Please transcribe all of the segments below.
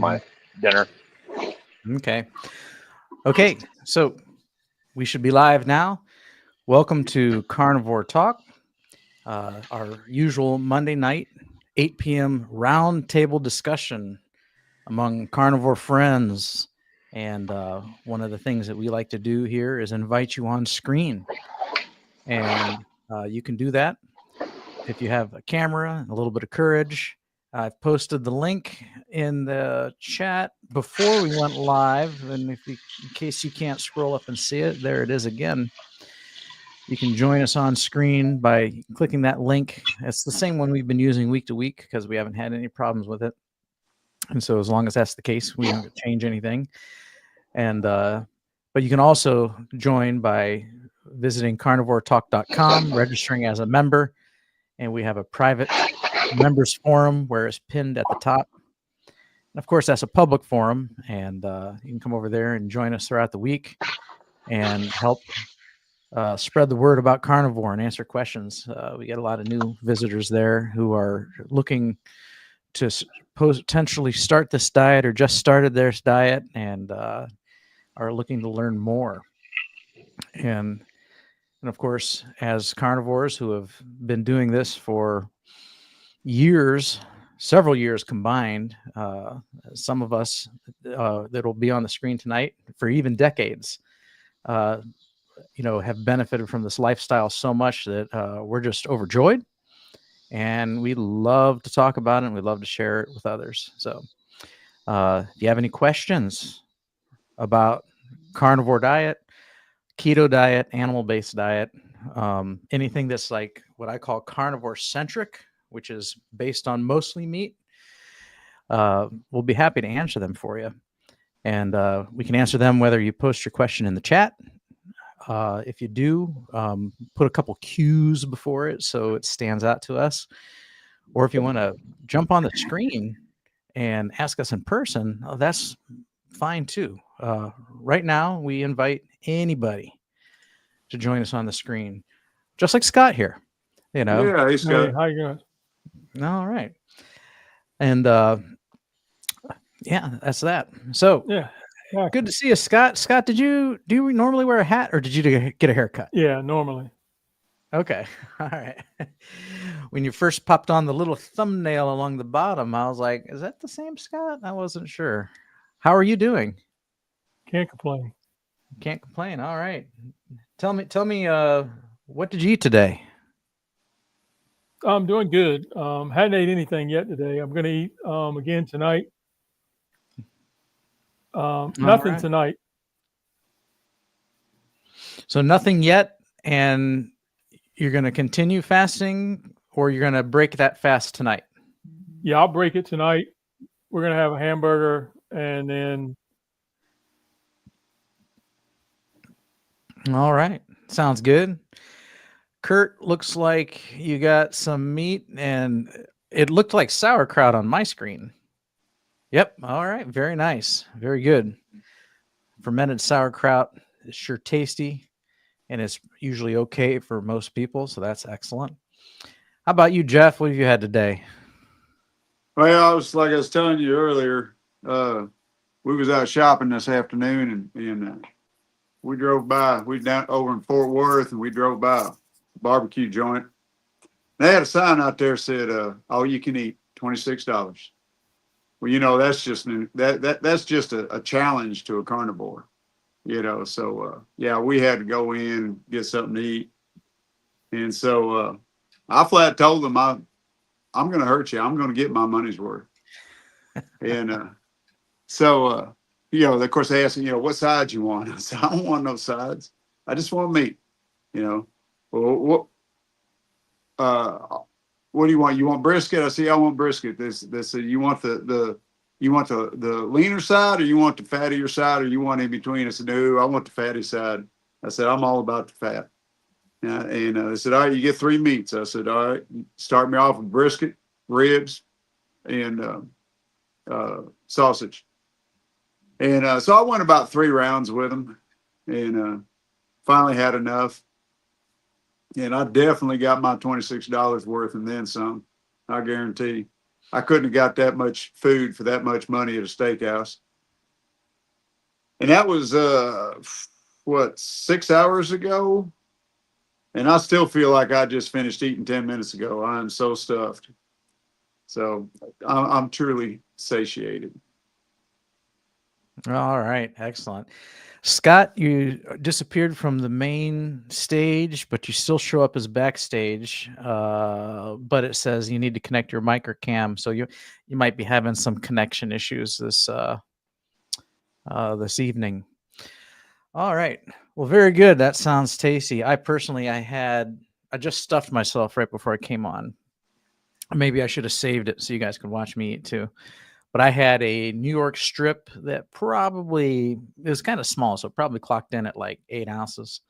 my dinner. Okay. So we should be live now. Welcome to Carnivore Talk, our usual Monday night, 8 p.m. round table discussion among carnivore friends. And one of the things that we like to do here is invite you on screen. And you can do that if you have a camera and a little bit of courage. I've posted the link in the chat before we went live. And in case you can't scroll up and see it, there it is again. You can join us on screen by clicking that link. It's the same one we've been using week to week because we haven't had any problems with it. And so as long as that's the case, we don't change anything. And but you can also join by visiting carnivoretalk.com, registering as a member, and we have a private members forum where it's pinned at the top. And of course, that's a public forum, and you can come over there and join us throughout the week and help spread the word about carnivore and answer questions. We get a lot of new visitors there who are looking to potentially start this diet or just started their diet and are looking to learn more. And of course, as carnivores who have been doing this for years, several years combined, some of us that will be on the screen tonight for even decades, have benefited from this lifestyle so much that we're just overjoyed, and we love to talk about it and we love to share it with others. So if you have any questions about carnivore diet, keto diet, animal-based diet, anything that's like what I call carnivore centric, which is based on mostly meat, we'll be happy to answer them for you. And we can answer them whether you post your question in the chat. If you do, put a couple cues before it so it stands out to us. Or if you want to jump on the screen and ask us in person, that's fine too. Right now, we invite anybody to join us on the screen, just like Scott here. Yeah, hey, Scott. Hey, how you doing? All right. And yeah, that's that. So Yeah. Good to see you, Scott. Scott, do you normally wear a hat or did you get a haircut? Yeah, normally. Okay. All right. When you first popped on the little thumbnail along the bottom, I was like, is that the same Scott? I wasn't sure. How are you doing? Can't complain. Can't complain. All right. Tell me, what did you eat today? I'm doing good. Hadn't ate anything yet today. I'm going to eat again tonight. Nothing right. tonight. So nothing yet, and you're going to continue fasting, or you're going to break that fast tonight? Yeah, I'll break it tonight. We're going to have a hamburger, and then. All right. Sounds good. Kurt, looks like you got some meat, and it looked like sauerkraut on my screen. Yep. All right. Very nice. Very good. Fermented sauerkraut is sure tasty, and it's usually okay for most people, so that's excellent. How about you, Jeff? What have you had today? Well, like I was telling you earlier, we was out shopping this afternoon, and we drove by. We down over in Fort Worth, and we drove by a barbecue joint. They had a sign out there said, "All you can eat, $26." Well, that's just that's just a challenge to a carnivore, So yeah, we had to go in get something to eat, and so I flat told them I'm going to hurt you. I'm going to get my money's worth, and so of course they asked me, what sides you want. I said I don't want no sides. I just want meat. Well, what do you want? You want brisket? I say I want brisket. They said you want the leaner side, or you want the fattier side, or you want in between? I said no, I want the fatty side. I said I'm all about the fat. And they said, all right, you get 3 meats. I said, all right, start me off with brisket, ribs, and sausage. And so I went about 3 rounds with them, and finally had enough. And I definitely got my $26 worth and then some, I guarantee. I couldn't have got that much food for that much money at a steakhouse. And that was, what, 6 hours ago? And I still feel like I just finished eating 10 minutes ago. I'm so stuffed. So I'm truly satiated. All right, excellent. Scott, you disappeared from the main stage, but you still show up as backstage. But it says you need to connect your mic or cam, so you might be having some connection issues this evening. All right. Well, very good. That sounds tasty. I just stuffed myself right before I came on. Maybe I should have saved it so you guys could watch me eat too. But I had a New York strip that it was kind of small, so it probably clocked in at like 8 ounces,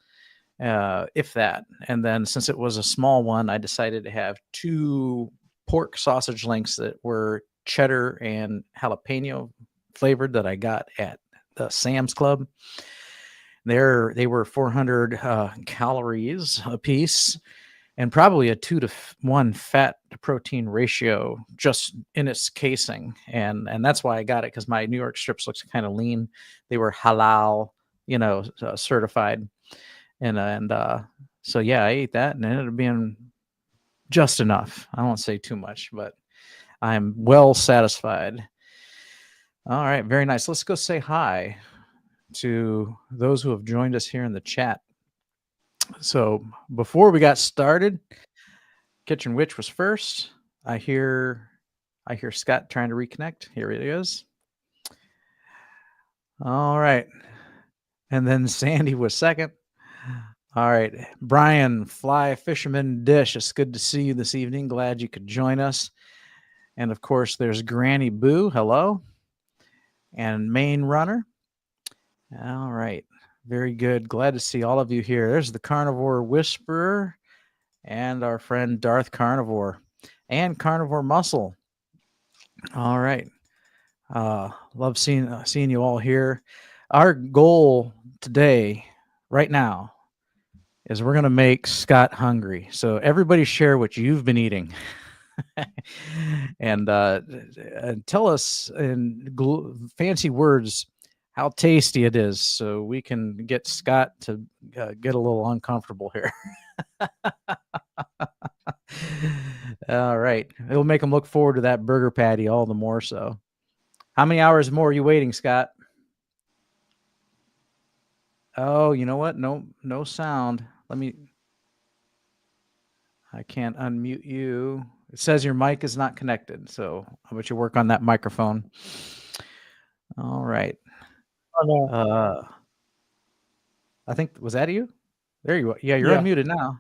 if that. And then since it was a small one, I decided to have 2 pork sausage links that were cheddar and jalapeno flavored that I got at the Sam's Club. They were 400 calories a piece, and probably a 2-to-1 fat to protein ratio just in its casing. And that's why I got it, because my New York strips looks kind of lean. They were halal, certified. And so, yeah, I ate that and it ended up being just enough. I won't say too much, but I'm well satisfied. All right. Very nice. Let's go say hi to those who have joined us here in the chat. So before we got started, Kitchen Witch was first. I hear Scott trying to reconnect. Here he is. All right. And then Sandy was second. All right. Brian, Fly Fisherman Dish. It's good to see you this evening. Glad you could join us. And of course, there's Granny Boo. Hello. And Main Runner. All right. Very good. Glad to see all of you here. There's the Carnivore Whisperer and our friend Darth Carnivore and Carnivore Muscle. All right. Love seeing you all here. Our goal today, right now, is we're going to make Scott hungry. So everybody share what you've been eating. and tell us in fancy words how tasty it is, so we can get Scott to get a little uncomfortable here. All right. It'll make him look forward to that burger patty all the more so. How many hours more are you waiting, Scott? Oh, you know what? No sound. I can't unmute you. It says your mic is not connected, so how about you work on that microphone? All right. I think, was that you? There you are. Yeah, you're unmuted now.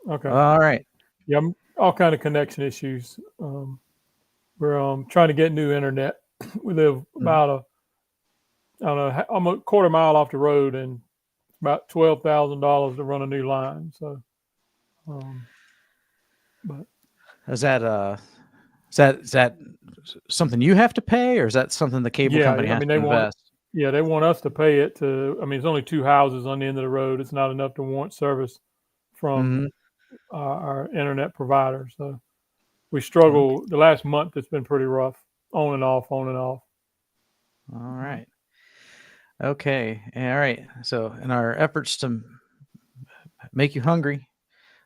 Okay. All right. Yeah, all kind of connection issues. We're trying to get new internet. We live about I'm a quarter mile off the road, and about $12,000 to run a new line. So, but is that something you have to pay, or is that something the cable company has to invest? They want us to pay it to. I mean, it's only 2 houses on the end of the road. It's not enough to warrant service from our internet provider. So we struggle. Okay. The last month, it's been pretty rough, on and off. All right. Okay. All right. So in our efforts to make you hungry,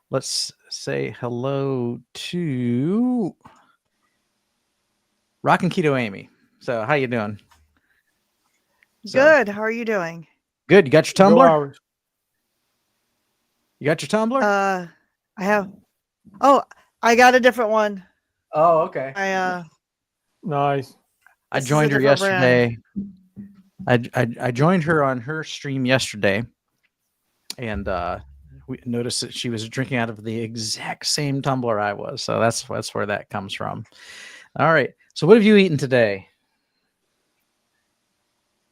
let's say hello to Rockin' Keto Amy. So how you doing? Good. How are you doing? Good. You got your tumbler? You got your tumbler? I have. Oh, I got a different one. Oh, okay. Nice. I joined her yesterday. I joined her on her stream yesterday, and we noticed that she was drinking out of the exact same tumbler I was. So that's where that comes from. All right. So what have you eaten today?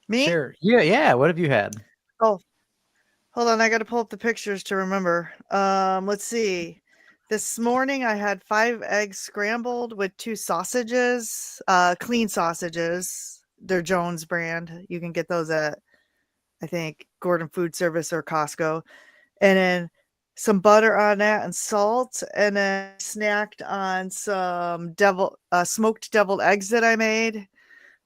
Me? Sure. Yeah. What have you had? Oh, hold on. I got to pull up the pictures to remember. Let's see. This morning I had 5 eggs scrambled with 2 sausages, clean sausages. They're Jones brand. You can get those at, I think, Gordon Food Service or Costco. And then some butter on that and salt, and then snacked on some smoked deviled eggs that I made.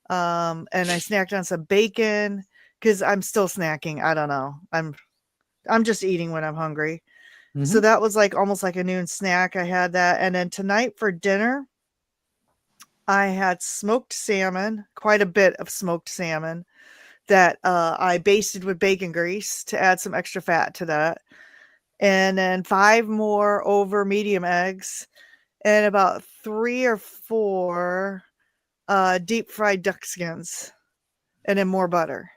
And I snacked on some bacon because I'm still snacking. I don't know. I'm just eating when I'm hungry. So Mhm. that was like almost like a noon snack. I had that. And then tonight for dinner, I had smoked salmon, quite a bit of smoked salmon that I basted with bacon grease to add some extra fat to that. And then 5 more over medium eggs and about 3 or 4 deep fried duck skins and then more butter.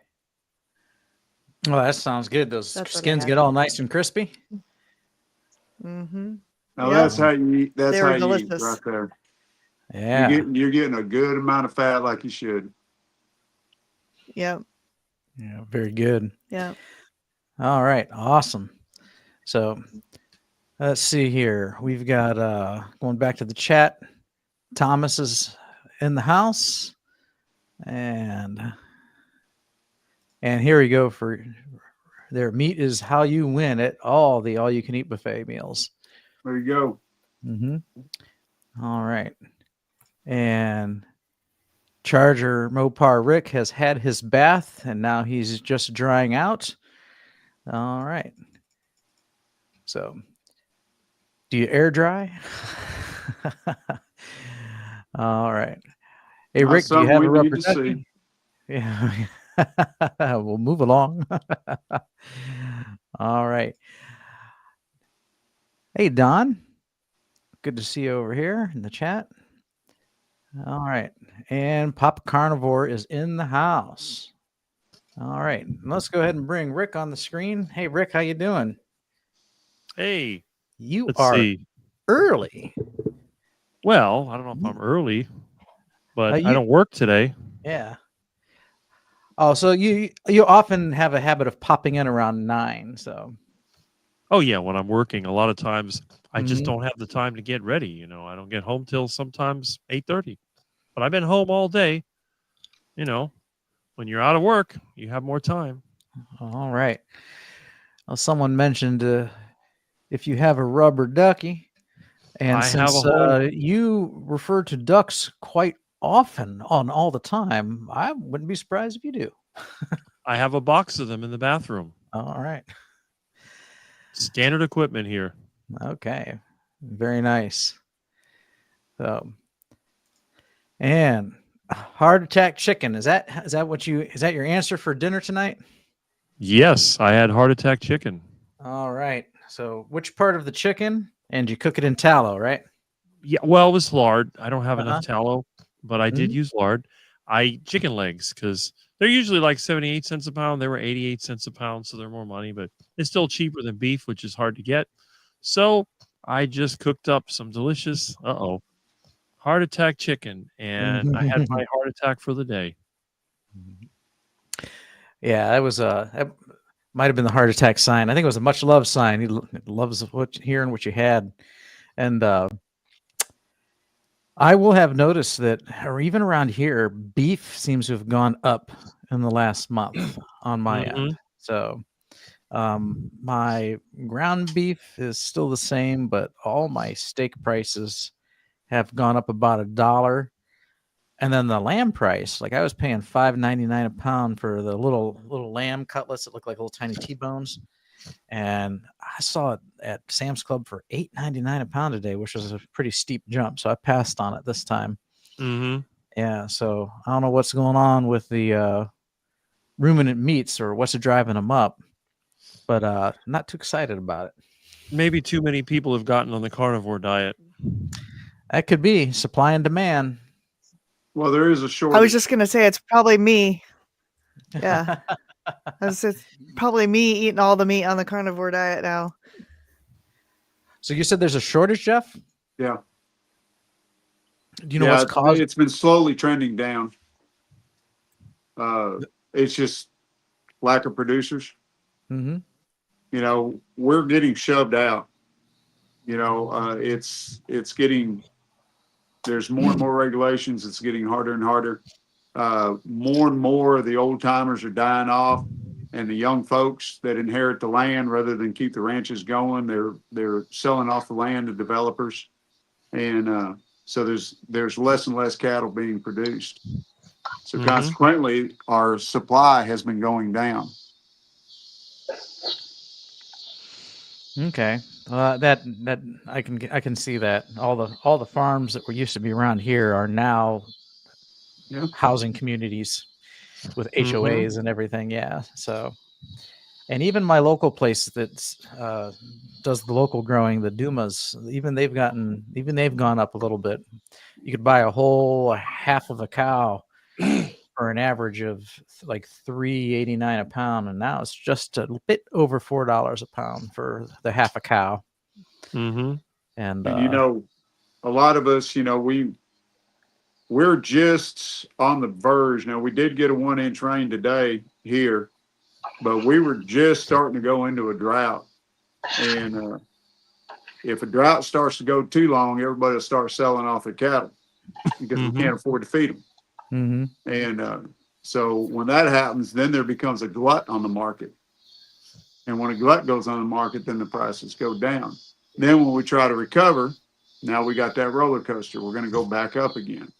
Well, that sounds good. Those That's what I skins had. get all nice and crispy. Mm-hmm. Now Yep. that's how you eat. That's They how were you eat delicious. right there. Yeah. You're getting a good amount of fat like you should. Yep. Yeah. Very good. Yep. All right. Awesome. So let's see here. We've got going back to the chat. Thomas is in the house, and here we go for their meat is how you win at all the all-you-can-eat buffet meals. There you go. Mm-hmm. All right. And Charger Mopar Rick has had his bath, and now he's just drying out. All right. So, do you air dry? All right. Hey, Not Rick, do you something have we a need rubber to ducky? see. Yeah. We'll move along. All right. Hey, Don. Good to see you over here in the chat. All right. And Papa Carnivore is in the house. All right. Let's go ahead and bring Rick on the screen. Hey, Rick, how you doing? Hey, You let's are see. early. Well, I don't know if I'm early, but I You don't work today. yeah. Oh, so you often have a habit of popping in around 9. So Oh yeah, when I'm working, a lot of times I just Mhm. don't have the time to get ready. You know, I don't get home till sometimes 8:30. But I've been home all day. You know, when you're out of work, you have more time. All right. Well, someone mentioned if you have a rubber ducky, and I have a since whole. you refer to ducks quite often on all the time, I wouldn't be surprised if you do. I have a box of them in the bathroom. All right. Standard equipment here. Okay. Very nice. So, and heart attack chicken. Is that your answer for dinner tonight? Yes, I had heart attack chicken. All right. So, which part of the chicken? And you cook it in tallow, right? Yeah, well, it was lard. I don't have Uh-huh. enough tallow, but I did Mhm. use lard. I chicken legs because they're usually like 78 cents a pound. They were 88 cents a pound, so they're more money, but it's still cheaper than beef, which is hard to get. So I just cooked up some delicious heart attack chicken, and I had my heart attack for the day. Yeah, that was that might have been the heart attack sign. I think it was a much love sign. He loves hearing what you had, and I will have noticed that, or even around here, beef seems to have gone up in the last month on my end. So my ground beef is still the same, but all my steak prices have gone up about $1. And then the lamb price, like I was paying $5.99 a pound for the little lamb cutlets that look like little tiny T-bones, and I saw it at Sam's Club for $8.99 a pound today, which was a pretty steep jump. So I passed on it this time. Mm-hmm. Yeah, so I don't know what's going on with the ruminant meats or what's driving them up, but not too excited about it. Maybe too many people have gotten on the carnivore diet. That could be supply and demand. Well, there is a I was shortage. just gonna say it's probably me. Yeah. It's probably me eating all the meat on the carnivore diet now. So you said there's a shortage, Jeff? Yeah. Do you know what's caused? It's been slowly trending down. It's just lack of producers. Mm-hmm. You know, we're getting shoved out. You know, it's getting. There's more and more regulations. It's getting harder and harder. More and more of the old timers are dying off, and the young folks that inherit the land rather than keep the ranches going, they're selling off the land to developers, and so there's less and less cattle being produced. So Mhm. consequently, our supply has been going down. Okay. That I can see that all the farms that were used to be around here are now Yeah. housing communities with Mhm. HOAs and everything. Yeah. So, and even my local place that does the local growing, the Dumas, even they've gone up a little bit. You could buy a whole half of a cow for an average of like $3.89 a pound, and now it's just a bit over $4 a pound for the half a cow. Mhm. And And a lot of us, we're just on the verge. Now, we did get a 1-inch rain today here, but we were just starting to go into a drought. And if a drought starts to go too long, everybody will start selling off their cattle because we can't afford to feed them. mhm. And so when that happens, then there becomes a glut on the market. And when a glut goes on the market, then the prices go down. Then when we try to recover, now we got that roller coaster. We're going to go back up again.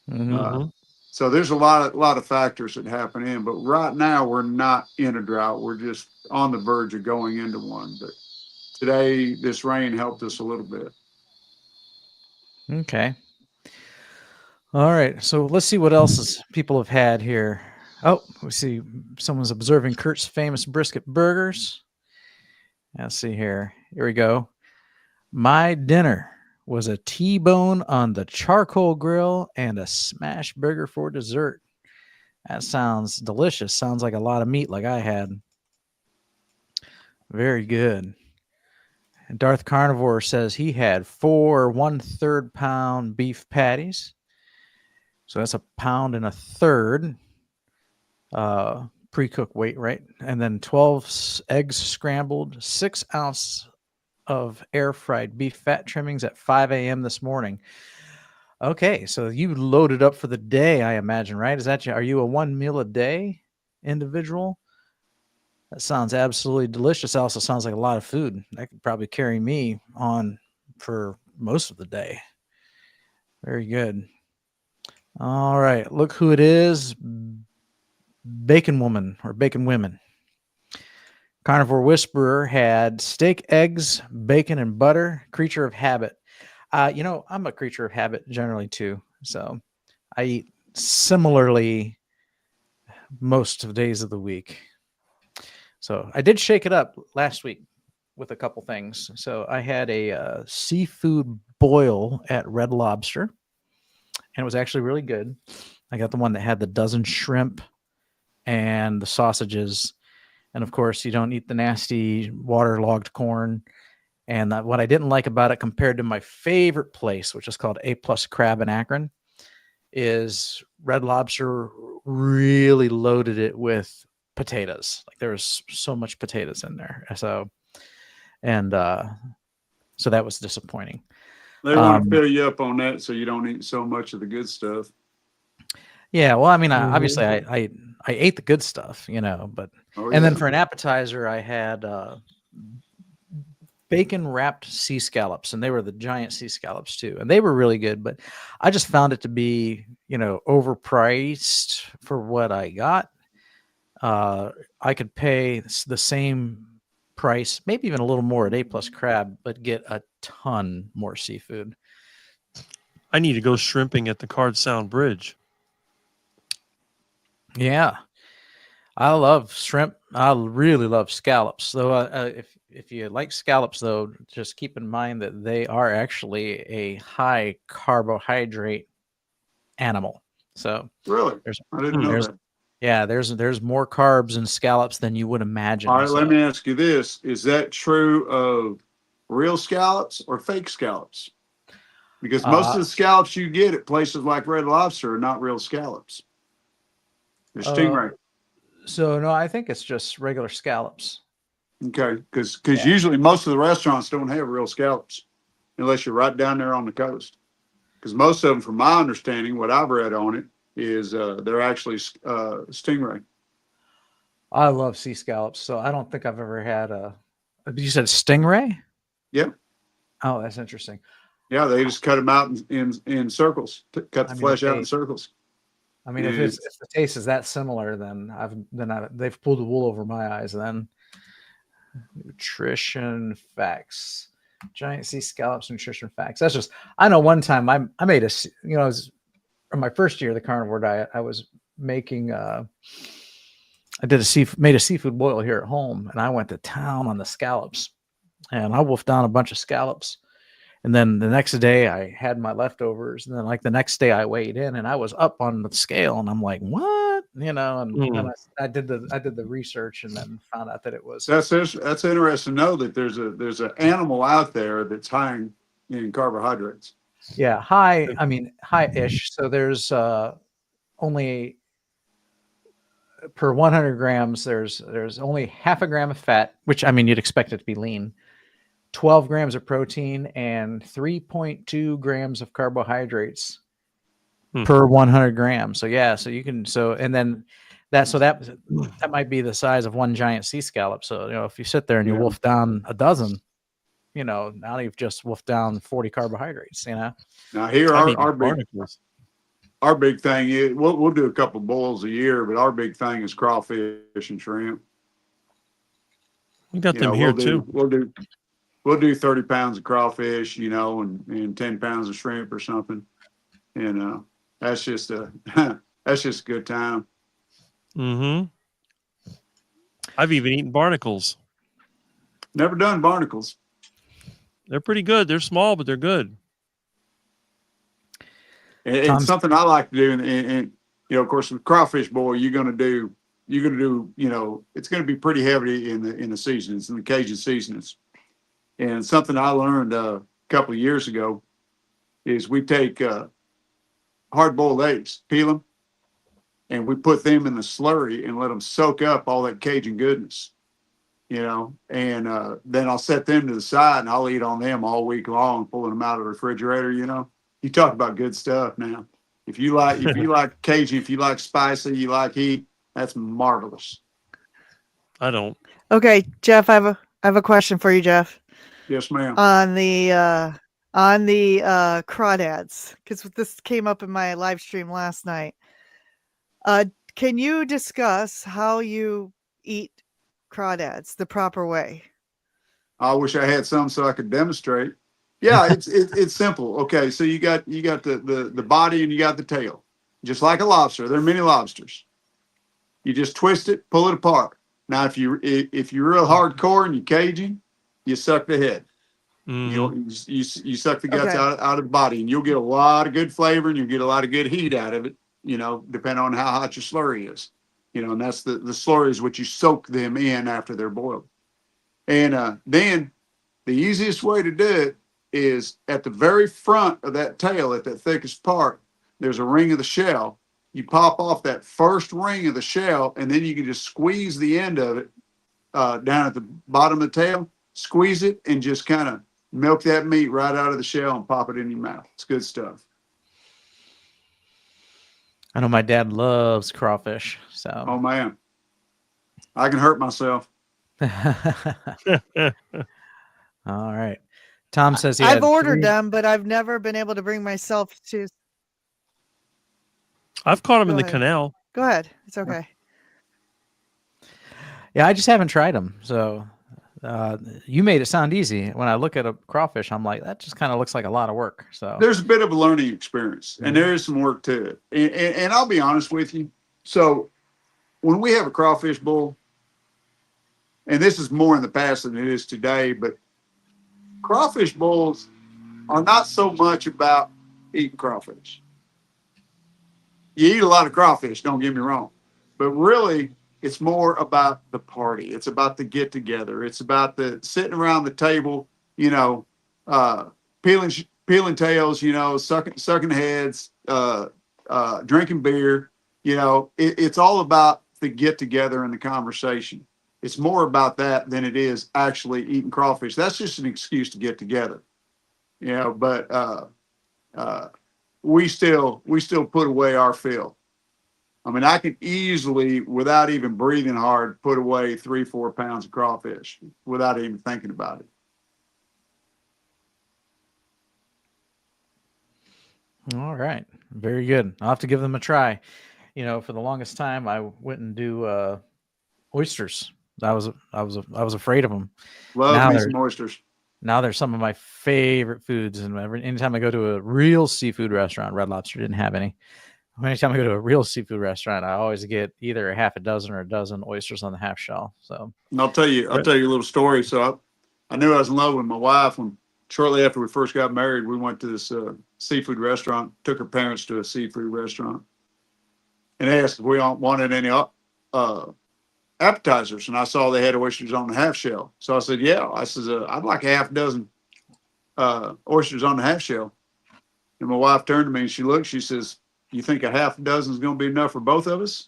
Mhm. So there's a lot of factors that happen in, but right now we're not in a drought. We're just on the verge of going into one. But today, this rain helped us a little bit. Okay. All right. So let's see what else people have had here. Oh, we see someone's observing Kurt's famous brisket burgers. Let's see here. Here we go. My dinner was a T-bone on the charcoal grill and a smash burger for dessert. That sounds delicious. Sounds like a lot of meat like I had. Very good. And Darth Carnivore says he had 4 1/3 pound beef patties. So that's a pound and a third pre-cooked weight, right? And then 12 eggs scrambled, 6 ounce of air fried beef fat trimmings at 5 a.m. this morning. Okay, so you loaded up for the day, I imagine, right? Are you a 1 meal a day individual? That sounds absolutely delicious. Also sounds like a lot of food. That could probably carry me on for most of the day. Very good. All right, look who it is. Bacon Woman or Bacon Women. Carnivore Whisperer had steak, eggs, bacon, and butter. Creature of habit. I'm a creature of habit generally too. So I eat similarly most of the days of the week. So I did shake it up last week with a couple things. So I had a seafood boil at Red Lobster, and it was actually really good. I got the one that had the dozen shrimp and the sausages. And of course, you don't eat the nasty waterlogged corn. And what I didn't like about it compared to my favorite place, which is called A Plus Crab in Akron, is Red Lobster really loaded it with potatoes. Like there was so much potatoes in there. So that was disappointing. They want to fill you up on that so you don't eat so much of the good stuff. Yeah, well, I mean, Mhm. obviously, I ate the good stuff, but then for an appetizer, I had bacon wrapped sea scallops, and they were the giant sea scallops too, and they were really good. But I just found it to be, overpriced for what I got. I could pay the same price, maybe even a little more at A Plus Crab, but get a ton more seafood. I need to go shrimping at the Card Sound Bridge. Yeah, I love shrimp. I really love scallops. Though, if you like scallops, though, just keep in mind that they are actually a high carbohydrate animal. So Really? I didn't know that. Yeah, there's more carbs in scallops than you would imagine. All right, let me ask you this. Is that true of real scallops or fake scallops? Because most of the scallops you get at places like Red Lobster are not real scallops. They're stingray. So no, I think it's just regular scallops. Okay, because usually most of the restaurants don't have real scallops unless you're right down there on the coast. Because most of them, from my understanding, what I've read on it is they're actually stingray. I love sea scallops, so I don't think I've ever had a. You said stingray? Yep. Oh, that's interesting. Yeah, they just cut them out in circles, cut the I mean, if flesh out in they, circles. I mean, if And it's if the taste is that similar, then they've pulled the wool over my eyes. Then nutrition facts, giant sea scallops nutrition facts. That's just I know. One time I made it was in my first year of the carnivore diet. I was making made a seafood boil here at home, and I went to town on the scallops, and I wolfed down a bunch of scallops. And then the next day I had my leftovers. And then like the next day I weighed in and I was up on the scale and I'm like, what? And then I did the research and then found out that it was. that's interesting to know that there's an animal out there that's high in carbohydrates. Yeah. High-ish. So there's only per 100 grams, there's only half a gram of fat, which I mean, you'd expect it to be lean. 12 grams of protein and 3.2 grams of carbohydrates per 100 grams. So yeah, so you can and then that might be the size of one giant sea scallop. So if you sit there and you wolf down a dozen, now you've just wolfed down 40 carbohydrates. Now here our big thing is we'll do a couple of boils a year, but our big thing is crawfish and shrimp. We got them here too. We'll do 30 pounds of crawfish, and 10 pounds of shrimp or something. That's just a good time. Mm-hmm. I've even eaten barnacles. Never done barnacles. They're pretty good. They're small, but they're good. And it's something I like to do. And of course, with crawfish boil, you're gonna do, it's gonna be pretty heavy in the seasonings, in the Cajun seasonings. And something I learned a couple of years ago is we take hard-boiled eggs, peel them, and we put them in the slurry and let them soak up all that Cajun goodness, and then I'll set them to the side and I'll eat on them all week long, pulling them out of the refrigerator. You talk about good stuff now. If you like Cajun, if you like spicy, you like heat, that's marvelous. I don't. Okay, Jeff, I have a question for you, Jeff. Yes, ma'am. On the crawdads, because this came up in my live stream last night. Can you discuss how you eat crawdads the proper way? I wish I had some so I could demonstrate. Yeah, it's simple. Okay, so you got the body and you got the tail, just like a lobster. There are many lobsters. You just twist it, pull it apart. Now, if you're real hardcore and you Cajun, you suck the head. Mm-hmm. You suck the guts out of the body, and you'll get a lot of good flavor, and you'll get a lot of good heat out of it. Depending on how hot your slurry is. And that's the slurry is what you soak them in after they're boiled. And then the easiest way to do it is at the very front of that tail, at that thickest part, there's a ring of the shell. You pop off that first ring of the shell, and then you can just squeeze the end of it down at the bottom of the tail, squeeze it, and just kind of milk that meat right out of the shell and pop it in your mouth. It's good stuff. I know my dad loves crawfish. So. Oh man, I can hurt myself. All right. Tom says I've ordered them, but I've never been able to bring myself to. I've caught them in the canal. Go ahead. It's okay. Yeah, I just haven't tried them. So you made it sound easy. When I look at a crawfish, I'm like, that just kind of looks like a lot of work. So there's a bit of a learning experience, and there is some work to it. And I'll be honest with you. So when we have a crawfish boil, and this is more in the past than it is today, but crawfish boils are not so much about eating crawfish. You eat a lot of crawfish, don't get me wrong, but really it's more about the party. It's about the get together. It's about the sitting around the table, peeling tails, sucking heads, drinking beer. It's all about the get together and the conversation. It's more about that than it is actually eating crawfish. That's just an excuse to get together, but we still put away our fill. I mean, I can easily, without even breathing hard, put away 3-4 pounds of crawfish without even thinking about it. All right. Very good. I'll have to give them a try. You know, for the longest time, I went and do oysters. I was afraid of them. Love me some oysters. Now they're some of my favorite foods. And anytime I go to a real seafood restaurant, Red Lobster didn't have any. Anytime I go to a real seafood restaurant, I always get either a half a dozen or a dozen oysters on the half shell. So, and I'll tell you a little story. So I knew I was in love with my wife when shortly after we first got married, we went to this seafood restaurant, took her parents to a seafood restaurant, and asked if we wanted any appetizers. And I saw they had oysters on the half shell. So I said, yeah. I said, I'd like a half dozen oysters on the half shell. And my wife turned to me and she looked, she says, you think a half dozen is going to be enough for both of us?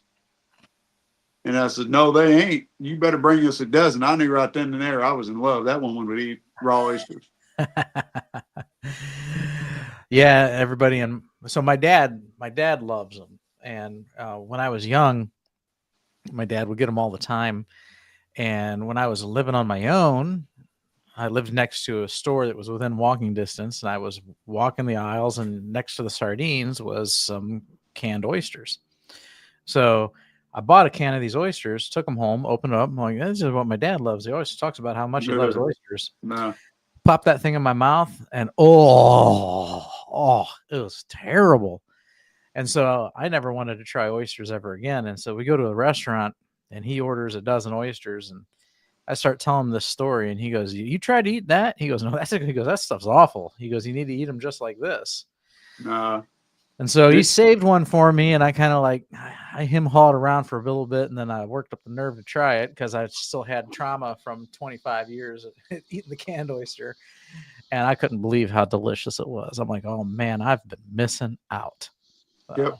And I said, no, they ain't. You better bring us a dozen. I knew right then and there I was in love. That woman would eat raw oysters. Yeah, everybody. And so my dad loves them. And when I was young, my dad would get them all the time. And when I was living on my own, I lived next to a store that was within walking distance, and I was walking the aisles, and next to the sardines was some canned oysters. So I bought a can of these oysters, took them home, opened it up. I'm like, this is what my dad loves. He always talks about how much he loves oysters. No. Pop that thing in my mouth, and it was terrible. And so I never wanted to try oysters ever again. And so we go to a restaurant, and he orders a dozen oysters, and I start telling him this story, and he goes, you tried to eat that? He goes, no, that stuff's awful. He goes, you need to eat them just like this. And so he saved one for me, and I kind of I hauled around for a little bit, and then I worked up the nerve to try it because I still had trauma from 25 years of eating the canned oyster, and I couldn't believe how delicious it was. I'm like, oh man, I've been missing out. Yep.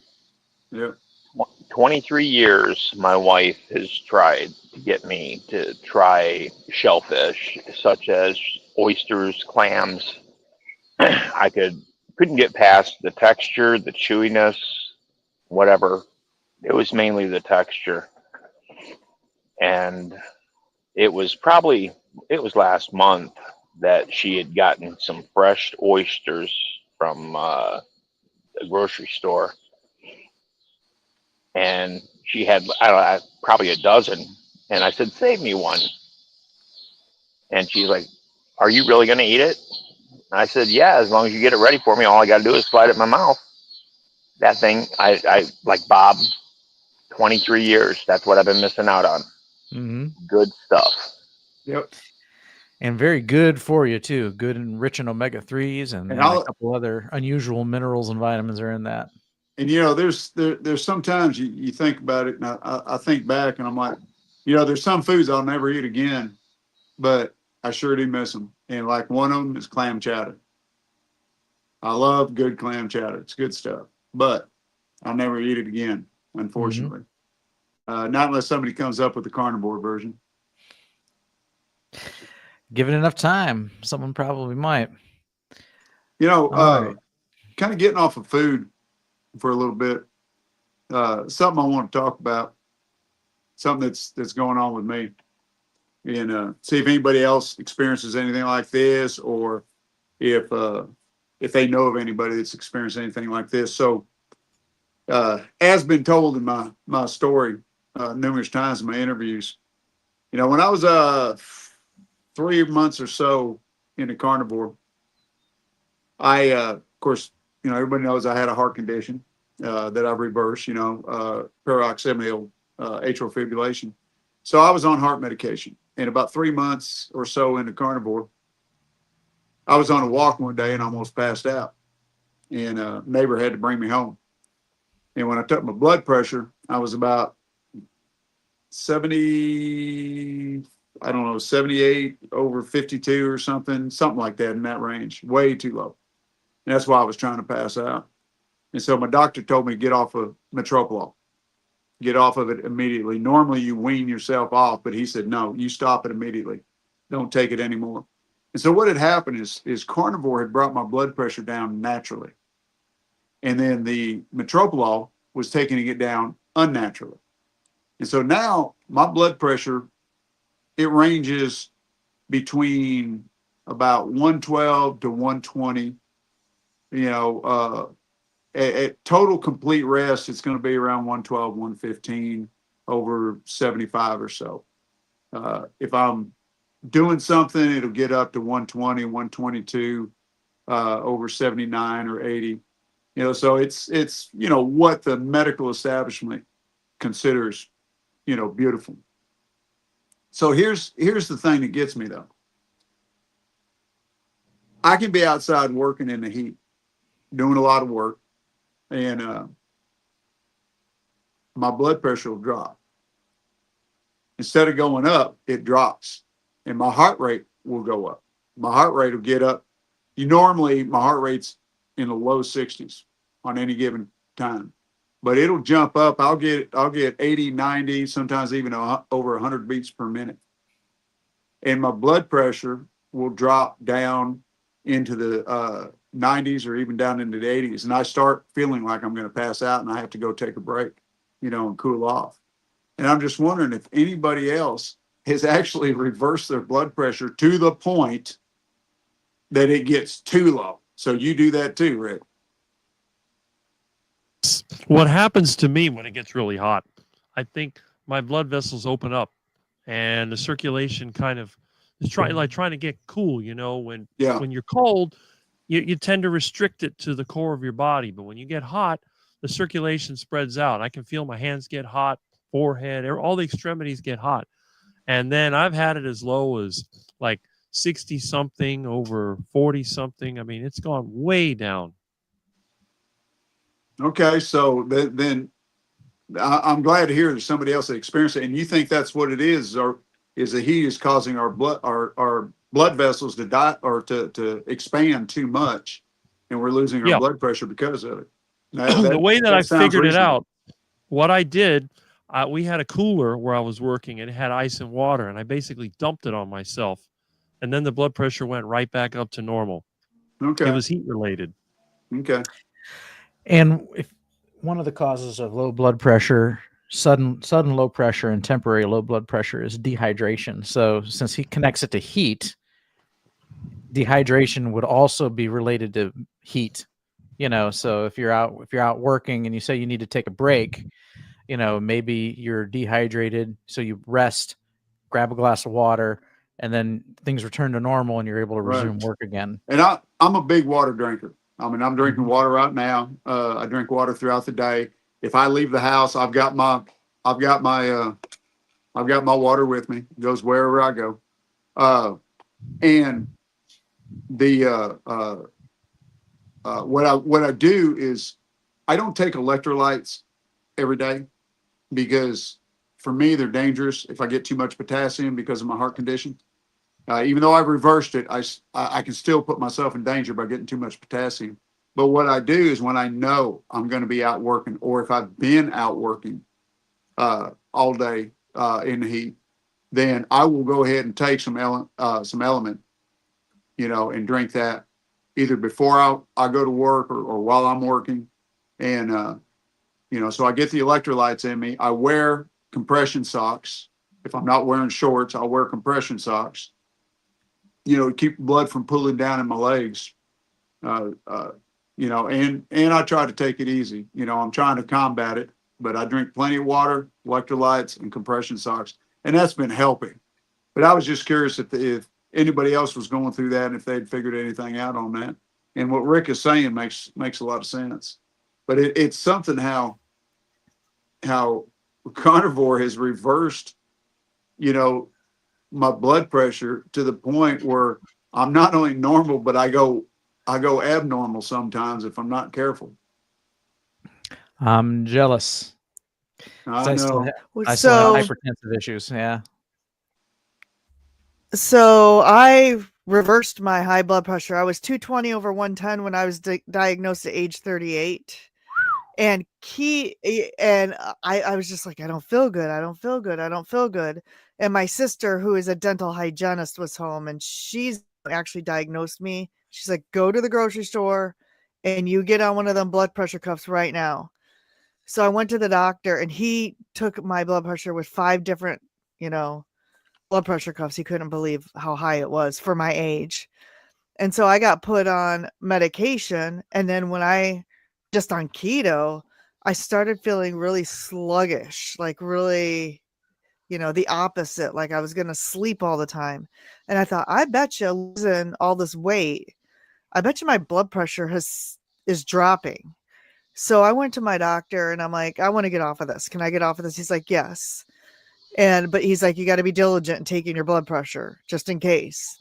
23 years my wife has tried to get me to try shellfish such as oysters, clams. I couldn't get past the texture, the chewiness, whatever. It was mainly the texture. And it was last month that she had gotten some fresh oysters from the grocery store. And she had, probably a dozen. And I said, save me one. And she's like, are you really going to eat it? And I said, yeah, as long as you get it ready for me, all I got to do is slide it in my mouth. That thing, I like Bob, 23 years. That's what I've been missing out on. Mm-hmm. Good stuff. Yep. And very good for you too. Good and rich in omega-3s and a couple other unusual minerals and vitamins are in that. And, there's sometimes you think about it, and I think back and I'm like, there's some foods I'll never eat again, but I sure do miss them. And like one of them is clam chowder. I love good clam chowder. It's good stuff, but I'll never eat it again, unfortunately. Mm-hmm. Not unless somebody comes up with the carnivore version. Give it enough time. Someone probably might. Kind of getting off of food for a little bit. Something I want to talk about. Something that's going on with me. And see if anybody else experiences anything like this, or if they know of anybody that's experienced anything like this. So, as been told in my story numerous times in my interviews, when I was 3 months or so into carnivore, I of course, everybody knows I had a heart condition that I've reversed, paroxysmal atrial fibrillation. So I was on heart medication. And about 3 months or so into carnivore, I was on a walk one day and almost passed out. And a neighbor had to bring me home. And when I took my blood pressure, I was about 78 over 52 or something like that, in that range, way too low. And that's why I was trying to pass out. And so my doctor told me to get off of metoprolol. Get off of it immediately. Normally you wean yourself off, but he said, no, you stop it immediately. Don't take it anymore. And so what had happened is carnivore had brought my blood pressure down naturally. And then the metoprolol was taking it down unnaturally. And so now my blood pressure, it ranges between about 112 to 120. At total complete rest, it's going to be around 112, 115 over 75 or so. If I'm doing something, it'll get up to 120, 122 over 79 or 80. So it's what the medical establishment considers beautiful. So here's the thing that gets me though. I can be outside working in the heat, doing a lot of work, and my blood pressure will drop. Instead of going up, it drops, and my heart rate will go up. My heart rate will get up. Normally, my heart rate's in the low 60s on any given time, but it'll jump up. I'll get 80, 90, sometimes even over 100 beats per minute, and my blood pressure will drop down into the 90s or even down into the 80s, and I start feeling like I'm going to pass out and I have to go take a break, and cool off. And I'm just wondering if anybody else has actually reversed their blood pressure to the point that it gets too low. So you do that too, Rick? What happens to me when it gets really hot, I think my blood vessels open up and the circulation kind of is trying to get cool. When you're cold, you tend to restrict it to the core of your body. But when you get hot, the circulation spreads out. I can feel my hands get hot, forehead, all the extremities get hot. And then I've had it as low as like 60 something over 40 something. I mean, it's gone way down. Okay, so then I'm glad to hear that somebody else had experienced it. And you think that's what it is, or is the heat is causing our blood vessels to die or to expand too much, and we're losing our blood pressure because of it. The way that I figured it reasonable. out, what I did, we had a cooler where I was working and it had ice and water, and I basically dumped it on myself, and then the blood pressure went right back up to normal. Okay. It was heat related. Okay. And if one of the causes of low blood pressure, sudden low pressure and temporary low blood pressure is dehydration. So since he connects it to heat, dehydration would also be related to heat. So if you're out working and you say you need to take a break, maybe you're dehydrated, so you rest, grab a glass of water, and then things return to normal and you're able to resume work again. And I'm a big water drinker. I mean, I'm drinking water right now. I drink water throughout the day. If I leave the house, I've got my water with me. It goes wherever I go. And what I do is I don't take electrolytes every day, because for me they're dangerous if I get too much potassium because of my heart condition. Even though I've reversed it, I can still put myself in danger by getting too much potassium. But what I do is when I know I'm going to be out working, or if I've been out working all day in the heat, then I will go ahead and take some element, and drink that either before I go to work or while I'm working. And, so I get the electrolytes in me. I wear compression socks. If I'm not wearing shorts, I'll wear compression socks, to keep blood from pooling down in my legs. And I try to take it easy. I'm trying to combat it, but I drink plenty of water, electrolytes, and compression socks, and that's been helping. But I was just curious if anybody else was going through that and if they'd figured anything out on that. And what Rick is saying makes a lot of sense. But it's something how Carnivore has reversed, my blood pressure to the point where I'm not only normal, but I go abnormal sometimes if I'm not careful. I'm jealous. I know. I still have hypertensive issues. Yeah. So I reversed my high blood pressure. I was 220 over 110 when I was diagnosed at age 38. And I was just like, I don't feel good. I don't feel good. I don't feel good. And my sister, who is a dental hygienist, was home, and she's actually diagnosed me. She's like, go to the grocery store and you get on one of them blood pressure cuffs right now. So I went to the doctor and he took my blood pressure with 5 different, blood pressure cuffs. He couldn't believe how high it was for my age. And so I got put on medication. And then when I just on keto, I started feeling really sluggish, like really, the opposite. Like I was going to sleep all the time. And I thought, I bet you losing all this weight, I bet you my blood pressure is dropping. So I went to my doctor and I'm like, I want to get off of this. Can I get off of this? He's like, yes. But he's like, you got to be diligent in taking your blood pressure just in case.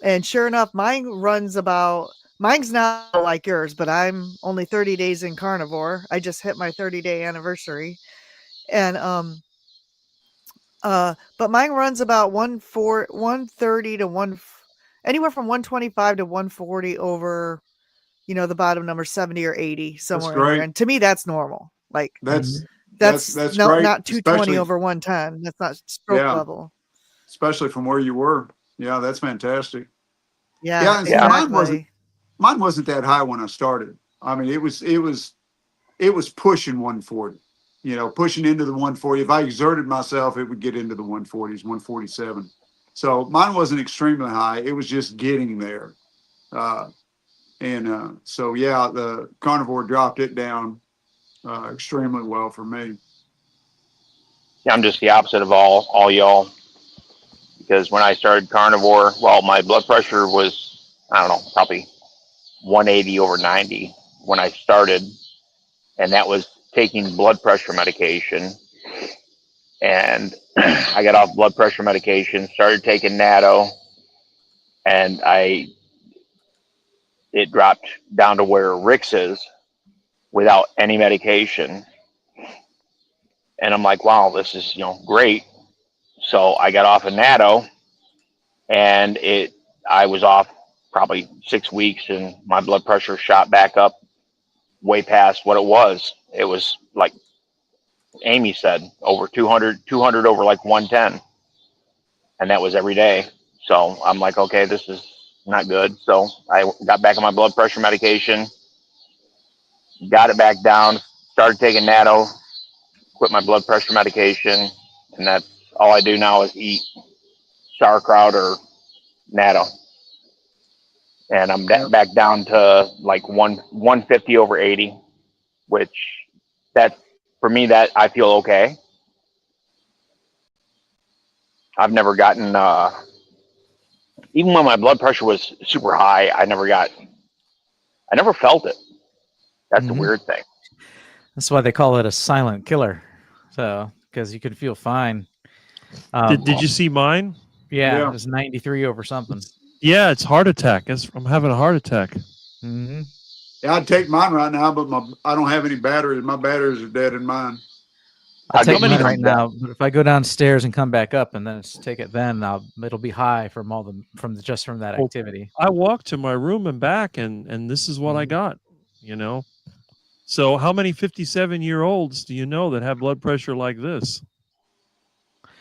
And sure enough, mine's not like yours, but I'm only 30 days in carnivore. I just hit my 30-day anniversary. And, but mine runs about 130 to anywhere from 125 to 140 over, the bottom number 70 or 80, somewhere in there. great. And to me, that's normal. Like That's that's great, not 220 especially over 110. That's not stroke level. especially from where you were. Yeah, that's fantastic. Yeah, and exactly. mine wasn't that high when I started. I mean, it was pushing 140. Pushing into the 140. If I exerted myself, it would get into the 140s, 147. So mine wasn't extremely high. It was just getting there. So yeah, the carnivore dropped it down extremely well for me. Yeah, I'm just the opposite of all y'all, because when I started carnivore, well, my blood pressure was, I don't know, probably 180 over 90 when I started, and that was taking blood pressure medication. And I got off blood pressure medication, started taking natto, and it dropped down to where Rick's is without any medication. And I'm like, wow, this is, great. So I got off of natto, and I was off probably 6 weeks, and my blood pressure shot back up way past what it was. It was like Amy said, over 200 over like 110. And that was every day. So I'm like, okay, this is not good. So I got back on my blood pressure medication, got it back down, started taking natto, quit my blood pressure medication, and that's all I do now is eat sauerkraut or natto. And I'm back down to like 150 over 80, which for me, that I feel okay. I've never gotten, even when my blood pressure was super high, I never felt it. That's the weird thing. That's why they call it a silent killer. So, because you could feel fine. Did you see mine? Yeah, it was 93 over something. Yeah, it's heart attack. I'm having a heart attack. Mm-hmm. Yeah, I'd take mine right now, but I don't have any batteries. My batteries are dead in mine. I'll take mine right now, but if I go downstairs and come back up and then take it, then it'll be high from from that activity. I walked to my room and back, and this is what I got. So how many 57-year-olds do you know that have blood pressure like this?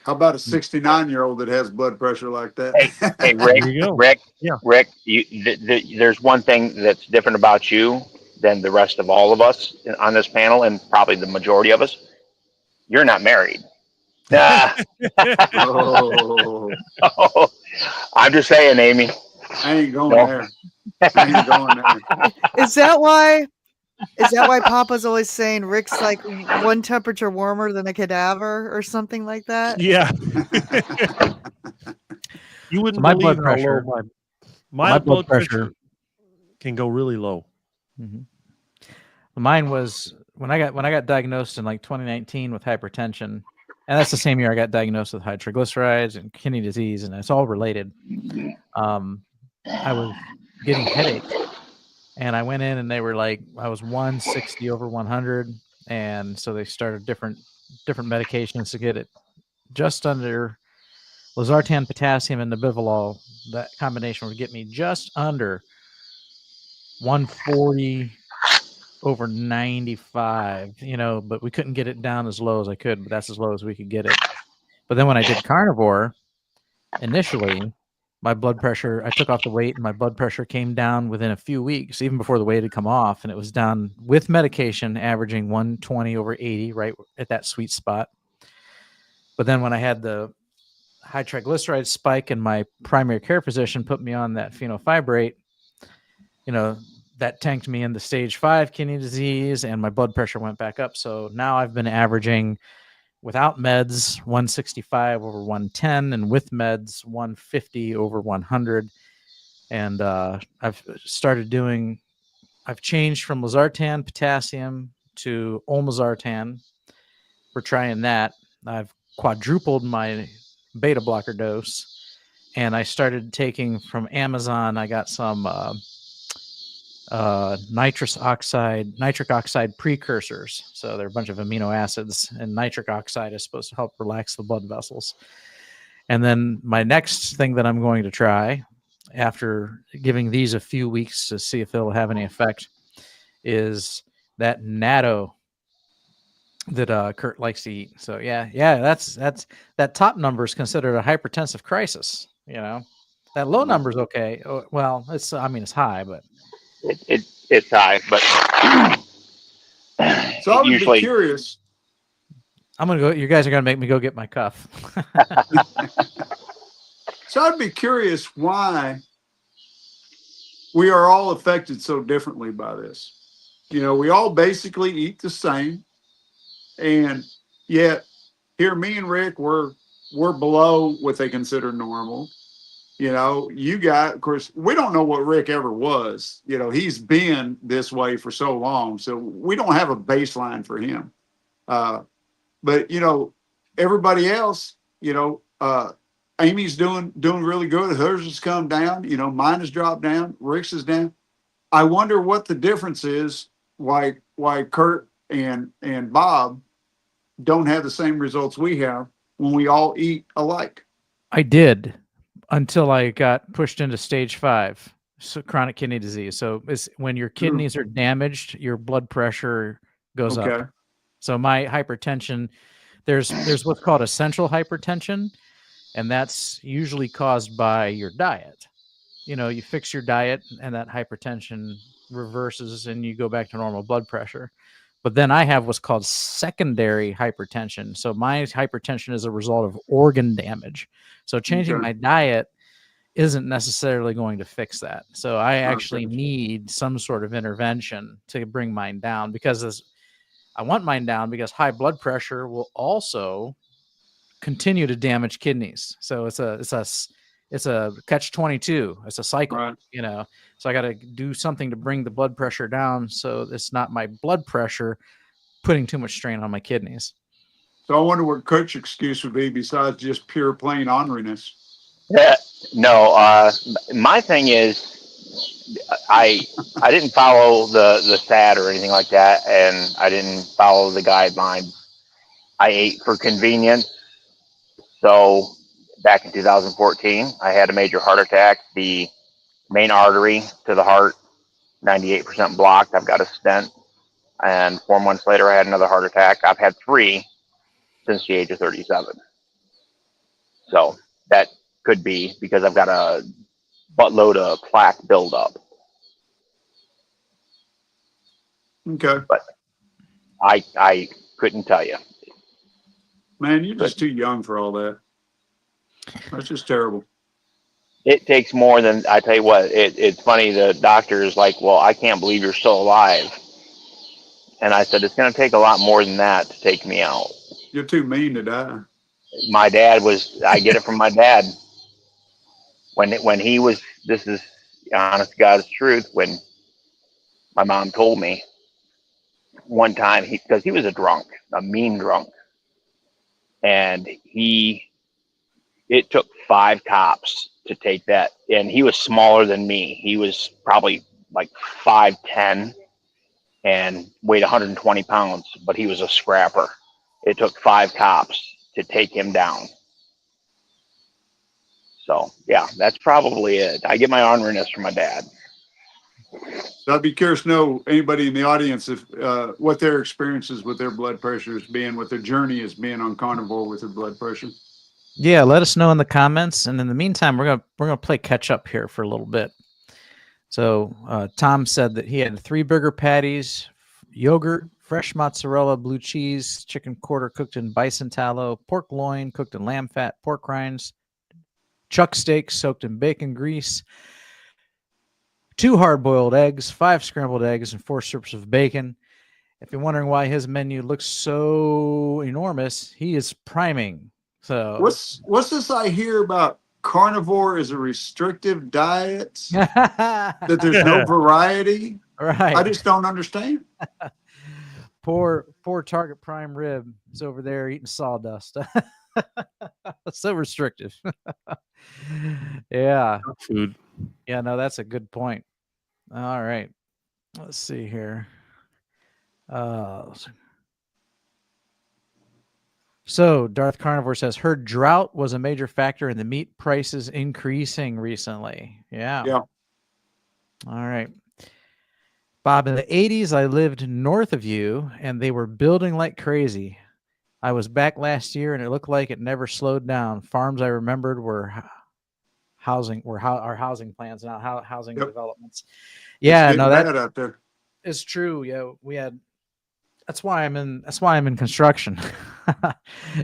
How about a 69-year-old that has blood pressure like that? Hey, Rick. There you go. Rick. Yeah. Rick. There's one thing that's different about you than the rest of all of us on this panel, and probably the majority of us. You're not married. Oh. I'm just saying, Amy. I ain't going there. I ain't going there. Is that why Papa's always saying Rick's like one temperature warmer than a cadaver or something like that? Yeah. You wouldn't my believe blood pressure. how low my blood pressure can go really low. Mm-hmm. Mine was when I got diagnosed in like 2019 with hypertension, and that's the same year I got diagnosed with high triglycerides and kidney disease, and it's all related. I was getting headaches, and I went in and they were like, I was 160 over 100, and so they started different medications to get it just under losartan, potassium, and nebivolol. That combination would get me just under 140 over 95, but we couldn't get it down as low as I could, but that's as low as we could get it. But then when I did carnivore, initially, my blood pressure, I took off the weight and my blood pressure came down within a few weeks, even before the weight had come off. And it was down with medication, averaging 120/80, right at that sweet spot. But then when I had the high triglyceride spike and my primary care physician put me on that fenofibrate, that tanked me into stage 5 kidney disease and my blood pressure went back up. So now I've been averaging without meds 165/110 and with meds 150/100. And I've changed from losartan potassium to olmesartan. We're trying that. I've quadrupled my beta blocker dose, and I started taking from Amazon. I got some nitric oxide precursors. So they're a bunch of amino acids, and nitric oxide is supposed to help relax the blood vessels. And then my next thing that I'm going to try, after giving these a few weeks to see if they'll have any effect, is that natto that Kurt likes to eat. So yeah, that's that top number is considered a hypertensive crisis. That low number is okay. Well, it's high, but it's high. But So I would usually, be curious. I'm gonna go. You guys are gonna make me go get my cuff. So I'd be curious why we are all affected so differently by this. We all basically eat the same, and yet here, me and Rick, we're below what they consider normal. You got, of course, we don't know what Rick ever was. He's been this way for so long, so we don't have a baseline for him. But everybody else, Amy's doing really good. Hers has come down. Mine has dropped down. Rick's is down. I wonder what the difference is. Why Kurt and Bob don't have the same results we have when we all eat alike. I did until I got pushed into stage 5, so chronic kidney disease. So it's when your kidneys are damaged, your blood pressure goes up. So my hypertension, there's what's called essential hypertension, and that's usually caused by your diet. You fix your diet and that hypertension reverses and you go back to normal blood pressure. But then I have what's called secondary hypertension. So my hypertension is a result of organ damage. So changing my diet isn't necessarily going to fix that. So I actually need some sort of intervention to bring mine down, because I want mine down because high blood pressure will also continue to damage kidneys. So it's a catch-22. It's a cycle, Right. So I got to do something to bring the blood pressure down, so it's not my blood pressure putting too much strain on my kidneys. So I wonder what Kurt's excuse would be besides just pure plain orneriness. No, my thing is, I didn't follow the SAT or anything like that, and I didn't follow the guidelines. I ate for convenience. So back in 2014, I had a major heart attack. The main artery to the heart, 98% blocked. I've got a stent. And 4 months later, I had another heart attack. I've had 3 since the age of 37. So that could be because I've got a buttload of plaque buildup. Okay. But I couldn't tell you. Man, you're just too young for all that. That's just terrible. It takes more than, I tell you what, it's funny. The doctor is like, well, I can't believe you're still alive. And I said, it's going to take a lot more than that to take me out. You're too mean to die. My dad was, I get it from my dad. When he was, this is honest to God's truth, when my mom told me one time, because he was a drunk, a mean drunk. And it took 5 cops to take that. And he was smaller than me. He was probably like 5'10" and weighed 120 pounds, but he was a scrapper. It took 5 cops to take him down. So yeah, that's probably it. I get my orneriness from my dad. So I'd be curious to know, anybody in the audience, if what their experiences with their blood pressure has been, what their journey has been on carnivore with their blood pressure. Yeah, let us know in the comments, and in the meantime, we're gonna play catch up here for a little bit. So Tom said that he had 3 burger patties, yogurt, fresh mozzarella, blue cheese, chicken quarter cooked in bison tallow, pork loin cooked in lamb fat, pork rinds, chuck steak soaked in bacon grease, 2 hard-boiled eggs, 5 scrambled eggs, and 4 strips of bacon. If you're wondering why his menu looks so enormous, he is priming. So What's this I hear about carnivore is a restrictive diet, that there's no variety? I right. just don't understand. Poor Target Prime Rib is over there eating sawdust. So restrictive. Yeah. Food. Yeah, no, that's a good point. All right. Let's see here. So Darth Carnivore says her drought was a major factor in the meat prices increasing recently. Yeah. Yeah. All right. Bob, in the 80s, I lived north of you and they were building like crazy. I was back last year and it looked like it never slowed down. Farms I remembered were our housing plans, not housing Yep. developments. It's Yeah, getting no, bad that out there. is true. Yeah, we had. That's why I'm in construction.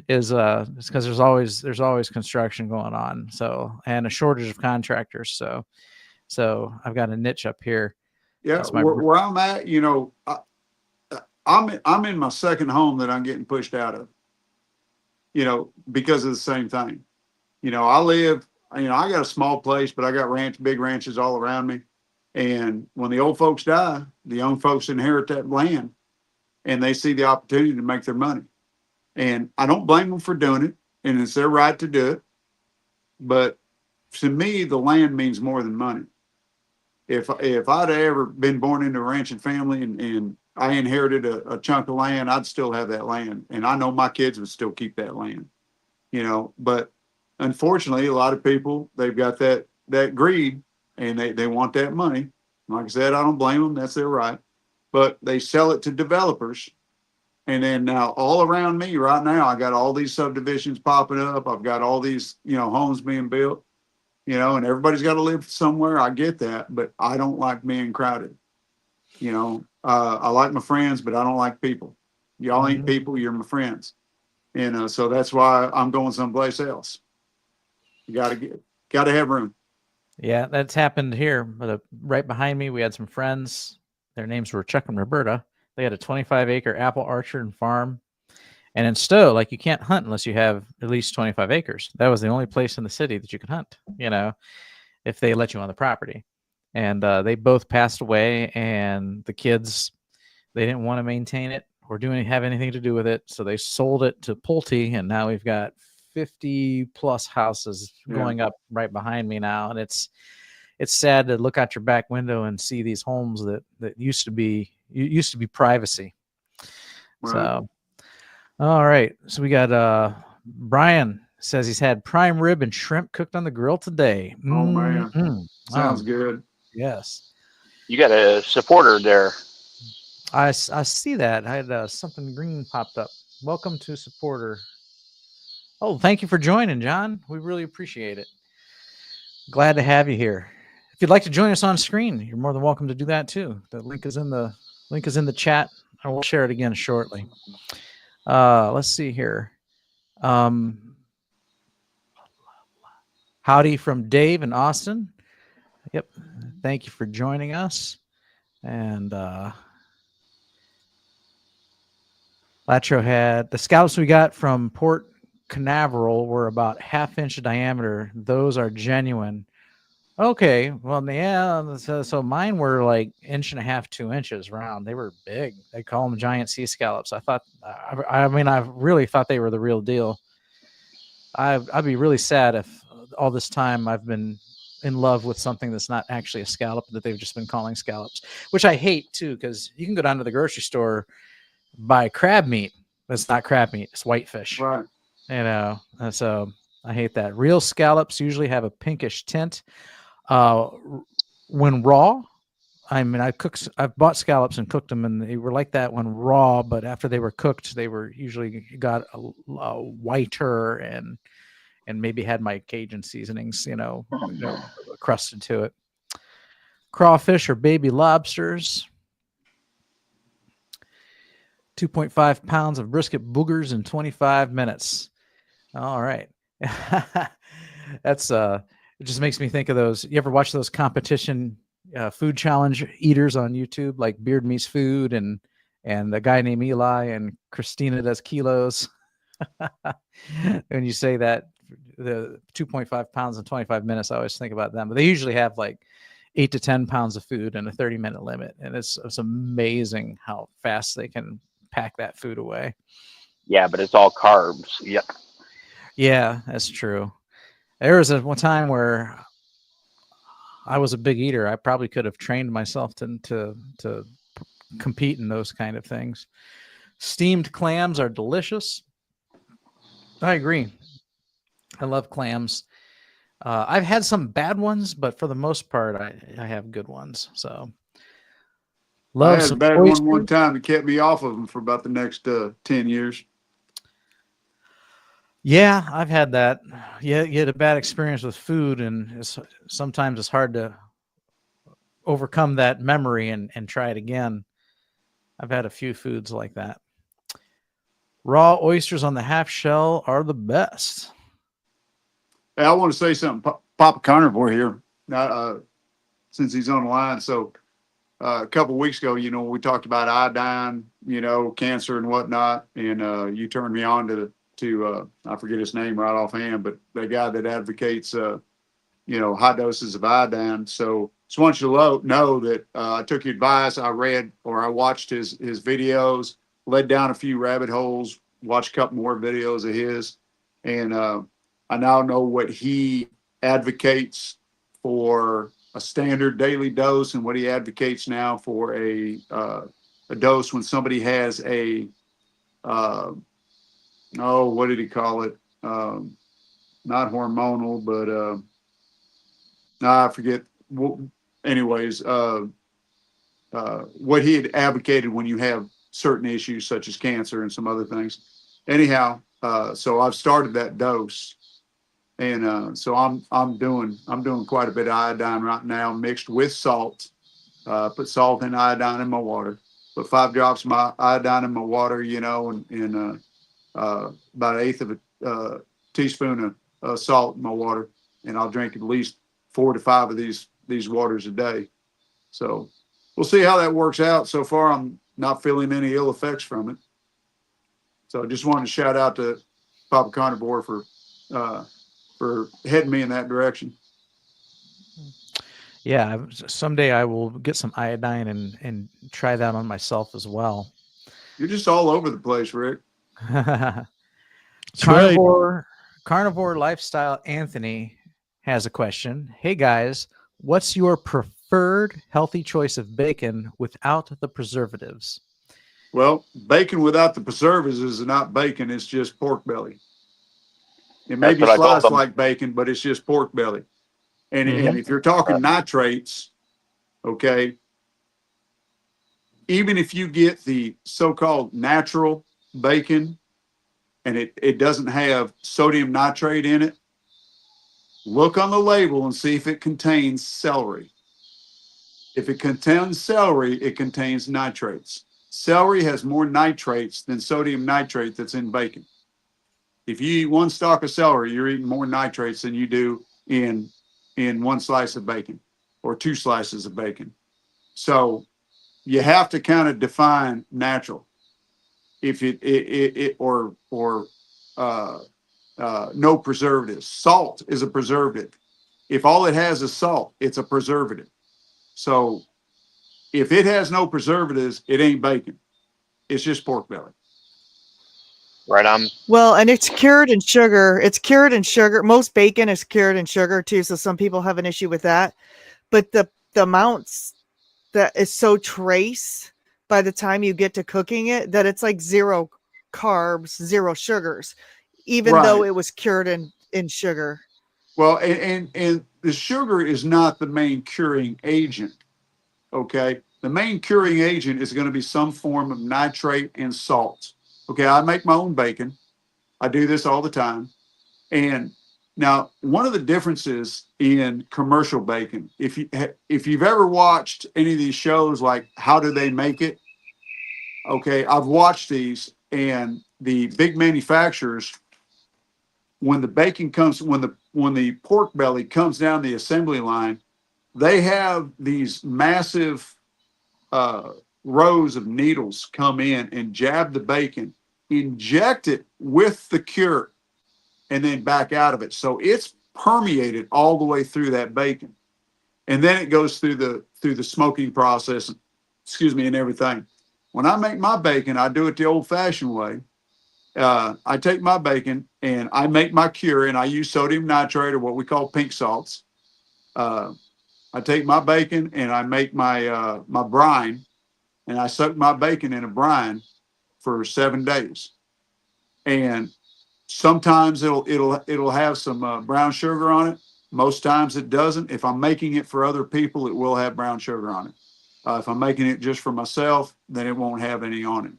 Is it's because there's always construction going on. So, and a shortage of contractors. So I've got a niche up here. Yeah, That's my where I'm at, you know, I'm in my second home that I'm getting pushed out of, you know, because of the same thing. You know, I got a small place, but I got big ranches all around me. And when the old folks die, the young folks inherit that land and they see the opportunity to make their money. And I don't blame them for doing it. And it's their right to do it. But to me, the land means more than money. If I'd ever been born into a ranching family and I inherited a chunk of land, I'd still have that land. And I know my kids would still keep that land, you know, but unfortunately, a lot of people, they've got that greed and they want that money. Like I said, I don't blame them. That's their right. But they sell it to developers. And then now all around me right now, I got all these subdivisions popping up. I've got all these, you know, homes being built, you know, and everybody's got to live somewhere. I get that, but I don't like being crowded. You know, I like my friends, but I don't like people. Y'all ain't people, you're my friends. And so that's why I'm going someplace else. You got to have room. Yeah, that's happened here. But right behind me, we had some friends. Their names were Chuck and Roberta. They had a 25-acre apple orchard and farm. And in Stow, like, you can't hunt unless you have at least 25 acres. That was the only place in the city that you could hunt, you know, if they let you on the property. And they both passed away, and the kids, they didn't want to maintain it or have anything to do with it. So they sold it to Pulte, and now we've got 50 plus houses going up right behind me now. And it's sad to look out your back window and see these homes that used to be privacy. Right. So, all right. So we got Brian says he's had prime rib and shrimp cooked on the grill today. Oh man, sounds good. Yes. You got a supporter there. I see that. I had something green popped up. Welcome to supporter. Oh, thank you for joining, John. We really appreciate it. Glad to have you here. If you'd like to join us on screen, you're more than welcome to do that too. The link is in the chat. I will share it again shortly. Let's see here. Howdy from Dave in Austin. Yep. Thank you for joining us. And Latro had the scallops we got from Port Canaveral were about 1/2 inch diameter. Those are genuine. Okay, well, yeah. So mine were like 1.5 to 2 inches round. They were big. They call them giant sea scallops. I thought. I mean, I really thought they were the real deal. I'd be really sad if all this time I've been in love with something that's not actually a scallop, that they've just been calling scallops, which I hate too, because you can go down to the grocery store, buy crab meat, but it's not crab meat, it's whitefish. Right. You know, so I hate that. Real scallops usually have a pinkish tint. When raw, I mean, I've bought scallops and cooked them, and they were like that when raw, but after they were cooked, they were usually got a whiter and and maybe had my Cajun seasonings, crusted to it. Crawfish or baby lobsters. 2.5 pounds of brisket boogers in 25 minutes. All right. That's it just makes me think of those. You ever watch those competition food challenge eaters on YouTube, like Beard Meats Food and the guy named Eli and Christina does kilos? When you say that, the 2.5 pounds in 25 minutes, I always think about them. But they usually have like 8 to 10 pounds of food and a 30-minute limit. And it's amazing how fast they can pack that food away. Yeah, but it's all carbs. Yep. Yeah, that's true. There was one time where I was a big eater. I probably could have trained myself to compete in those kind of things. Steamed clams are delicious. I agree. I love clams. I've had some bad ones, but for the most part, I have good ones. So I had a bad one time that kept me off of them for about the next 10 years. Yeah, I've had that. Yeah, you had a bad experience with food, and sometimes it's hard to overcome that memory and try it again. I've had a few foods like that. Raw oysters on the half shell are the best. Hey, I want to say something. Papa Carnivore here, since he's on the line. So a couple of weeks ago, we talked about iodine, cancer and whatnot, and you turned me on to I forget his name right offhand, but the guy that advocates high doses of iodine. So just want you to know that I took your advice. I read or I watched his videos, led down a few rabbit holes, watched a couple more videos of his, and I now know what he advocates for a standard daily dose and what he advocates now for a dose when somebody has a what did he call it? Not hormonal, but I forget. Anyways, what he had advocated when you have certain issues such as cancer and some other things. Anyhow, so I've started that dose, and so I'm doing quite a bit of iodine right now, mixed with salt. Put salt and iodine in my water. Put 5 drops of my iodine in my water, and about 1/8 of a teaspoon of salt in my water, and I'll drink at least 4 to 5 of these waters a day. So we'll see how that works out. So far, I'm not feeling any ill effects from it. So I just wanted to shout out to Papa Carnivore for heading me in that direction. Yeah, someday I will get some iodine and try that on myself as well. You're just all over the place, Rick. Carnivore Lifestyle Anthony has a question. Hey guys, what's your preferred healthy choice of bacon without the preservatives? Well, bacon without the preservatives is not bacon. It's just pork belly. It may be sliced like bacon, but it's just pork belly. And if you're talking nitrates, okay, even if you get the so-called natural bacon and it doesn't have sodium nitrate in it, look on the label and see if it contains celery. If it contains celery, it contains nitrates. Celery has more nitrates than sodium nitrate that's in bacon. If you eat 1 stalk of celery, you're eating more nitrates than you do in 1 slice of bacon or 2 slices of bacon. So you have to kind of define natural. If no preservatives. Salt is a preservative. If all it has is salt, it's a preservative. So if it has no preservatives, it ain't bacon. It's just pork belly. Right on. Well, and it's cured in sugar. It's cured in sugar. Most bacon is cured in sugar too. So some people have an issue with that. But the amounts that is so trace by the time you get to cooking it that it's like 0 carbs, 0 sugars, even though it was cured in sugar. Well, and the sugar is not the main curing agent. Okay. The main curing agent is going to be some form of nitrate and salt. Okay. I make my own bacon. I do this all the time. And Now, one of the differences in commercial bacon, if you've ever watched any of these shows, like How Do They Make It? Okay, I've watched these, and the big manufacturers, when the bacon comes, when the pork belly comes down the assembly line, they have these massive rows of needles come in and jab the bacon, inject it with the cure, and then back out of it. So it's permeated all the way through that bacon, and then it goes through the smoking process, excuse me, and everything. When I make my bacon, I do it the old-fashioned way. I take my bacon and I make my cure, and I use sodium nitrate, or what we call pink salts. I take my bacon and I make my brine, and I soak my bacon in a brine for 7 days. And sometimes it'll have some brown sugar on it. Most times it doesn't. If I'm making it for other people, it will have brown sugar on it. If I'm making it just for myself, then it won't have any on it.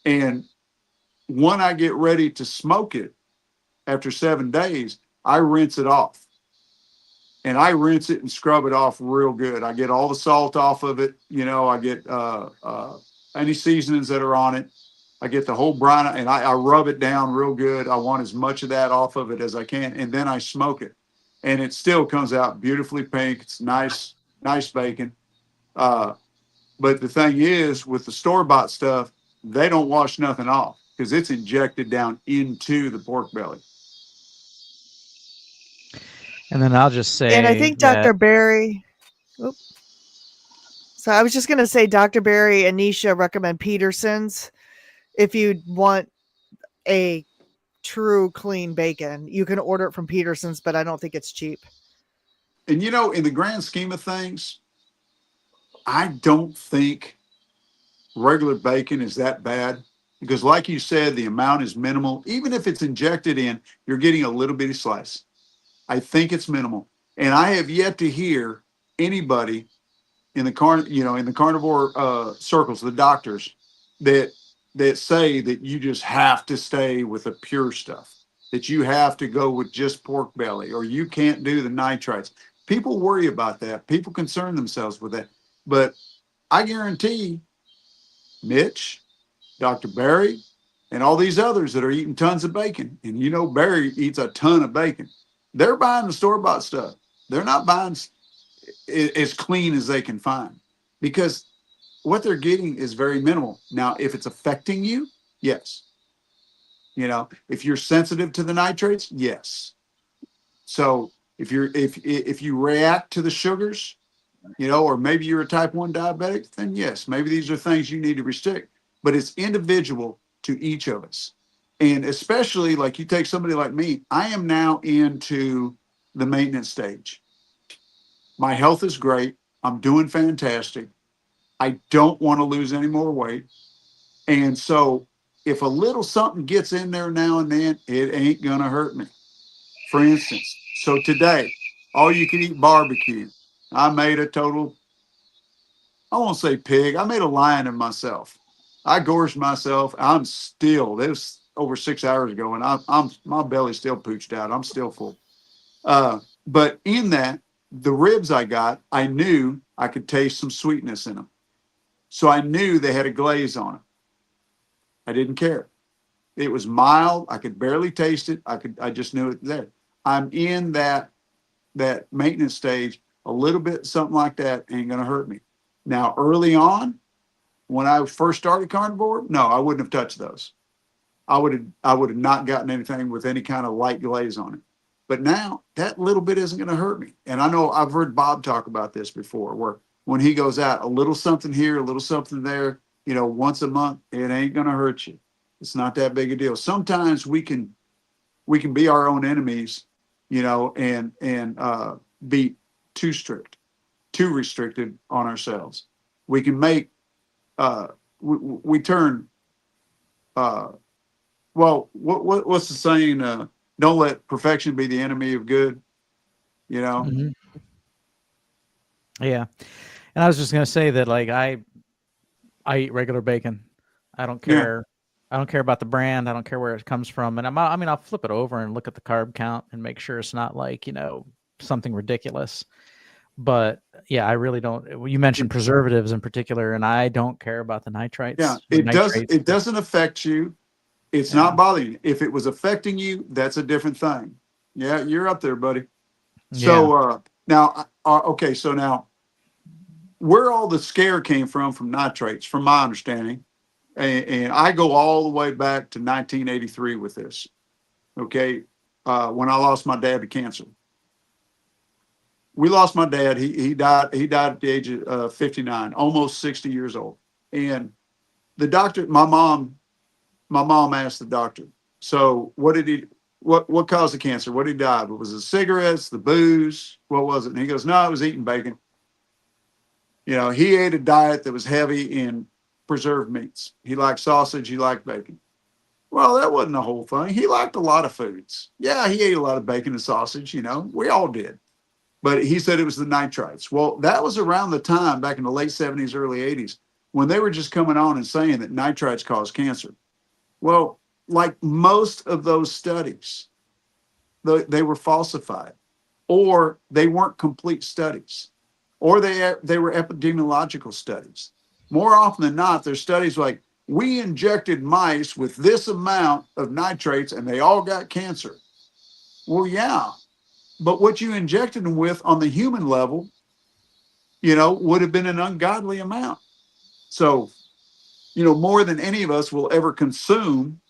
And when I get ready to smoke it after 7 days, I rinse it off. And I rinse it and scrub it off real good. I get all the salt off of it. I get any seasonings that are on it. I get the whole brine, and I rub it down real good. I want as much of that off of it as I can. And then I smoke it. And it still comes out beautifully pink. It's nice bacon. But the thing is, with the store-bought stuff, they don't wash nothing off because it's injected down into the pork belly. And then I'll just say, And I think Dr. Barry. So I was just going to say, Dr. Barry and Nisha recommend Peterson's if you want a true clean bacon. You can order it from Peterson's, but I don't think it's cheap. And in the grand scheme of things, I don't think regular bacon is that bad, because like you said, the amount is minimal. Even if it's injected in, you're getting a little bitty slice. I think it's minimal. And I have yet to hear anybody in the carnivore circles, the doctors, that say that you just have to stay with the pure stuff, that you have to go with just pork belly, or you can't do the nitrites. People worry about that. People concern themselves with that. But I guarantee Mitch, Dr. Barry, and all these others that are eating tons of bacon, and Barry eats a ton of bacon, they're buying the store-bought stuff. They're not buying as clean as they can find, because what they're getting is very minimal. Now, if it's affecting you, yes. If you're sensitive to the nitrates, yes. So if you react to the sugars, or maybe you're a type 1 diabetic, then yes, maybe these are things you need to restrict. But it's individual to each of us. And especially like you take somebody like me, I am now into the maintenance stage. My health is great. I'm doing fantastic. I don't want to lose any more weight. And so if a little something gets in there now and then, it ain't going to hurt me. For instance, so today, all you can eat barbecue. I made a total, I won't say pig, I made a lion of myself. I gorged myself. It was over 6 hours ago, and my belly's still pooched out. I'm still full. But in that, the ribs I got, I knew I could taste some sweetness in them. So I knew they had a glaze on it. I didn't care. It was mild. I could barely taste it. I just knew it there. I'm in that maintenance stage. A little bit, something like that ain't going to hurt me. Now, early on, when I first started carnivore, no, I wouldn't have touched those. I would have not gotten anything with any kind of light glaze on it. But now that little bit isn't going to hurt me. And I know I've heard Bob talk about this before, where when he goes out, a little something here, a little something there, once a month, it ain't going to hurt you. It's not that big a deal. Sometimes we can be our own enemies, and be too strict, too restricted on ourselves. We can make, we turn, what's the saying? Don't let perfection be the enemy of good, Mhm. Yeah. And I was just going to say that, like, I eat regular bacon. I don't Yeah. care I don't care about the brand. I don't care where it comes from. And I mean, I'll flip it over and look at the carb count and make sure it's not like, something ridiculous. But yeah, I really don't. You mentioned preservatives in particular, and I don't care about the nitrites. Yeah, the it does. nitrates. It doesn't affect you. It's Yeah. not bothering you. If it was affecting you, that's a different thing. Yeah, you're up there, buddy. So now, okay. So now, where all the scare came from nitrates, from my understanding, and I go all the way back to 1983 with this. Okay, when I lost my dad to cancer. We lost my dad. He died. He died at the age of 59, almost 60 years old. And the doctor, my mom asked the doctor, so what caused the cancer? What did he die of? Was it the cigarettes, the booze? What was it? And he goes, no, it was eating bacon. He ate a diet that was heavy in preserved meats. He liked sausage. He liked bacon. Well, that wasn't the whole thing. He liked a lot of foods. Yeah, he ate a lot of bacon and sausage. We all did. But he said it was the nitrites. Well, that was around the time back in the late 70s, early 80s, when they were just coming on and saying that nitrites cause cancer. Well, like most of those studies, they were falsified, or they weren't complete studies, or they were epidemiological studies. More often than not, there's studies like, we injected mice with this amount of nitrates and they all got cancer. Well, yeah, but what you injected them with on the human level, would have been an ungodly amount. So, more than any of us will ever consume,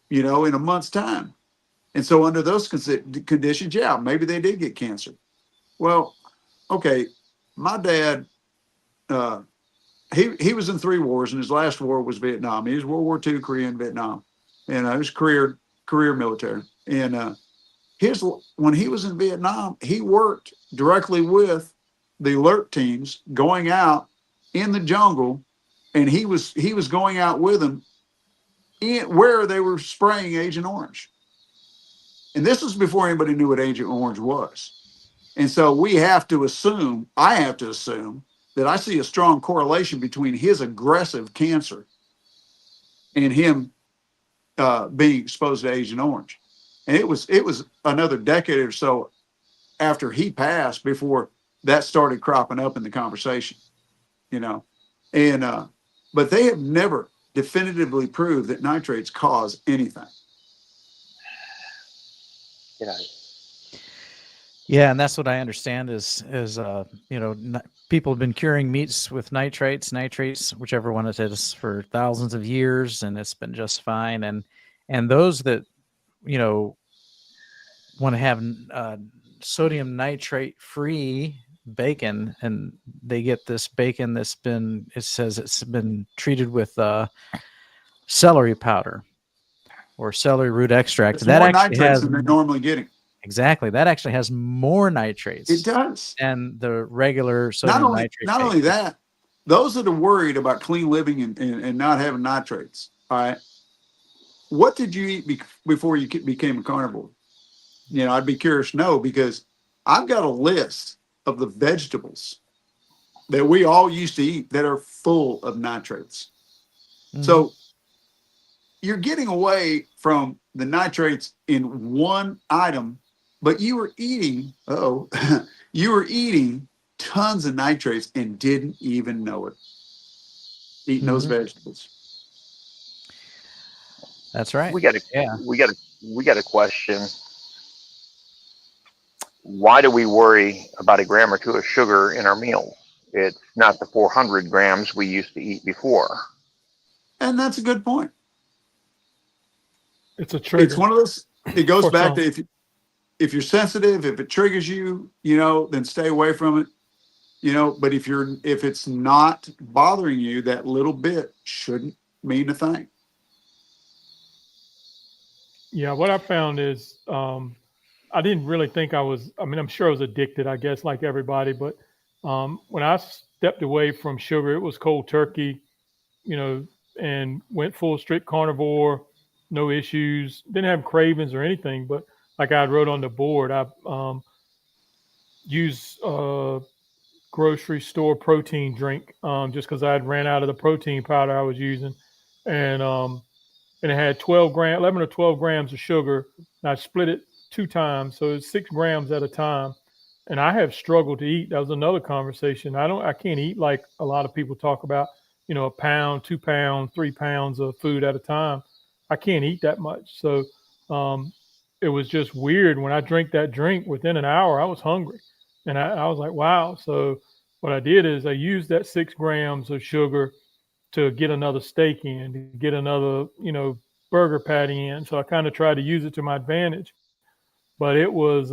in a month's time. And so under those conditions, yeah, maybe they did get cancer. Well, okay, my dad, he was in 3 wars, and his last war was Vietnam. He was World War II, Korea, and Vietnam. And he was career military. And when he was in Vietnam, he worked directly with the alert teams going out in the jungle, and he was going out with them where they were spraying Agent Orange. And this was before anybody knew what Agent Orange was. And so I have to assume that I see a strong correlation between his aggressive cancer and him being exposed to Agent Orange. And it was another decade or so after he passed before that started cropping up in the conversation, and but they have never definitively proved that nitrates cause anything. Yeah, and that's what I understand is people have been curing meats with nitrates, whichever one it is, for thousands of years, and it's been just fine. And those that want to have sodium nitrate free bacon, and they get this bacon that's been treated with celery powder or celery root extract. It's that more actually nitrates has than they're normally getting. Exactly. That actually has more nitrates. It does. And the regular sodium nitrate. Not only that, those that are worried about clean living and not having nitrates, all right, what did you eat before you became a carnivore? I'd be curious to know, because I've got a list of the vegetables that we all used to eat that are full of nitrates. Mm-hmm. So you're getting away from the nitrates in one item, but you were eating tons of nitrates and didn't even know it. Eating those vegetables. That's right. We got a question. Why do we worry about a gram or two of sugar in our meals? It's not the 400 grams we used to eat before. And that's a good point. It's a trigger. It's one of those. It goes back to if you're sensitive, if it triggers you, then stay away from it. But if it's not bothering you, that little bit shouldn't mean a thing. Yeah, what I found is I didn't really think I was. I mean, I'm sure I was addicted, I guess, like everybody. But when I stepped away from sugar, it was cold turkey, and went full strict carnivore. No issues. Didn't have cravings or anything, but like I wrote on the board, I used grocery store protein drink just because I had ran out of the protein powder I was using, and and it had 11 or 12 grams of sugar. And I split it 2 times, so it's 6 grams at a time. And I have struggled to eat. That was another conversation. I can't eat like a lot of people talk about, a pound, 2 pounds, 3 pounds of food at a time. I can't eat that much. So it was just weird when I drank that drink. Within an hour, I was hungry, and I was like, wow. So what I did is I used that 6 grams of sugar to get another steak in, to get another, burger patty in. So I kind of tried to use it to my advantage. But it was,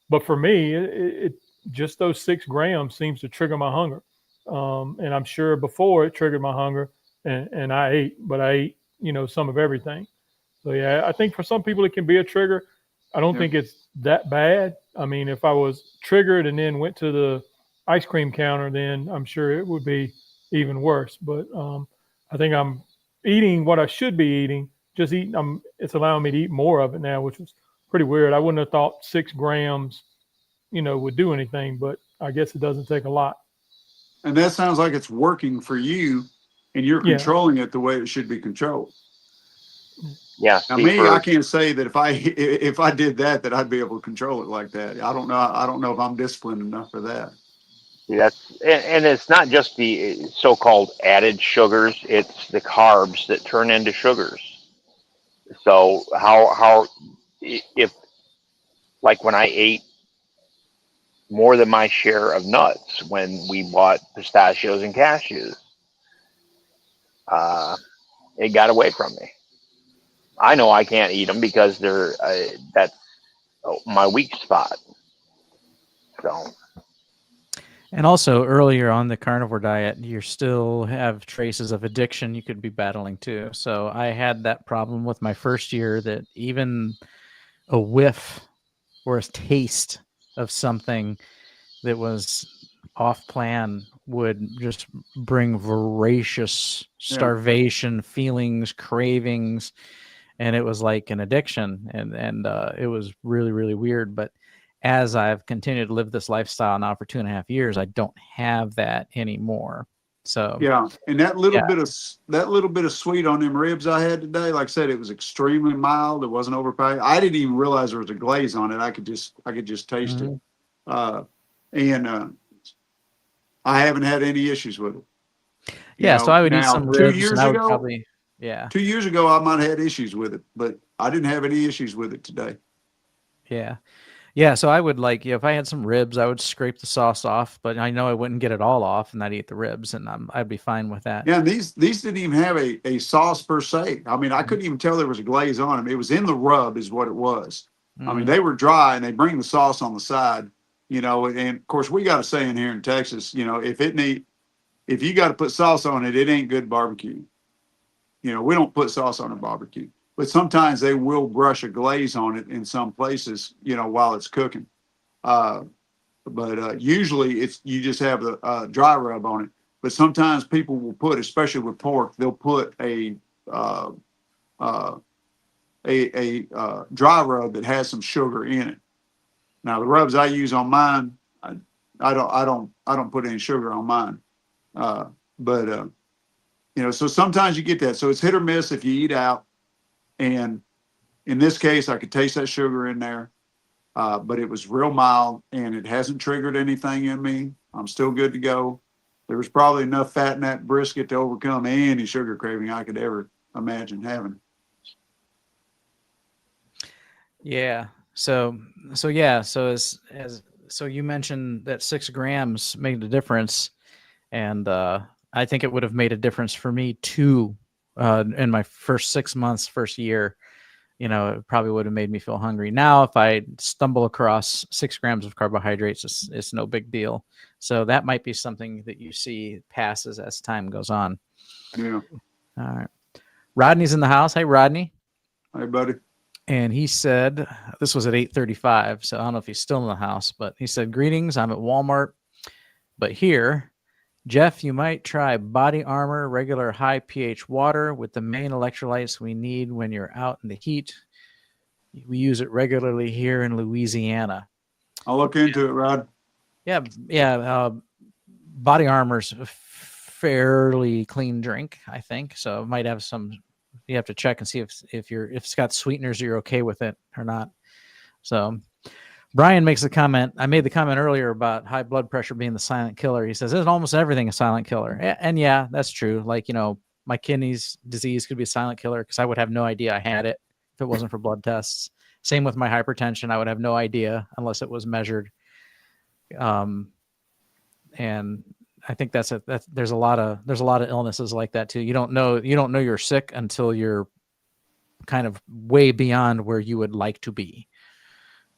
but for me, it just those 6 grams seems to trigger my hunger. And I'm sure before it triggered my hunger, and I ate, but I ate, some of everything. So yeah, I think for some people it can be a trigger. I don't think it's that bad. I mean, if I was triggered and then went to the ice cream counter, then I'm sure it would be even worse. But I think I'm eating what I should be eating. Just eating. It's allowing me to eat more of it now, which is pretty weird. I wouldn't have thought 6 grams, would do anything, but I guess it doesn't take a lot. And that sounds like it's working for you, and you're Yeah. controlling it the way it should be controlled. Yeah. Now, me, I can't say that if I did that I'd be able to control it like that. I don't know. I don't know if I'm disciplined enough for that. And it's not just the so-called added sugars; it's the carbs that turn into sugars. So if like when I ate more than my share of nuts when we bought pistachios and cashews, it got away from me. I know I can't eat them because that's my weak spot. So. And also earlier on the carnivore diet, you still have traces of addiction you could be battling too. So I had that problem with my first year, that even a whiff or a taste of something that was off plan would just bring voracious starvation feelings, cravings, and it was like an addiction, and it was really, really weird. But as I've continued to live this lifestyle now for 2.5 years, I don't have that anymore. So yeah, and that little bit of sweet on them ribs I had today, like I said, it was extremely mild. It wasn't overpowering. I didn't even realize there was a glaze on it. I could just taste it, and I haven't had any issues with it. So I would eat some ribs. 2 years and I would ago, probably 2 years ago, I might have had issues with it, but I didn't have any issues with it today. Yeah, so I would if I had some ribs, I would scrape the sauce off, but I know I wouldn't get it all off, and I'd eat the ribs, and I'd be fine with that. Yeah, and these didn't even have a sauce per se. I mean, I couldn't even tell there was a glaze on them. It was in the rub is what it was. I mean, they were dry, and they bring the sauce on the side, and of course we got a saying here in Texas, if you got to put sauce on it, it ain't good barbecue. We don't put sauce on a barbecue. But sometimes they will brush a glaze on it in some places, while it's cooking. But usually you just have a dry rub on it. But sometimes people will put, especially with pork, they'll put a dry rub that has some sugar in it. Now the rubs I use on mine, I don't put any sugar on mine. So sometimes you get that. So it's hit or miss if you eat out. And in this case, I could taste that sugar in there, but it was real mild, and it hasn't triggered anything in me. I'm still good to go. There was probably enough fat in that brisket to overcome any sugar craving I could ever imagine having. Yeah. So you mentioned that 6 grams made a difference, and I think it would have made a difference for me too. In my first 6 months, first year, it probably would have made me feel hungry. Now, if I stumble across 6 grams of carbohydrates, it's no big deal. So that might be something that you see passes as time goes on. Yeah. All right. Rodney's in the house. Hey, Rodney. Hey, buddy. And he said, this was at 8:35, so I don't know if he's still in the house, but he said, greetings, I'm at Walmart, but here, Jeff, you might try Body Armor regular high pH water with the main electrolytes we need when you're out in the heat. We use it regularly here in Louisiana. I'll look into it, Rod. Yeah. Body Armor's a fairly clean drink, I think. So it might have some you have to check and see if it's got sweeteners, you're okay with it or not. So Brian makes a comment. I made the comment earlier about high blood pressure being the silent killer. He says, isn't almost everything a silent killer? And yeah, that's true. Like, my kidneys disease could be a silent killer because I would have no idea I had it if it wasn't for blood tests. Same with my hypertension. I would have no idea unless it was measured. And I think there's a lot of illnesses like that too. You don't know you're sick until you're kind of way beyond where you would like to be.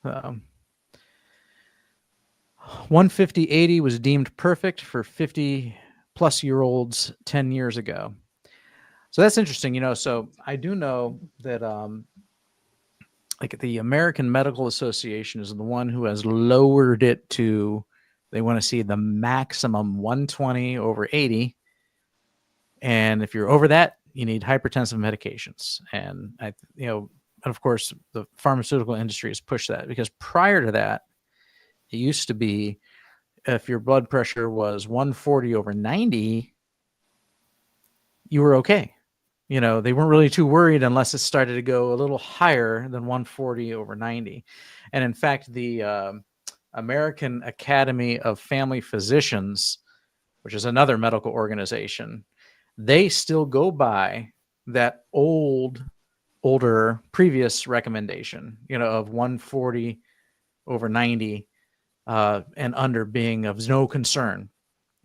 150/80 was deemed perfect for 50-plus-year-olds 10 years ago. So that's interesting, So I do know that like the American Medical Association is the one who has lowered it to, they want to see the maximum 120/80. And if you're over that, you need hypertensive medications. And and of course the pharmaceutical industry has pushed that, because prior to that, it used to be if your blood pressure was 140/90, you were okay. They weren't really too worried unless it started to go a little higher than 140/90. And in fact, the American Academy of Family Physicians, which is another medical organization, they still go by that older previous recommendation, of 140/90 and under being of no concern.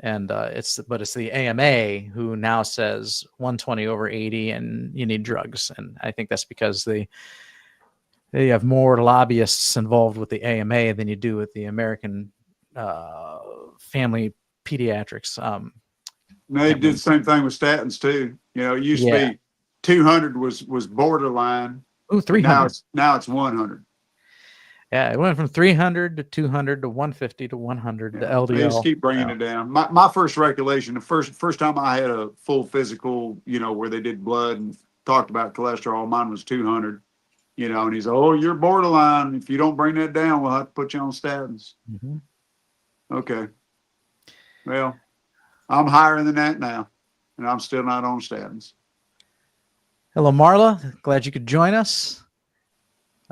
And it's the AMA who now says 120/80 and you need drugs. And I think that's because they have more lobbyists involved with the AMA than you do with the American Family Pediatrics. They did the same thing with statins too. It used to be 200 was borderline. Ooh, 300. Now it's 100. Yeah, it went from 300 to 200 to 150 to 100 to LDL. They just keep bringing it down. My first recollection, the first time I had a full physical, where they did blood and talked about cholesterol, mine was 200. And he's, oh, you're borderline. If you don't bring that down, we'll have to put you on statins. Mm-hmm. Okay. Well, I'm higher than that now, and I'm still not on statins. Hello, Marla. Glad you could join us.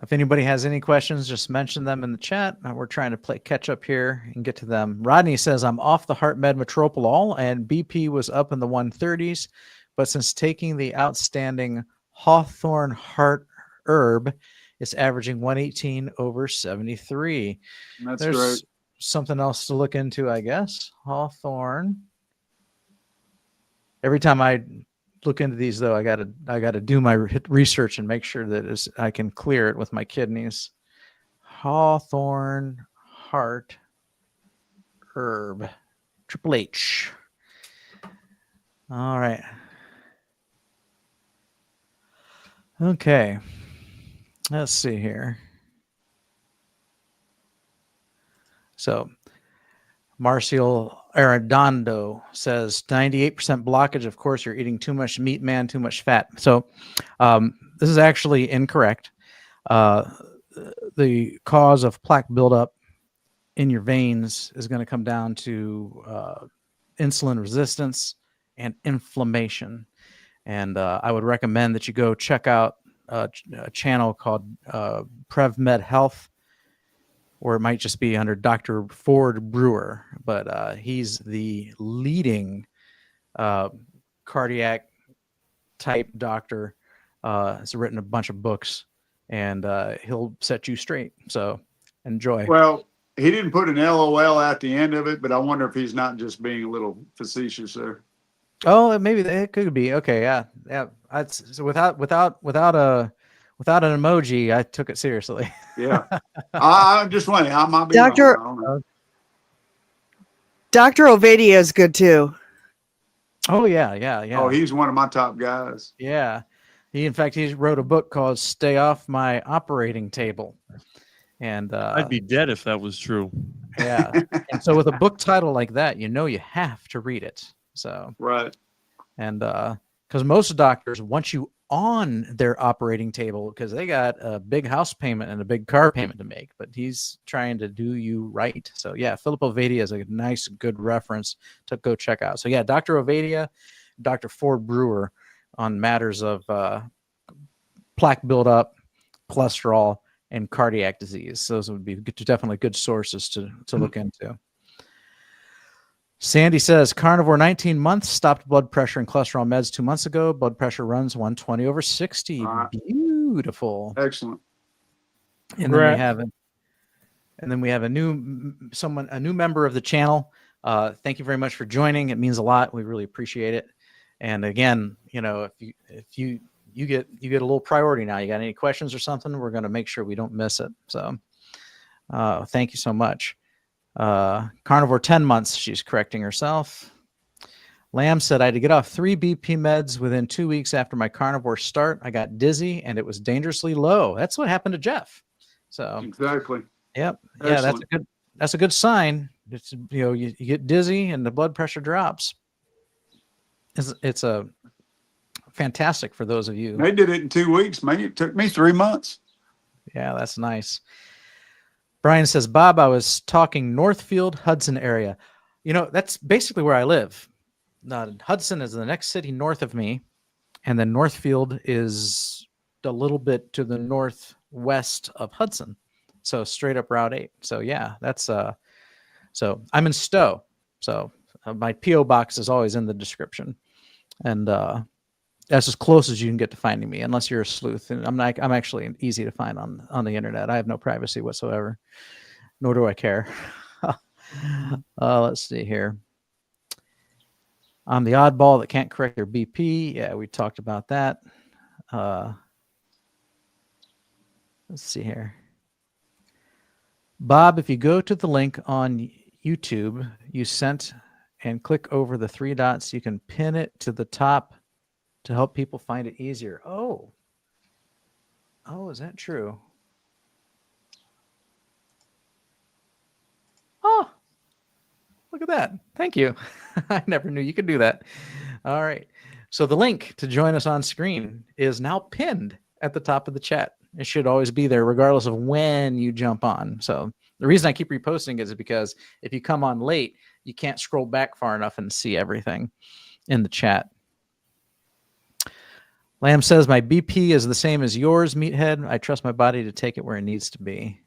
If anybody has any questions, just mention them in the chat. We're trying to play catch up here and get to them. Rodney says, I'm off the HeartMed Metropolol, and BP was up in the 130s, but since taking the outstanding Hawthorne Heart Herb, it's averaging 118/73. That's There's great. something else to look into, I guess. Hawthorne. Every time I look into these, though, I gotta do my research and make sure that I can clear it with my kidneys. Hawthorne Heart Herb, Triple H. All right. Okay. Let's see here. So Marcial Arredondo says 98% blockage. Of course, you're eating too much meat, man, too much fat. So this is actually incorrect. The cause of plaque buildup in your veins is going to come down to insulin resistance and inflammation. And I would recommend that you go check out a channel called PrevMed Health, or it might just be under Dr. Ford Brewer, but he's the leading cardiac type doctor. Has written a bunch of books, and he'll set you straight. So enjoy. Well, he didn't put an LOL at the end of it, but I wonder if he's not just being a little facetious there. Oh, maybe it could be. Okay, yeah. So without an emoji, I took it seriously. Yeah. I'm just wondering. I might be Doctor- wrong. I don't know. Dr. Ovadia is good too. Oh yeah. Oh, he's one of my top guys. Yeah. He wrote a book called Stay Off My Operating Table. And I'd be dead if that was true. yeah. And so with a book title like that, you have to read it. So Right. and because most doctors want you on their operating table because they got a big house payment and a big car payment to make, but he's trying to do you right. So yeah, Philip Ovadia is a nice, good reference to go check out. So yeah, Dr. Ovadia, Dr. Ford Brewer, on matters of plaque buildup, cholesterol, and cardiac disease. Those would be definitely good sources to look into. Sandy says, carnivore 19 months, stopped blood pressure and cholesterol meds 2 months ago. Blood pressure runs 120/60. Beautiful. Excellent. And then we have a new member of the channel. Thank you very much for joining. It means a lot. We really appreciate it. And again, if you get a little priority now. You got any questions or something, we're going to make sure we don't miss it. So thank you so much. Carnivore 10 months, she's correcting herself. Lamb said, I had to get off 3 BP meds within 2 weeks after my carnivore start. I got dizzy and it was dangerously low. That's what happened to Jeff. So exactly. Yep. Excellent. Yeah, that's a good sign. It's, you get dizzy and the blood pressure drops. It's a fantastic for those of you. They did it in 2 weeks, man. It took me 3 months. Yeah, that's nice. Brian says, Bob, I was talking Northfield, Hudson area. That's basically where I live. Hudson is the next city north of me, and then Northfield is a little bit to the northwest of Hudson. So straight up Route 8. So yeah, that's so I'm in Stow. So my PO box is always in the description, and that's as close as you can get to finding me, unless you're a sleuth. And I'm actually easy to find on the internet. I have no privacy whatsoever, nor do I care. Let's see here. I'm the oddball that can't correct their BP. Yeah, we talked about that. Let's see here. Bob, if you go to the link on YouTube you sent and click over the 3 dots, you can pin it to the top to help people find it easier. Oh, is that true? Oh, look at that. Thank you. I never knew you could do that. All right. So the link to join us on screen is now pinned at the top of the chat. It should always be there regardless of when you jump on. So the reason I keep reposting is because if you come on late, you can't scroll back far enough and see everything in the chat. Lamb says, my BP is the same as yours, Meathead. I trust my body to take it where it needs to be.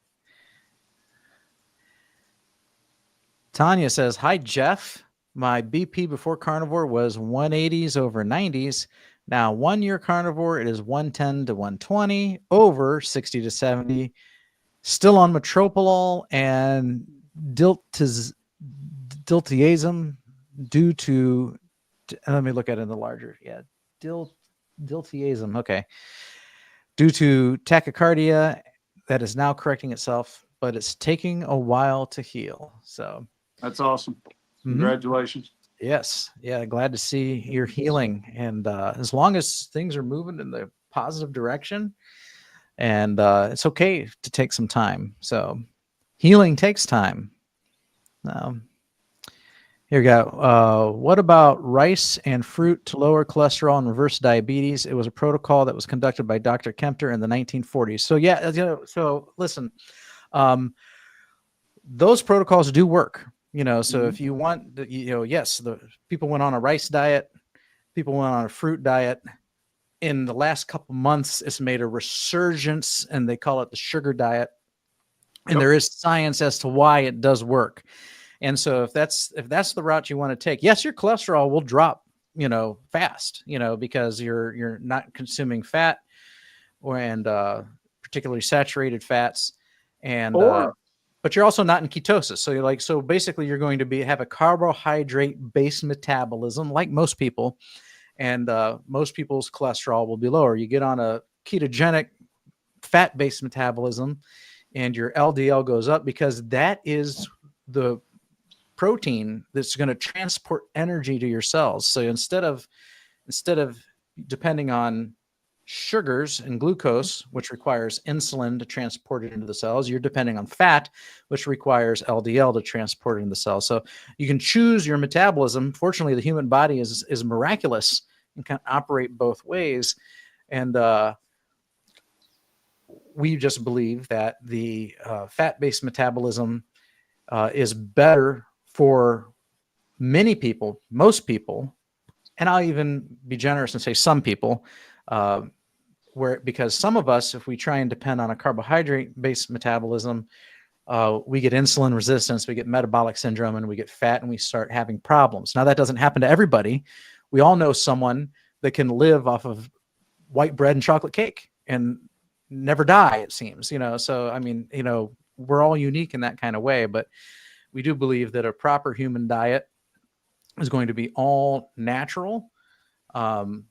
Tanya says, hi, Jeff. My BP before carnivore was 180s over 90s. Now, 1 year carnivore, it is 110 to 120, over 60 to 70. Still on metropolol and diltiazem due to, let me look at it in the larger. Yeah, diltiazem. Okay. Due to tachycardia that is now correcting itself, but it's taking a while to heal. So that's awesome. Congratulations. Yes. Yeah. Glad to see you're healing. And as long as things are moving in the positive direction, and it's okay to take some time. So healing takes time. Here we go. What about rice and fruit to lower cholesterol and reverse diabetes? It was a protocol that was conducted by Dr. Kempter in the 1940s. So yeah, so listen, those protocols do work. So if you want, yes, the people went on a rice diet, people went on a fruit diet. In the last couple months, it's made a resurgence, and they call it the sugar diet. And there is science as to why it does work. And so if that's the route you want to take, yes, your cholesterol will drop, fast, because you're not consuming fat and particularly saturated fats, and but you're also not in ketosis. So so basically you're going to have a carbohydrate based metabolism like most people, and most people's cholesterol will be lower. You get on a ketogenic fat based metabolism and your LDL goes up, because that is the protein that's going to transport energy to your cells. So instead of depending on sugars and glucose, which requires insulin to transport it into the cells, you're depending on fat, which requires LDL to transport it into the cells. So you can choose your metabolism. Fortunately, the human body is miraculous and can operate both ways. And we just believe that the fat-based metabolism is better for many people, most people, and I'll even be generous and say some people, because some of us, if we try and depend on a carbohydrate-based metabolism, we get insulin resistance, we get metabolic syndrome, and we get fat, and we start having problems. Now, that doesn't happen to everybody. We all know someone that can live off of white bread and chocolate cake and never die, it seems, So, I mean, we're all unique in that kind of way, but we do believe that a proper human diet is going to be all natural, ketogenic,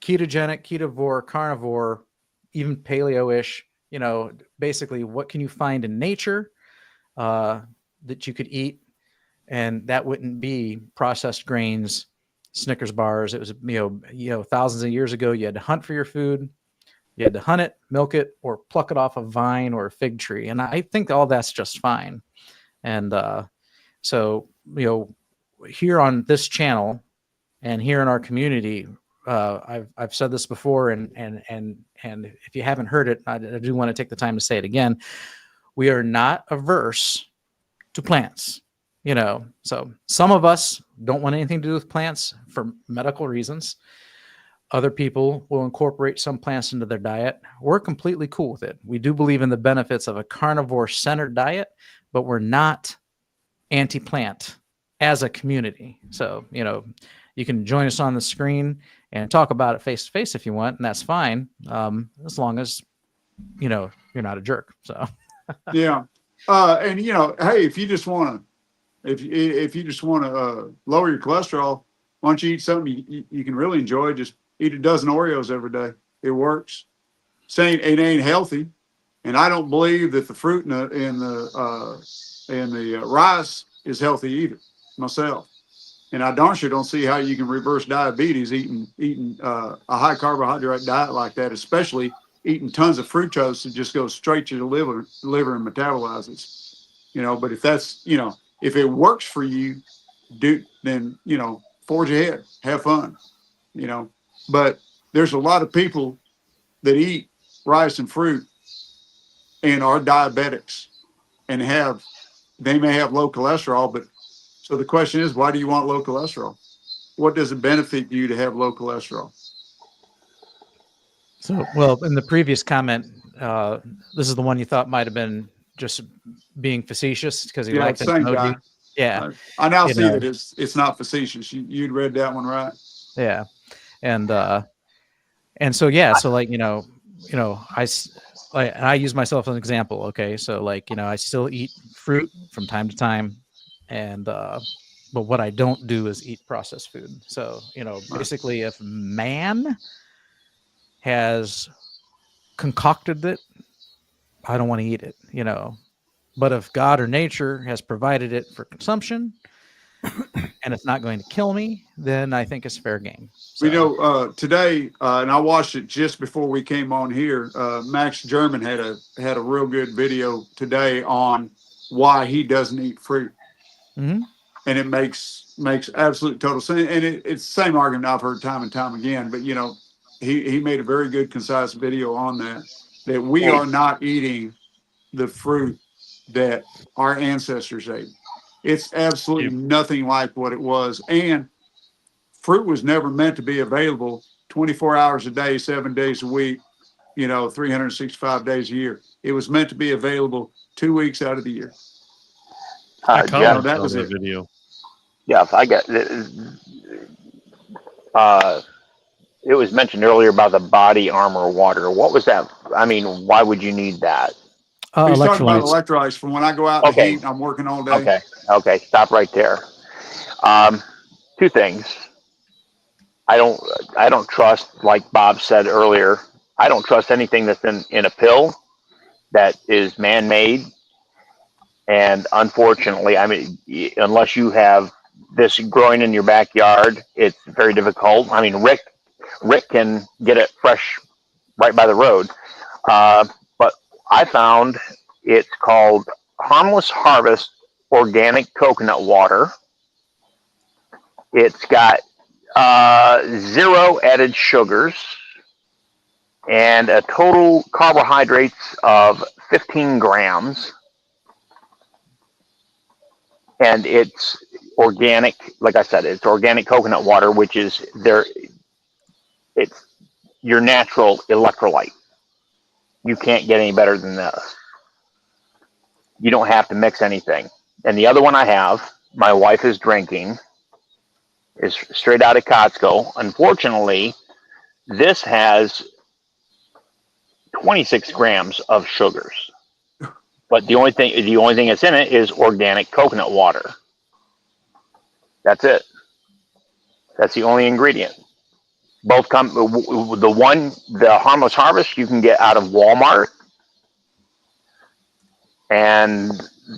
ketovore, carnivore, even paleo-ish, basically what can you find in nature that you could eat, and that wouldn't be processed grains, Snickers bars. It was, thousands of years ago, you had to hunt for your food. You had to hunt it, milk it, or pluck it off a vine or a fig tree. And I think all that's just fine. And so, here on this channel and here in our community, I've said this before, and if you haven't heard it, I do want to take the time to say it again. We are not averse to plants, So some of us don't want anything to do with plants for medical reasons. Other people will incorporate some plants into their diet. We're completely cool with it. We do believe in the benefits of a carnivore-centered diet, but we're not anti-plant as a community. So, you can join us on the screen and talk about it face to face if you want, and that's fine, as long as, you're not a jerk. So, Yeah. And hey, if you just want to, if you just want to lower your cholesterol, why don't you eat something you can really enjoy? Just eat a dozen Oreos every day. It works. It ain't healthy, and I don't believe that the fruit in the rice is healthy either, myself. And I darn sure don't see how you can reverse diabetes eating a high carbohydrate diet like that, especially eating tons of fructose that just goes straight to the liver and metabolizes. But if that's if it works for you, then forge ahead, have fun. But there's a lot of people that eat rice and fruit and are diabetics and they may have low cholesterol, but so the question is, why do you want low cholesterol? What does it benefit you to have low cholesterol? So, well, in the previous comment, this is the one you thought might have been just being facetious because he liked that emoji. Yeah, I now see that it's not facetious. You'd read that one right. Yeah, and so yeah, so I use myself as an example. Okay, so I still eat fruit from time to time, and but what I don't do is eat processed food. So basically, if man has concocted it, I don't want to eat it. But if God or nature has provided it for consumption, and it's not going to kill me, then I think it's fair game. So. Today, and I watched it just before we came on here. Max German had a real good video today on why he doesn't eat fruit, and it makes absolute total sense. And it's the same argument I've heard time and time again. But he made a very good, concise video on that we are not eating the fruit that our ancestors ate. It's absolutely nothing like what it was. And fruit was never meant to be available 24 hours a day, 7 days a week, 365 days a year. It was meant to be available 2 weeks out of the year. Jeff, that was that it. video. Yeah, I got it was mentioned earlier about the body armor water. What was that? I mean, why would you need that? He's talking about electrolytes. From when I go out in the heat, I'm working all day. Okay. Stop right there. Two things. I don't trust, like Bob said earlier, I don't trust anything that's in a pill that is man-made. And unfortunately, I mean, unless you have this growing in your backyard, it's very difficult. I mean, Rick can get it fresh right by the road. But I found it's called Harmless Harvest Organic Coconut Water. It's got 0 added sugars and a total carbohydrates of 15 grams. and it's organic. Like I said, it's organic coconut water, which is it's your natural electrolyte. You can't get any better than this. You don't have to mix anything. And the other one I have, my wife is drinking, is straight out of Costco. Unfortunately, this has 26 grams of sugars. But the only thing that's in it is organic coconut water. That's it. That's the only ingredient. Both come. The Harmless Harvest, you can get out of Walmart, and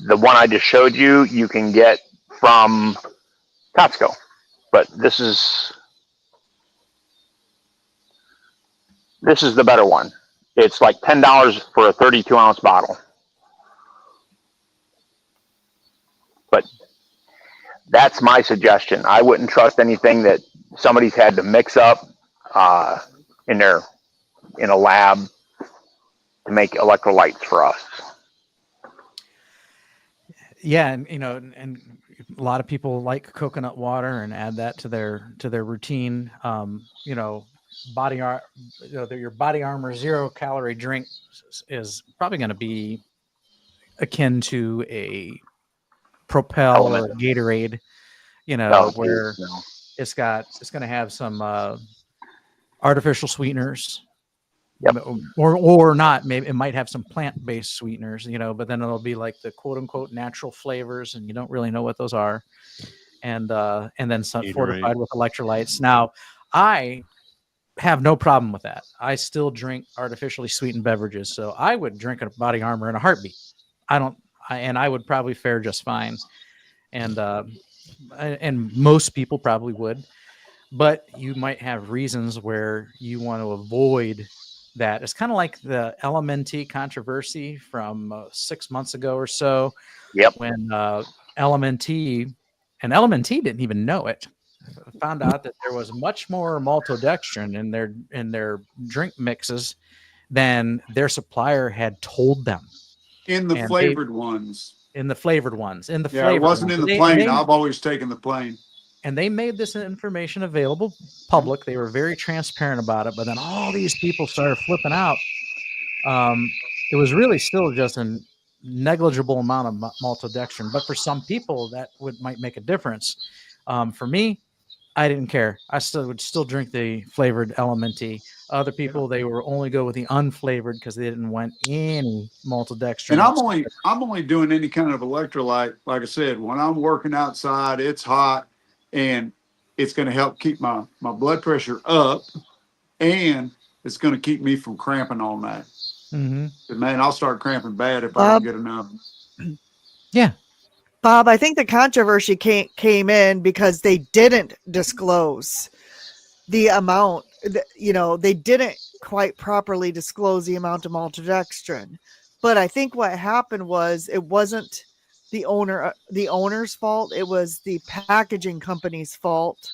the one I just showed you, you can get from Costco. But this is the better one. It's like $10 for a 32-ounce bottle. But that's my suggestion. I wouldn't trust anything that somebody's had to mix up in a lab to make electrolytes for us. Yeah, and and a lot of people like coconut water and add that to their routine. Your Body Armor 0-calorie drink is probably going to be akin to a Propel Element. or a Gatorade, No, where no. it's going to have some artificial sweeteners. Yep. Or not. Maybe it might have some plant-based sweeteners, but then it'll be like the quote-unquote natural flavors, and you don't really know what those are. And then some Gatorade. fortified with electrolytes. Now, I have no problem with that. I still drink artificially sweetened beverages, so I would drink a Body Armor in a heartbeat. I would probably fare just fine, and most people probably would. But you might have reasons where you want to avoid that. It's kind of like the LMNT controversy from 6 months ago or so. Yep. When LMNT didn't even know it, found out that there was much more maltodextrin in their drink mixes than their supplier had told them. In the flavored ones. In the flavored ones. It wasn't in the plain. I've always taken the plain. And they made this information available public. They were very transparent about it. But then all these people started flipping out. It was really still just a negligible amount of maltodextrin. But for some people, that might make a difference. For me, I didn't care. I would still drink the flavored LMNT. Other people, they were only go with the unflavored because they didn't want any maltodextrin. And I'm only doing any kind of electrolyte. Like I said, when I'm working outside, it's hot. And it's going to help keep my blood pressure up, and it's going to keep me from cramping all night. Mm-hmm. But man, I'll start cramping bad if I don't get enough. Yeah. Bob, I think the controversy came in because they didn't disclose the amount. They didn't quite properly disclose the amount of maltodextrin. But I think what happened was it wasn't the owner's fault. It was the packaging company's fault,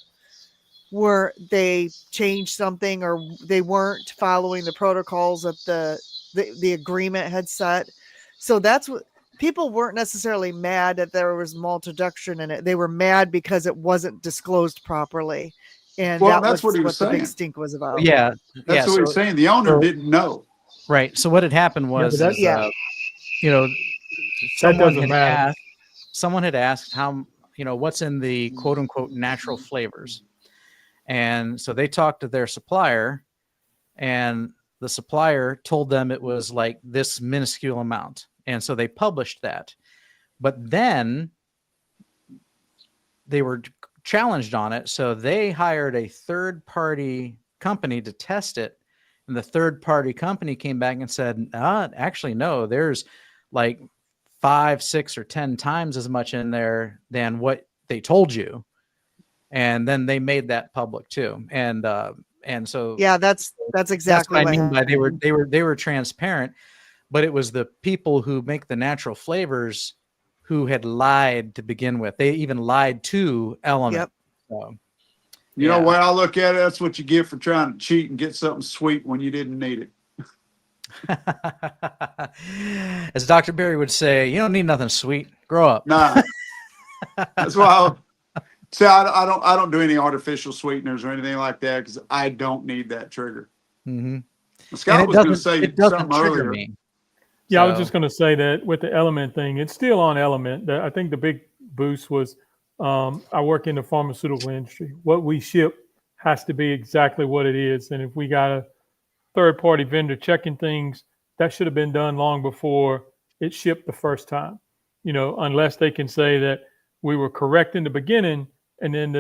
where they changed something or they weren't following the protocols that the agreement had set. So that's what people weren't necessarily mad that there was maltodextrin in it. They were mad because it wasn't disclosed properly. And that's what the big stink was about. Yeah. That's what he's saying. The owner didn't know. Right. So what had happened was, someone had asked how, what's in the quote unquote natural flavors. And so they talked to their supplier, and the supplier told them it was like this minuscule amount. And so they published that. But then they were challenged on it. So they hired a third-party company to test it. And the third-party company came back and said, actually, no, there's like 5, 6, or 10 times as much in there than what they told you. And then they made that public too. And so that's exactly what I mean by they were transparent, but it was the people who make the natural flavors who had lied to begin with. They even lied to Element. Yep. So, you know what I look at it, that's what you get for trying to cheat and get something sweet when you didn't need it. As Dr. Berry would say, you don't need nothing sweet. Grow up. Nah. That's why. See, I don't do any artificial sweeteners or anything like that because I don't need that trigger. Mm-hmm. Scott And was going to say it doesn't something trigger earlier. me. Yeah, I was So- just going to say that with the element thing, it's still on element. I think the big boost was I work in the pharmaceutical industry. What we ship has to be exactly what it is. And if we got a third party vendor checking things, that should have been done long before it shipped the first time. You know, unless they can say that we were correct in the beginning and then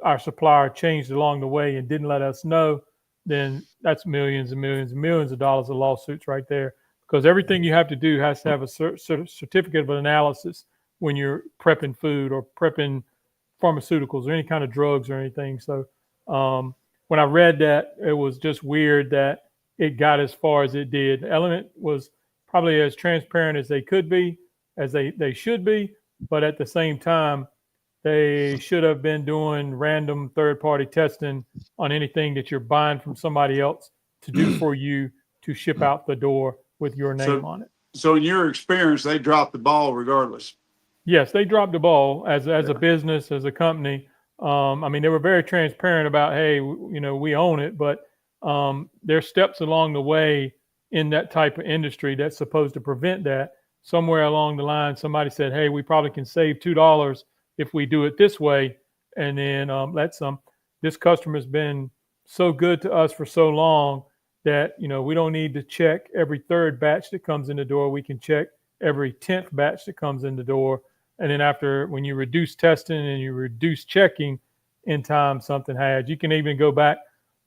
our supplier changed along the way and didn't let us know, then that's millions and millions and millions of dollars of lawsuits right there. Because everything you have to do has to have a certificate of analysis when you're prepping food or prepping pharmaceuticals or any kind of drugs or anything. So when I read that, it was just weird that it got as far as it did. Element was probably as transparent as they could be, as they should be, but at the same time, they should have been doing random third-party testing on anything that you're buying from somebody else to do for you to ship out the door with your name on it. So in your experience, they dropped the ball regardless. Yes, they dropped the ball as a business, as a company. I mean, they were very transparent about, hey, you know, we own it, but there's steps along the way in that type of industry that's supposed to prevent that. Somewhere along the line, somebody said, hey, we probably can save $2 if we do it this way. And then this customer's been so good to us for so long that, you know, we don't need to check every third batch that comes in the door. We can check every 10th batch that comes in the door. And then when you reduce testing and you reduce checking in time, something had. You can even go back,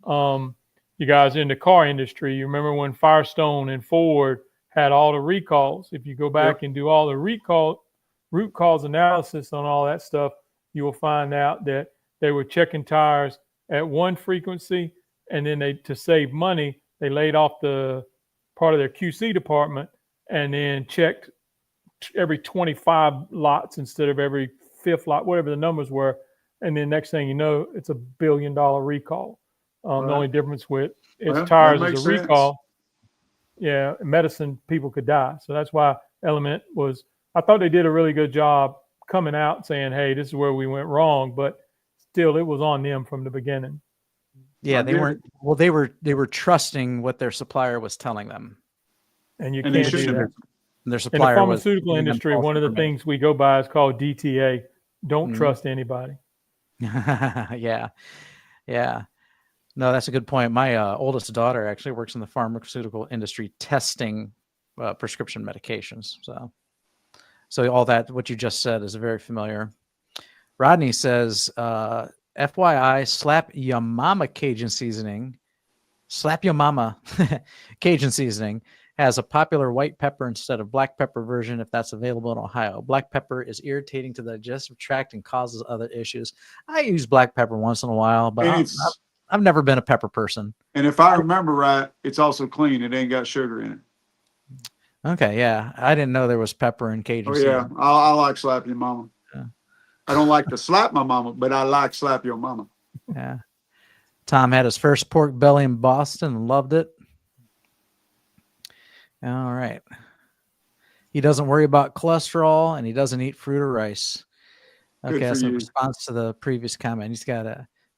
you guys in the car industry, you remember when Firestone and Ford had all the recalls. If you go back and do all the root cause analysis on all that stuff, you will find out that they were checking tires at one frequency, and then to save money, they laid off the part of their QC department and then checked every 25 lots instead of every 5th lot, whatever the numbers were. And then next thing you know, it's $1 billion recall. The only difference with tires is a recall. Yeah, medicine, people could die. So that's why Element I thought they did a really good job coming out saying, hey, this is where we went wrong, but still it was on them from the beginning. Yeah, they were trusting what their supplier was telling them. And you can't do that. Their supplier in the pharmaceutical industry, one of the things we go by is called DTA. Don't trust anybody. Yeah. No, that's a good point. My oldest daughter actually works in the pharmaceutical industry testing prescription medications. So all that, what you just said, is very familiar. Rodney says, FYI, slap your mama Cajun seasoning. Slap your mama Cajun seasoning has a popular white pepper instead of black pepper version if that's available in Ohio. Black pepper is irritating to the digestive tract and causes other issues. I use black pepper once in a while, but I've never been a pepper person. And if I remember right, it's also clean. It ain't got sugar in it. Okay, yeah. I didn't know there was pepper in Cajun seasoning. I like slap your mama. Yeah. I don't like to slap my mama, but I like slap your mama. Yeah. Tom had his first pork belly in Boston and loved it. All right. He doesn't worry about cholesterol and he doesn't eat fruit or rice. Okay, that's a response to the previous comment. He's got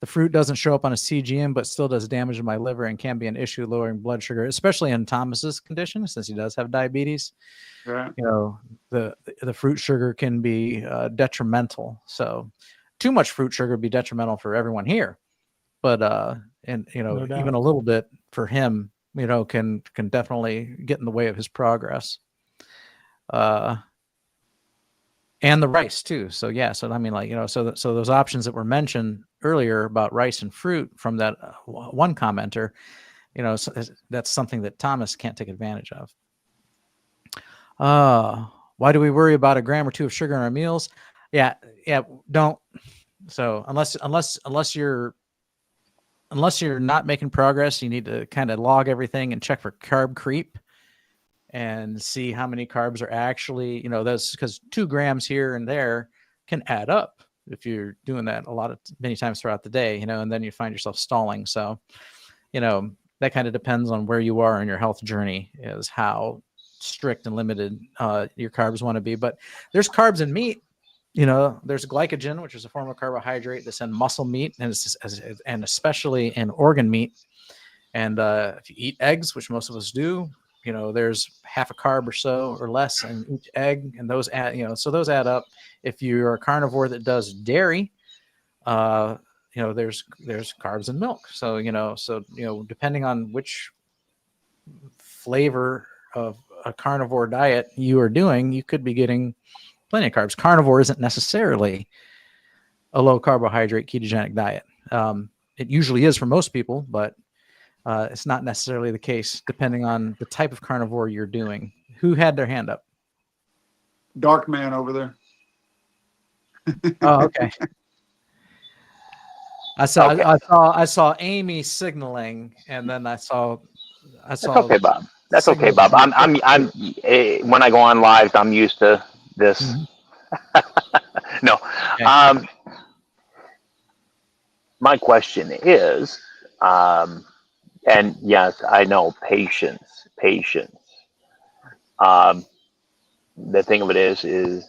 the fruit doesn't show up on a CGM, but still does damage to my liver and can be an issue lowering blood sugar, especially in Thomas's condition, since he does have diabetes. Right. You know, the fruit sugar can be detrimental. So too much fruit sugar would be detrimental for everyone here. But and you know, even a little bit for him, you know, can definitely get in the way of his progress. And the rice too. So yeah, so I mean, like, you know, so those options that were mentioned earlier about rice and fruit from that one commenter, you know, so that's something that Thomas can't take advantage of. Why do we worry about a gram or two of sugar in our meals? Yeah, don't. So unless you're not making progress, you need to kind of log everything and check for carb creep and see how many carbs are actually, you know, that's because 2 grams here and there can add up if you're doing that many times throughout the day, you know, and then you find yourself stalling. So, you know, that kind of depends on where you are in your health journey, is how strict and limited your carbs want to be. But there's carbs in meat. there's glycogen, which is a form of carbohydrate that's in muscle meat, and and especially in organ meat. And if you eat eggs, which most of us do, there's half a carb or so or less in each egg, and those add, so those add up. If you're a carnivore that does dairy, there's carbs in milk. So depending on which flavor of a carnivore diet you are doing, you could be getting plenty of carbs. Carnivore isn't necessarily a low carbohydrate ketogenic diet. It usually is for most people, but it's not necessarily the case depending on the type of carnivore you're doing. Who had their hand up? Dark man over there. Oh, okay. I saw Okay. I saw Amy signaling, and then I saw That's okay, Bob. That's okay, signals. Bob. When I go on live, I'm used to this. Mhm. No. Okay. My question is, and yes, I know patience. The thing of it is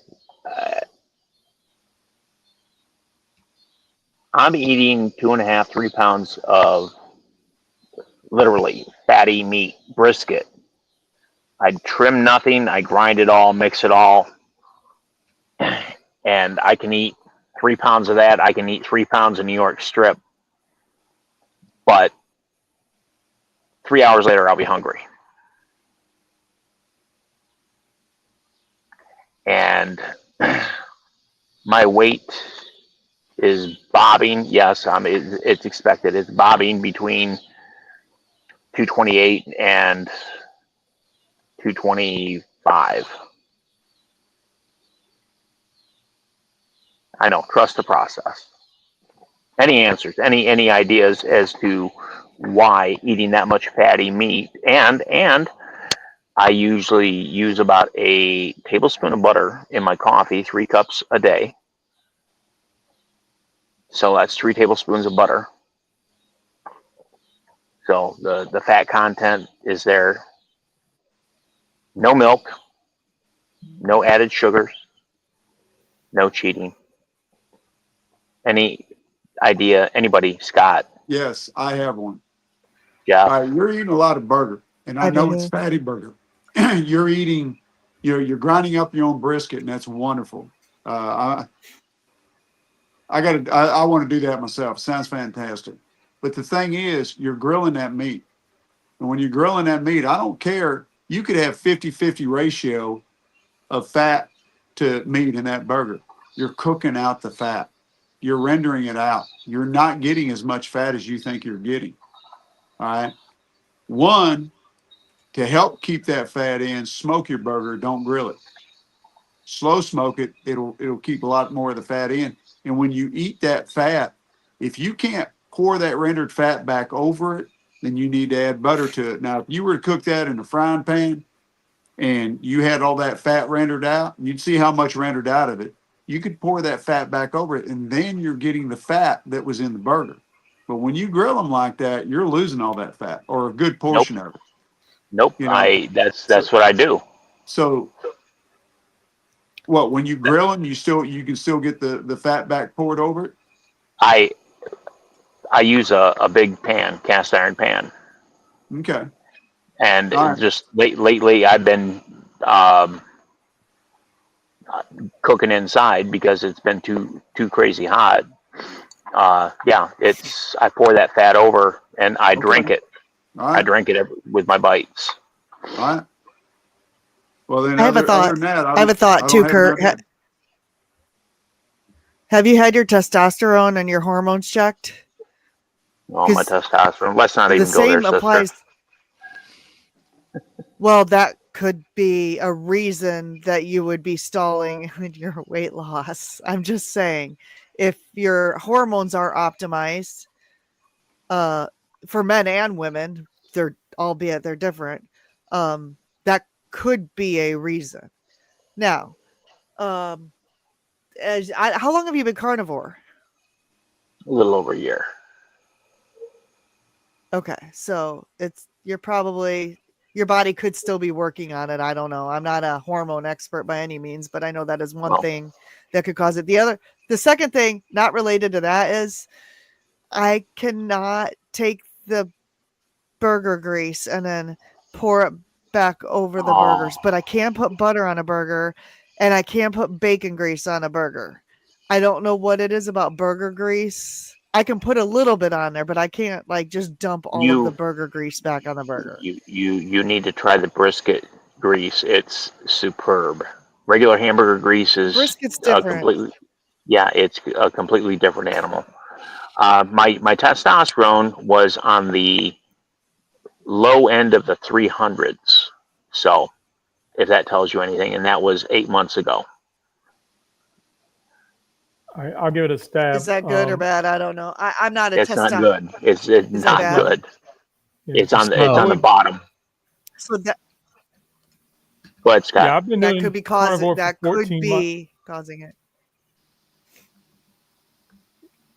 I'm eating 2.5, 3 pounds of literally fatty meat, brisket. I trim nothing. I grind it all, mix it all, and I can eat 3 pounds of that. I can eat 3 pounds of New York strip, but 3 hours later, I'll be hungry. And my weight is bobbing. Yes, it's expected. It's bobbing between 228 and 225. I know. Trust the process. Any answers? Any ideas as to why eating that much fatty meat? And I usually use about a tablespoon of butter in my coffee, 3 cups a day. So that's 3 tablespoons of butter. So the fat content is there. No milk, no added sugars, no cheating. Any idea? Anybody? Scott? Yes, I have one. Jeff? All right, you're eating a lot of burger, and I I know it's do. fatty burger. You're eating, you're grinding up your own brisket, and that's wonderful. I want to do that myself. Sounds fantastic. But the thing is, you're grilling that meat. And when you're grilling that meat, I don't care. You could have 50-50 ratio of fat to meat in that burger. You're cooking out the fat. You're rendering it out. You're not getting as much fat as you think you're getting. All right. One, to help keep that fat in, smoke your burger, don't grill it. Slow smoke it, it'll keep a lot more of the fat in. And when you eat that fat, if you can't pour that rendered fat back over it, then you need to add butter to it. Now, if you were to cook that in a frying pan and you had all that fat rendered out, you'd see how much rendered out of it. You could pour that fat back over it, and then you're getting the fat that was in the burger. But when you grill them like that, you're losing all that fat or a good Nope. portion of it. Nope. You know, That's what I do. so what, when you grill them, you can still get the fat back poured over it? I use a big pan, cast iron pan, Okay. and All right. just lately I've been cooking inside because it's been too crazy hot. I pour that fat over and I drink Okay. it. All I right. drink it with my bites. All right. Well, then I have a other thought. than that, I have a I thought don't too, have Kurt. nothing. Have you had your testosterone and your hormones checked? Oh, my 'Cause testosterone. Let's not the even go there, same sister. applies. Well, that could be a reason that you would be stalling in your weight loss. I'm just saying, if your hormones are optimized, for men and women, albeit they're different, that could be a reason. Now, how long have you been carnivore? A little over a year. Okay, so you're probably your body could still be working on it. I don't know. I'm not a hormone expert by any means, but I know that is one Well, thing that could cause it. The second thing, not related to that, is I cannot take the burger grease and then pour it back over the burgers, but I can put butter on a burger and I can put bacon grease on a burger. I don't know what it is about burger grease. I can put a little bit on there, but I can't like just dump all of the burger grease back on the burger. You need to try the brisket grease. It's superb. Regular hamburger grease is Brisket's different. it's a completely different animal. My testosterone was on the low end of the 300s. So if that tells you anything, and that was 8 months ago. I'll give it a stab. Is that good or bad? I don't know. I'm not a It's not good. It's not bad? good. Yeah. It's on the bottom. So that Go ahead, Scott. Yeah, I've been that doing could be causing carnivore that for could 14 be causing it.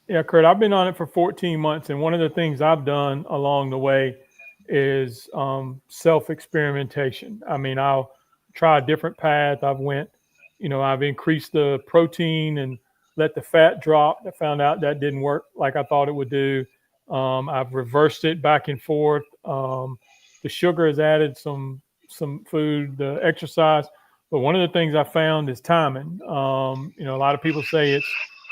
Yeah, Kurt, I've been on it for 14 months, and one of the things I've done along the way is self-experimentation. I mean, I'll try a different path. I've increased the protein and let the fat drop. I found out that didn't work like I thought it would do. I've reversed it back and forth. The sugar has added some food, the exercise. But one of the things I found is timing. A lot of people say it's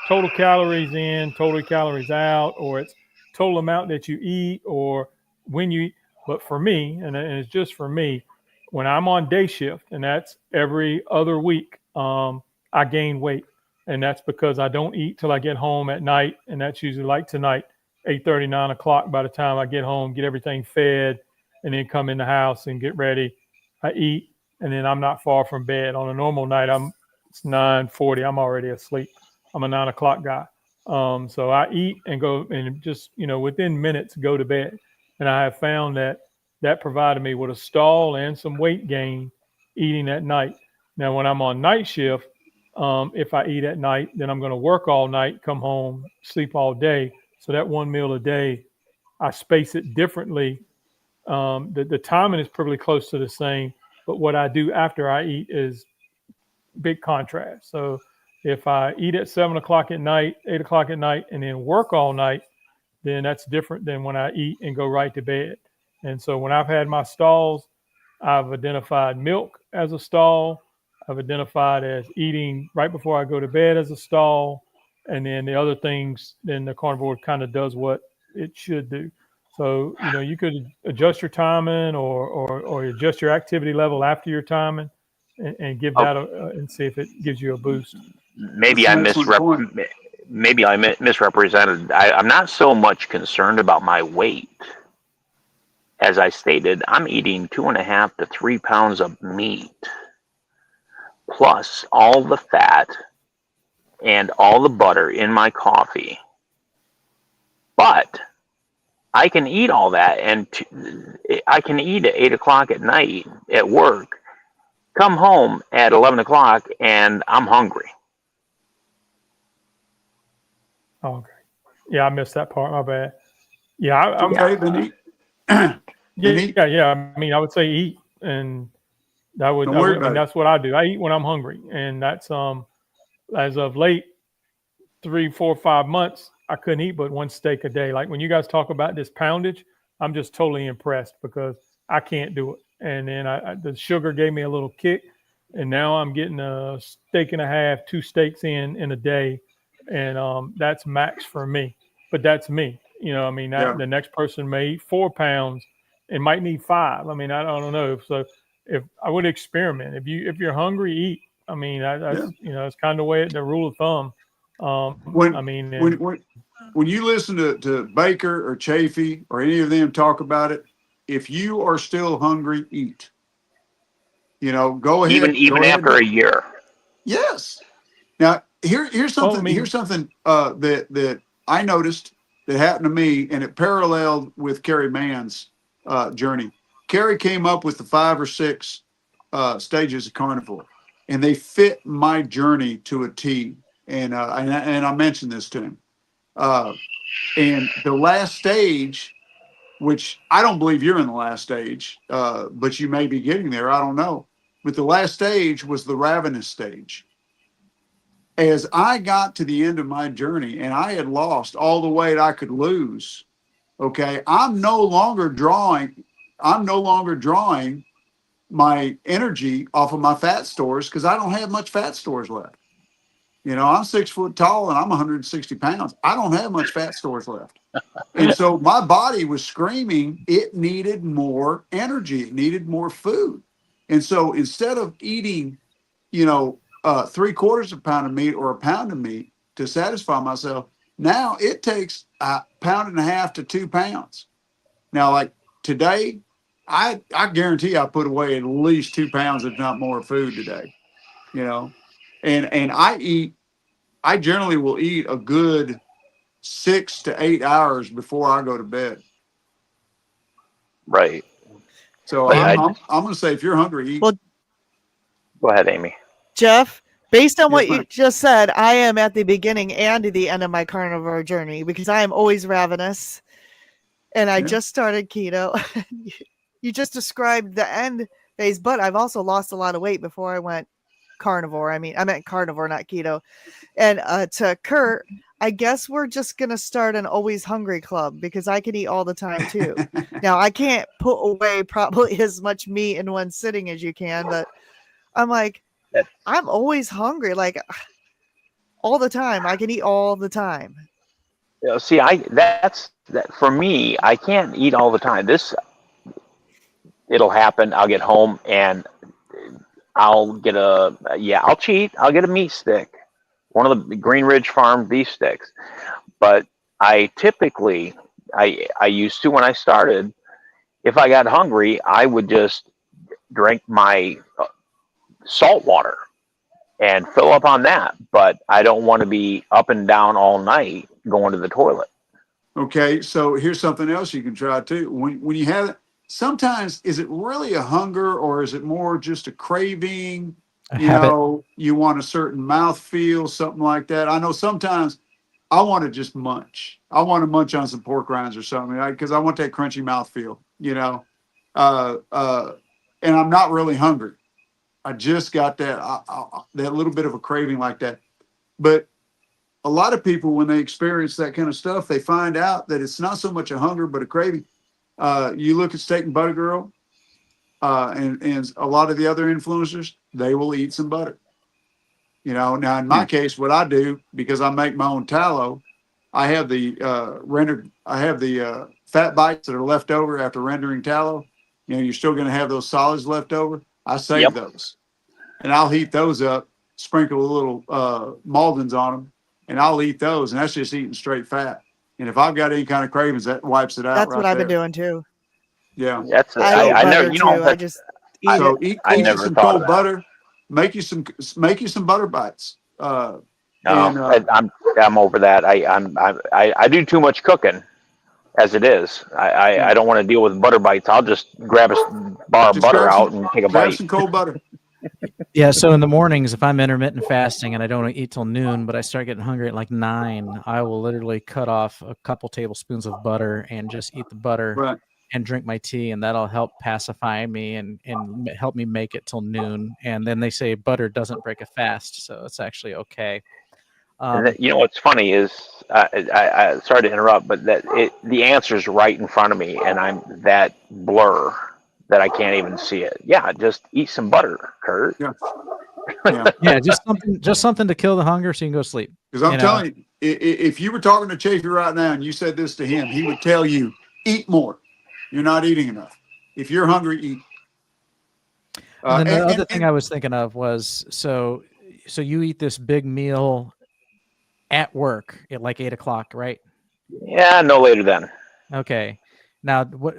total calories in, total calories out, or it's total amount that you eat or when you eat. But for me, and it's just for me, when I'm on day shift, and that's every other week, I gain weight. And that's because I don't eat till I get home at night. And that's usually like tonight, 8:30, 9 o'clock. By the time I get home, get everything fed, and then come in the house and get ready. I eat, and then I'm not far from bed. On a normal night, it's 9:40. I'm already asleep. I'm a 9 o'clock guy. So I eat and go and just, within minutes go to bed. And I have found that provided me with a stall and some weight gain eating at night. Now, when I'm on night shift, if I eat at night, then I'm going to work all night, come home, sleep all day. So that one meal a day, I space it differently. The timing is probably close to the same, but what I do after I eat is big contrast. So if I eat at 7 o'clock at night, 8 o'clock at night, and then work all night, then that's different than when I eat and go right to bed. And so when I've had my stalls, I've identified milk as a stall. I've identified as eating right before I go to bed as a stall. And then the other things, then the carnivore kind of does what it should do. So, you could adjust your timing or adjust your activity level after your timing and give that and see if it gives you a boost. Maybe I misrepresented. I'm not so much concerned about my weight. As I stated, I'm eating 2.5 to 3 pounds of meat, plus all the fat and all the butter in my coffee. But I can eat all that, and I can eat at 8 o'clock at night at work, come home at 11 o'clock, and I'm hungry. Oh, okay. Yeah, I missed that part. My bad. Yeah, Then eat. Yeah. I mean, I would say eat, and that's what I do. I eat when I'm hungry, and that's as of late, 3, 4, 5 months, I couldn't eat but one steak a day. Like when you guys talk about this poundage, I'm just totally impressed because I can't do it. And then the sugar gave me a little kick, and now I'm getting a steak and a half, 2 steaks in a day, and that's max for me. But that's me. The next person may eat 4 pounds and might need 5. I mean, I don't know. So if I would experiment, if you're hungry, eat. I mean, that's it's kind of the rule of thumb. When you listen to Baker or Chafee or any of them talk about it, if you are still hungry, eat. Go ahead. Even after a year. Yes. Now here's something. Here's something that I noticed that happened to me, and it paralleled with Kerry Mann's journey. Kerry came up with the 5 or 6 stages of carnivore, and they fit my journey to a T. And I mentioned this to him. And the last stage which I don't believe you're in the last stage, but you may be getting there. I don't know. But the last stage was the ravenous stage. As I got to the end of my journey and I had lost all the weight I could lose, okay, I'm no longer drawing my energy off of my fat stores because I don't have much fat stores left. You know, I'm 6 foot tall and I'm 160 pounds. I don't have much fat stores left. And so my body was screaming, it needed more energy, it needed more food. And so instead of eating, you know, 3/4 of a pound of meat or a pound of meat to satisfy myself, now it takes 1.5 to 2 pounds. Now, like today, I guarantee I put away at least 2 pounds, if not more, food today. You know, and I generally will eat a good 6 to 8 hours before I go to bed. Right. So But I'm going to say, if you're hungry, eat. Well, Go ahead, Amy. Jeff, based on Yes, what ma'am. you just said, I am at the beginning and the end of my carnivore journey because I am always ravenous. And I Yeah. just started keto. You just described the end phase, but I've also lost a lot of weight before I went carnivore. I mean, I meant carnivore, not keto. And to Kurt, I guess we're just going to start an always hungry club because I can eat all the time too. Now, I can't put away probably as much meat in one sitting as you can, but I'm like, I'm always hungry, like all the time. I can eat all the time. You know, see, that's that for me. I can't eat all the time. It'll happen. I'll get home and I'll get I'll cheat. I'll get a meat stick, one of the Green Ridge Farm beef sticks. But I typically, I used to when I started, if I got hungry, I would just drink my salt water and fill up on that. But I don't want to be up and down all night going to the toilet. Okay, so here's something else you can try too. When you have it, sometimes is it really a hunger or is it more just a craving? A You habit. know, you want a certain mouth feel, something like that. I know sometimes I want to just munch. I want to munch on some pork rinds or something, because I want that crunchy mouth feel. You know, and I'm not really hungry. I just got that little bit of a craving like that. But a lot of people, when they experience that kind of stuff, they find out that it's not so much a hunger, but a craving. You look at Steak and Butter Girl, and a lot of the other influencers, they will eat some butter. You know, now in my case, what I do, because I make my own tallow, I have the fat bites that are left over after rendering tallow. You know, you're still going to have those solids left over. I save those, and I'll heat those up, sprinkle a little Maldens on them, and I'll eat those. And that's just eating straight fat. And if I've got any kind of cravings, that wipes it out. That's right what I've there. been doing too. Yeah. That's I eat I never, butter you too. know, I just eat So it. eat I you never some thought of cold that. butter. Make you some butter bites. No, And I'm over that. I do too much cooking as it is. I don't want to deal with butter bites. I'll just grab a bar of just butter out and take a grab bite. some cold butter. Yeah, so in the mornings, if I'm intermittent fasting and I don't eat till noon, but I start getting hungry at like 9, I will literally cut off a couple tablespoons of butter and just eat the butter Right. and drink my tea, and that'll help pacify me and help me make it till noon. And then they say butter doesn't break a fast, so it's actually okay. And you know what's funny is, I sorry to interrupt, but the answer is right in front of me, and I'm that blur that I can't even see it. Yeah, just eat some butter, Kurt. Yeah. Yeah. Yeah, just something to kill the hunger so you can go to sleep. Because I'm telling you, if you were talking to Chafee right now and you said this to him, he would tell you, eat more. You're not eating enough. If you're hungry, eat. And then the other thing I was thinking of was, so you eat this big meal at work at like 8 o'clock, right? Yeah, no later than. Okay. Now, what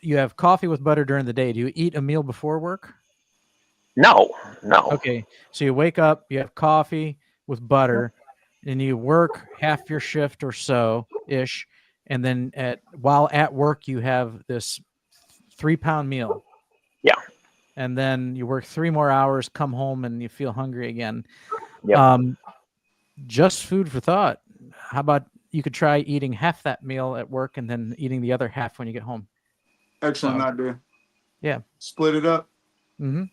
you have coffee with butter during the day? Do you eat a meal before work? No. Okay. So you wake up, you have coffee with butter, and you work half your shift or so ish, and then while at work you have this 3-pound meal. Yeah. And then you work 3 more hours, come home, and you feel hungry again. Yep. Just food for thought. How about you could try eating half that meal at work and then eating the other half when you get home. Excellent So, idea. yeah. Split it up. Mm-hmm.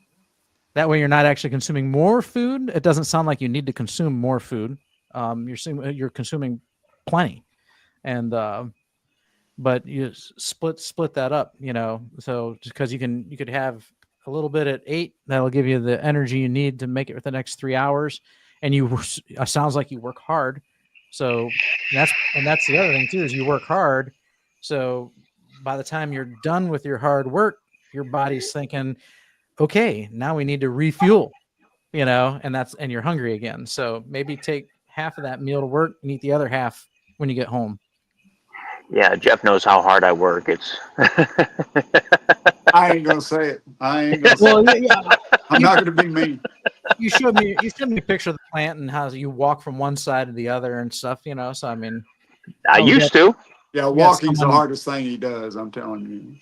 That way you're not actually consuming more food. It doesn't sound like you need to consume more food. You're consuming plenty, and but you split that up, so because you could have a little bit at 8, that'll give you the energy you need to make it for the next 3 hours, and sounds like you work hard. So that's the other thing too, is you work hard. So by the time you're done with your hard work, your body's thinking, okay, now we need to refuel, and you're hungry again. So maybe take half of that meal to work and eat the other half when you get home. Yeah, Jeff knows how hard I work. It's I ain't gonna say it. I ain't gonna say Well, it. yeah, I'm not gonna be mean. you showed me a picture of the plant and how you walk from one side to the other and stuff, So I mean, I used to. Yeah, We got walking's the someone- hardest thing he does, I'm telling you.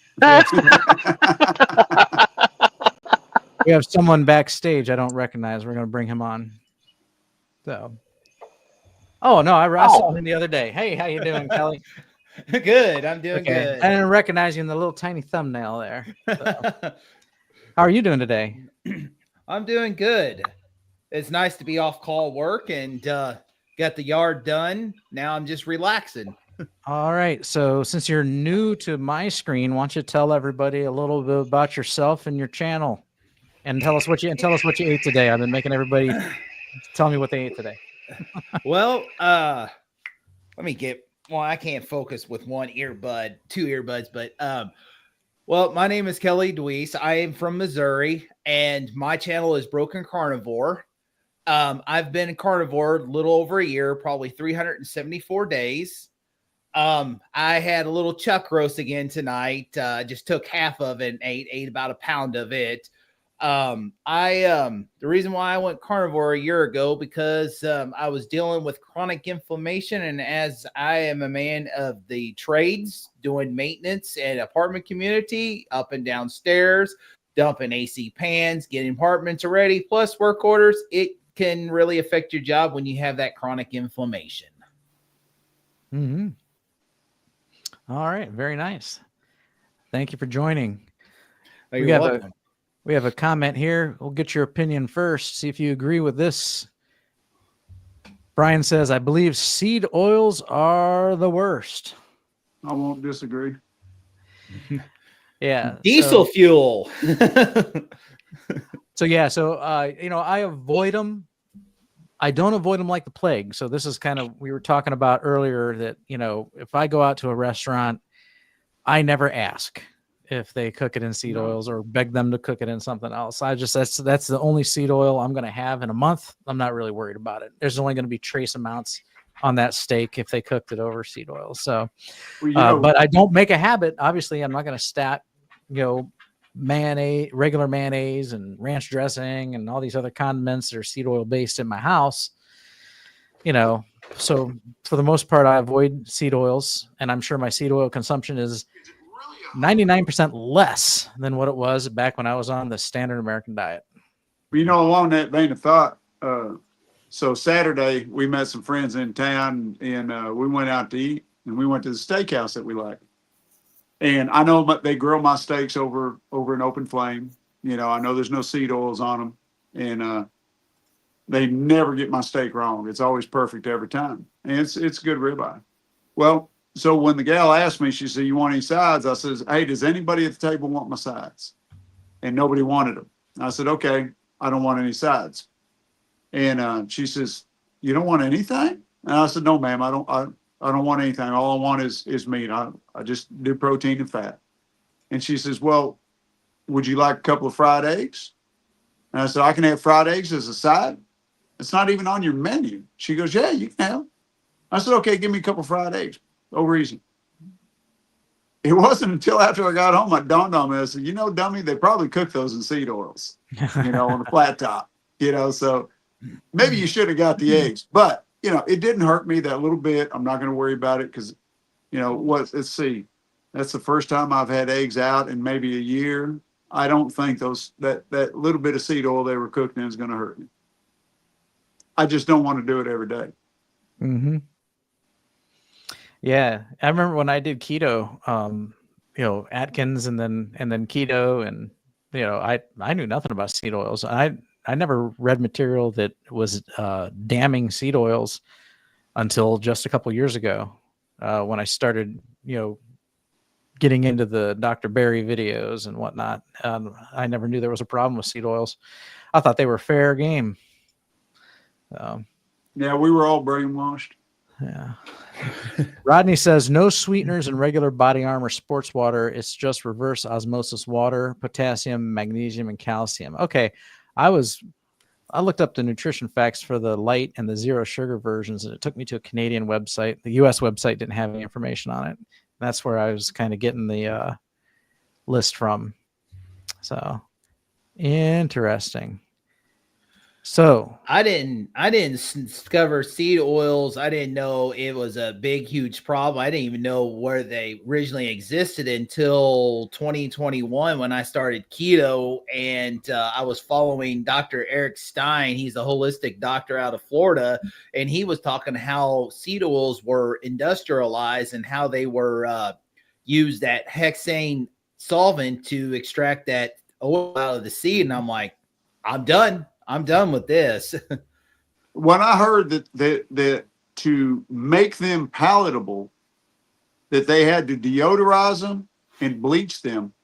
we have someone backstage I don't recognize. We're going to bring him on. So, oh no, I saw him the other day. Hey, how you doing, Kelly? Good. I'm doing good. I didn't recognize you in the little tiny thumbnail there. So. How are you doing today? I'm doing good. It's nice to be off call work and got the yard done. Now I'm just relaxing. All right. So since you're new to my screen, why don't you tell everybody a little bit about yourself and your channel, and tell us what you ate today. I've been making everybody tell me what they ate today. Well, let me get. Well, I can't focus with two earbuds, but well, my name is Kelly Deweese. I am from Missouri, and my channel is Broken Carnivore. I've been a carnivore a little over a year, probably 374 days. I had a little chuck roast again tonight. Just took half of it and ate about a pound of it. The reason why I went carnivore a year ago, because I was dealing with chronic inflammation, and as I am a man of the trades, doing maintenance and apartment community, up and down stairs, dumping AC pans, getting apartments ready, plus work orders, it can really affect your job when you have that chronic inflammation. Mm-hmm. All right, very nice. Thank you for joining. You're welcome. We have a comment here. We'll get your opinion first. See if you agree with this. Brian says, I believe seed oils are the worst. I won't disagree. Yeah. Diesel fuel. I avoid them. I don't avoid them like the plague. So this is kind of, we were talking about earlier that, if I go out to a restaurant, I never ask if they cook it in seed oils or beg them to cook it in something else. That's the only seed oil I'm going to have in a month. I'm not really worried about it. There's only going to be trace amounts on that steak if they cooked it over seed oil. So, but I don't make a habit. Obviously, I'm not going to stack, mayonnaise, regular mayonnaise and ranch dressing and all these other condiments that are seed oil based in my house. So for the most part, I avoid seed oils, and I'm sure my seed oil consumption is 99% less than what it was back when I was on the standard American diet. Well, along that vein of thought, so Saturday we met some friends in town, and we went out to eat, and we went to the steakhouse that we like. And I know they grill my steaks over an open flame. I know there's no seed oils on them, and they never get my steak wrong. It's always perfect every time, and it's good ribeye. Well, so when the gal asked me, she said, "You want any sides?" I says, "Hey, does anybody at the table want my sides?" And nobody wanted them. I said, "Okay, I don't want any sides." And she says, "You don't want anything?" And I said, "No, ma'am, I don't want anything. All I want is meat. I just do protein and fat." And she says, "Well, would you like a couple of fried eggs?" And I said, "I can have fried eggs as a side. It's not even on your menu." She goes, "Yeah, you can have." I said, "Okay, give me a couple of fried eggs." Over easy. It wasn't until after I got home I dawned on me. I said, dummy, they probably cook those in seed oils, on a flat top, so maybe you should have got the eggs, but it didn't hurt me that little bit. I'm not going to worry about it because, let's see, that's the first time I've had eggs out in maybe a year. I don't think that little bit of seed oil they were cooked in is going to hurt me. I just don't want to do it every day. Mm-hmm. Yeah, I remember when I did keto, Atkins and then keto, and I knew nothing about seed oils. I never read material that was damning seed oils until just a couple years ago, when I started, getting into the Dr. Berry videos and whatnot. I never knew there was a problem with seed oils. I thought they were fair game. Yeah, we were all brainwashed. Yeah. Rodney says no sweeteners in regular body armor sports water. It's just reverse osmosis water, potassium, magnesium, and calcium. Okay. I looked up the nutrition facts for the light and the zero sugar versions, and it took me to a Canadian website. The US website didn't have any information on it. That's where I was kind of getting the list from. So interesting. So I didn't discover seed oils. I didn't know it was a big, huge problem. I didn't even know where they originally existed until 2021 when I started keto, and I was following Dr. Eric Stein. He's a holistic doctor out of Florida, and he was talking how seed oils were industrialized and how they were used that hexane solvent to extract that oil out of the seed. And I'm like, I'm done with this. When I heard that to make them palatable, that they had to deodorize them and bleach them,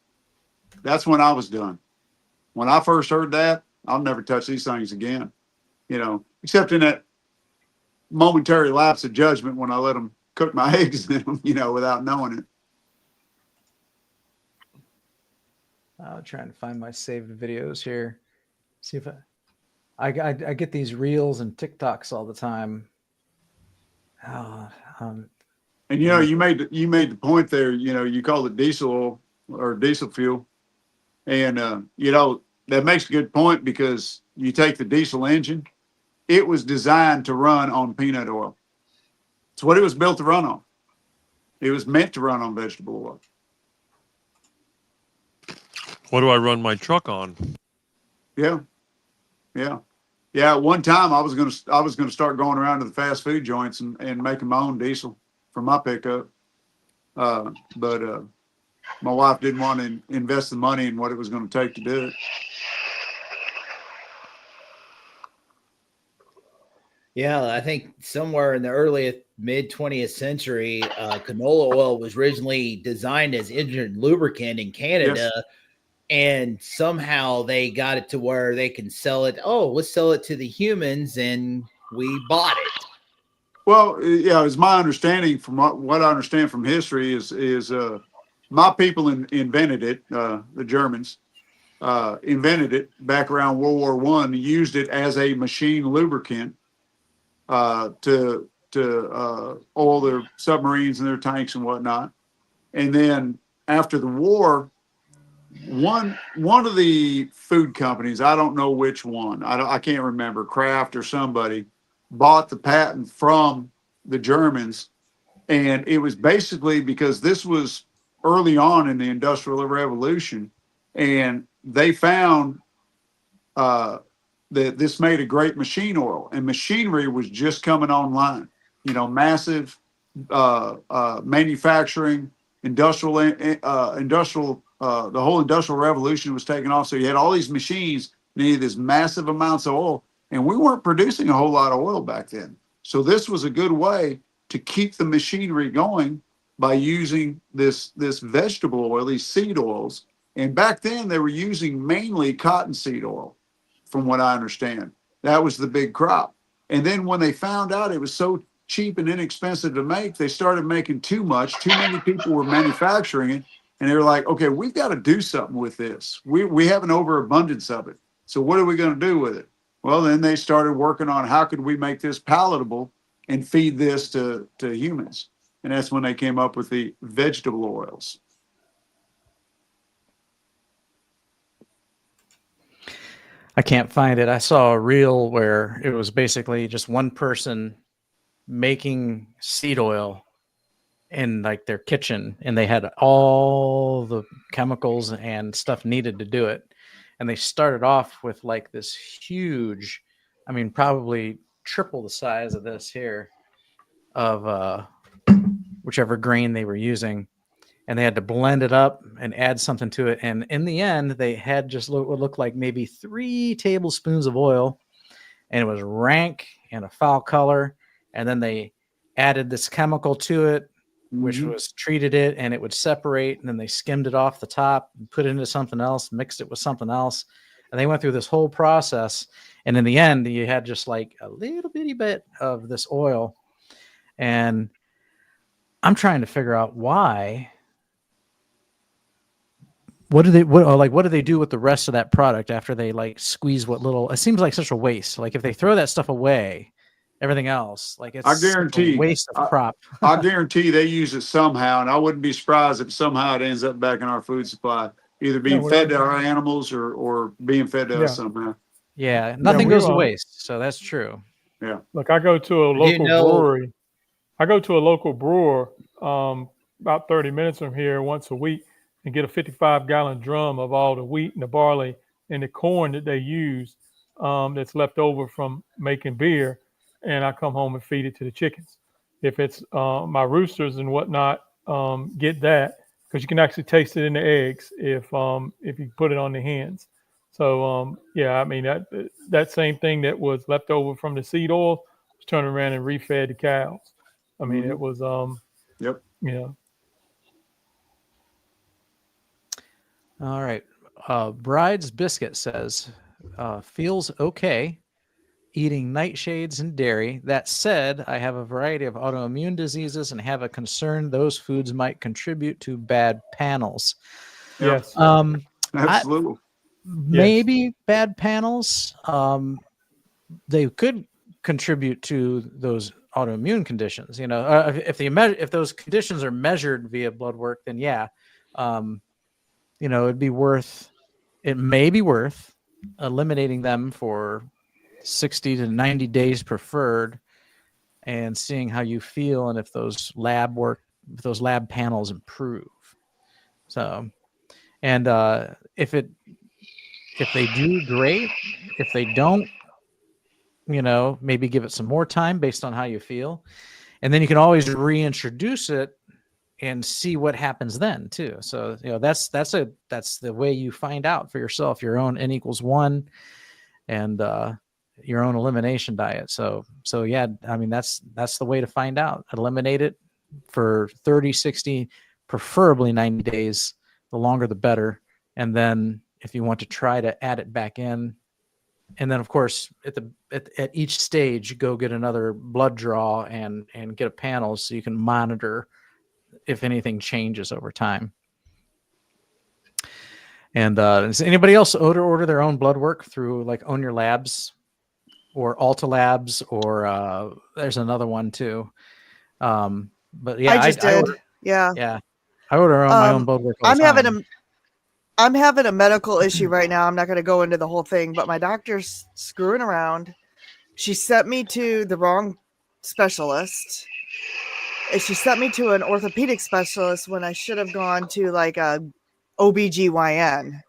that's when I was done. When I first heard that, I'll never touch these things again, except in that momentary lapse of judgment when I let them cook my eggs in them, without knowing it. I'm trying to find my saved videos here. See if I get these reels and TikToks all the time. And you made the point there. You call it diesel oil or diesel fuel, and that makes a good point, because you take the diesel engine, it was designed to run on peanut oil. It's what it was built to run on. It was meant to run on vegetable oil. What do I run my truck on? Yeah. At one time, I was gonna start going around to the fast food joints and making my own diesel for my pickup, but my wife didn't want to invest the money in what it was going to take to do it. Yeah, I think somewhere in the early mid 20th century, canola oil was originally designed as engine lubricant in Canada. Yes. And somehow they got it to where they can sell it. Oh, let's sell it to the humans, and we bought it. Well, yeah, it's my understanding, from what I understand from history, is my people invented it. The Germans invented it back around World War I. Used it as a machine lubricant to oil their submarines and their tanks and whatnot. And then after the war, one of the food companies, I don't know which one, I can't remember, Kraft or somebody, bought the patent from the Germans. And it was basically because this was early on in the Industrial Revolution, and they found that this made a great machine oil, and machinery was just coming online. Massive manufacturing, industrial, the whole Industrial Revolution was taking off. So you had all these machines needed this massive amounts of oil, and we weren't producing a whole lot of oil back then. So this was a good way to keep the machinery going by using this vegetable oil, these seed oils. And back then they were using mainly cottonseed oil, from what I understand. That was the big crop. And then when they found out it was so cheap and inexpensive to make, they started making too much. Too many people were manufacturing it. And they were like, okay, we've got to do something with this. We have an overabundance of it. So what are we going to do with it? Well, then they started working on how could we make this palatable and feed this to humans. And that's when they came up with the vegetable oils. I can't find it. I saw a reel where it was basically just one person making seed oil in like their kitchen, and they had all the chemicals and stuff needed to do it. And they started off with like this huge, I mean, probably triple the size of this here of whichever grain they were using, and they had to blend it up and add something to it. And in the end, they had just what looked like maybe 3 tablespoons of oil, and it was rank and a foul color. And then they added this chemical to it, which was treated it, and it would separate. And then they skimmed it off the top and put it into something else, mixed it with something else. And they went through this whole process. And in the end, you had just like a little bitty bit of this oil. And I'm trying to figure out why. What do they do with the rest of that product after they like squeeze what little? It seems like such a waste. Like if they throw that stuff away, everything else, like it's I guarantee a waste of crop. I guarantee they use it somehow, and I wouldn't be surprised if somehow it ends up back in our food supply, either being fed to our animals or being fed to us somehow. Yeah, nothing goes to waste, so that's true. Yeah. Look, I go to a local brewery. I go to a local brewer about 30 minutes from here once a week and get a 55-gallon drum of all the wheat and the barley and the corn that they use that's left over from making beer, and I come home and feed it to the chickens. If it's my roosters and whatnot, get that, because you can actually taste it in the eggs if you put it on the hens. So yeah, I mean that same thing that was left over from the seed oil was turned around and refed the cows. I mean it was Yep. you know. All right. Bride's Biscuit says, feels okay eating nightshades and dairy. That said, I have a variety of autoimmune diseases and have a concern those foods might contribute to bad panels. Yes. Absolutely. Maybe bad panels. They could contribute to those autoimmune conditions. You know, if those conditions are measured via blood work, then yeah. You know, it may be worth eliminating them for 60 to 90 days preferred and seeing how you feel and if those lab panels improve. So, and if they do, great. If they don't, you know, maybe give it some more time based on how you feel. And then you can always reintroduce it and see what happens then too. So, you know, that's the way you find out for yourself, your own N=1 and your own elimination diet. So yeah, I mean, that's the way to find out. Eliminate it for 30, 60, preferably 90 days. The longer, the better. And then if you want to try to add it back in, and then of course at each stage, go get another blood draw and get a panel so you can monitor if anything changes over time. And does anybody else order their own blood work through like Own Your Labs or Alta Labs, or there's another one too? But yeah, I just did. I order my own blood work all the time. I'm having a medical issue right now. I'm not going to go into the whole thing, but my doctor's screwing around. She sent me to the wrong specialist. She sent me to an orthopedic specialist when I should have gone to like a OBGYN.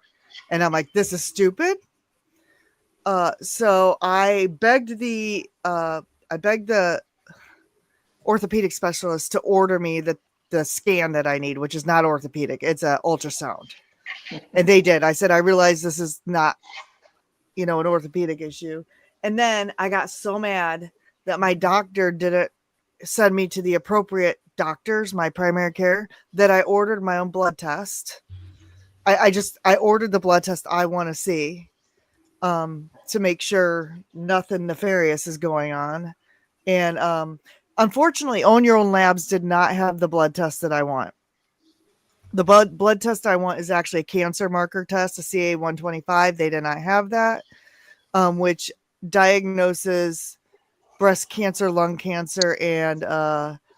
And I'm like, this is stupid. So I begged the orthopedic specialist to order me the scan that I need, which is not orthopedic. It's an ultrasound. And they did. I said, I realize this is not, an orthopedic issue. And then I got so mad that my doctor didn't send me to the appropriate doctors, my primary care, that I ordered my own blood test. I ordered the blood test I want to see to make sure nothing nefarious is going on. And unfortunately, Own Your Own Labs did not have the blood test that I want. The blood test I want is actually a cancer marker test, a CA-125. They did not have that, which diagnoses breast cancer, lung cancer, and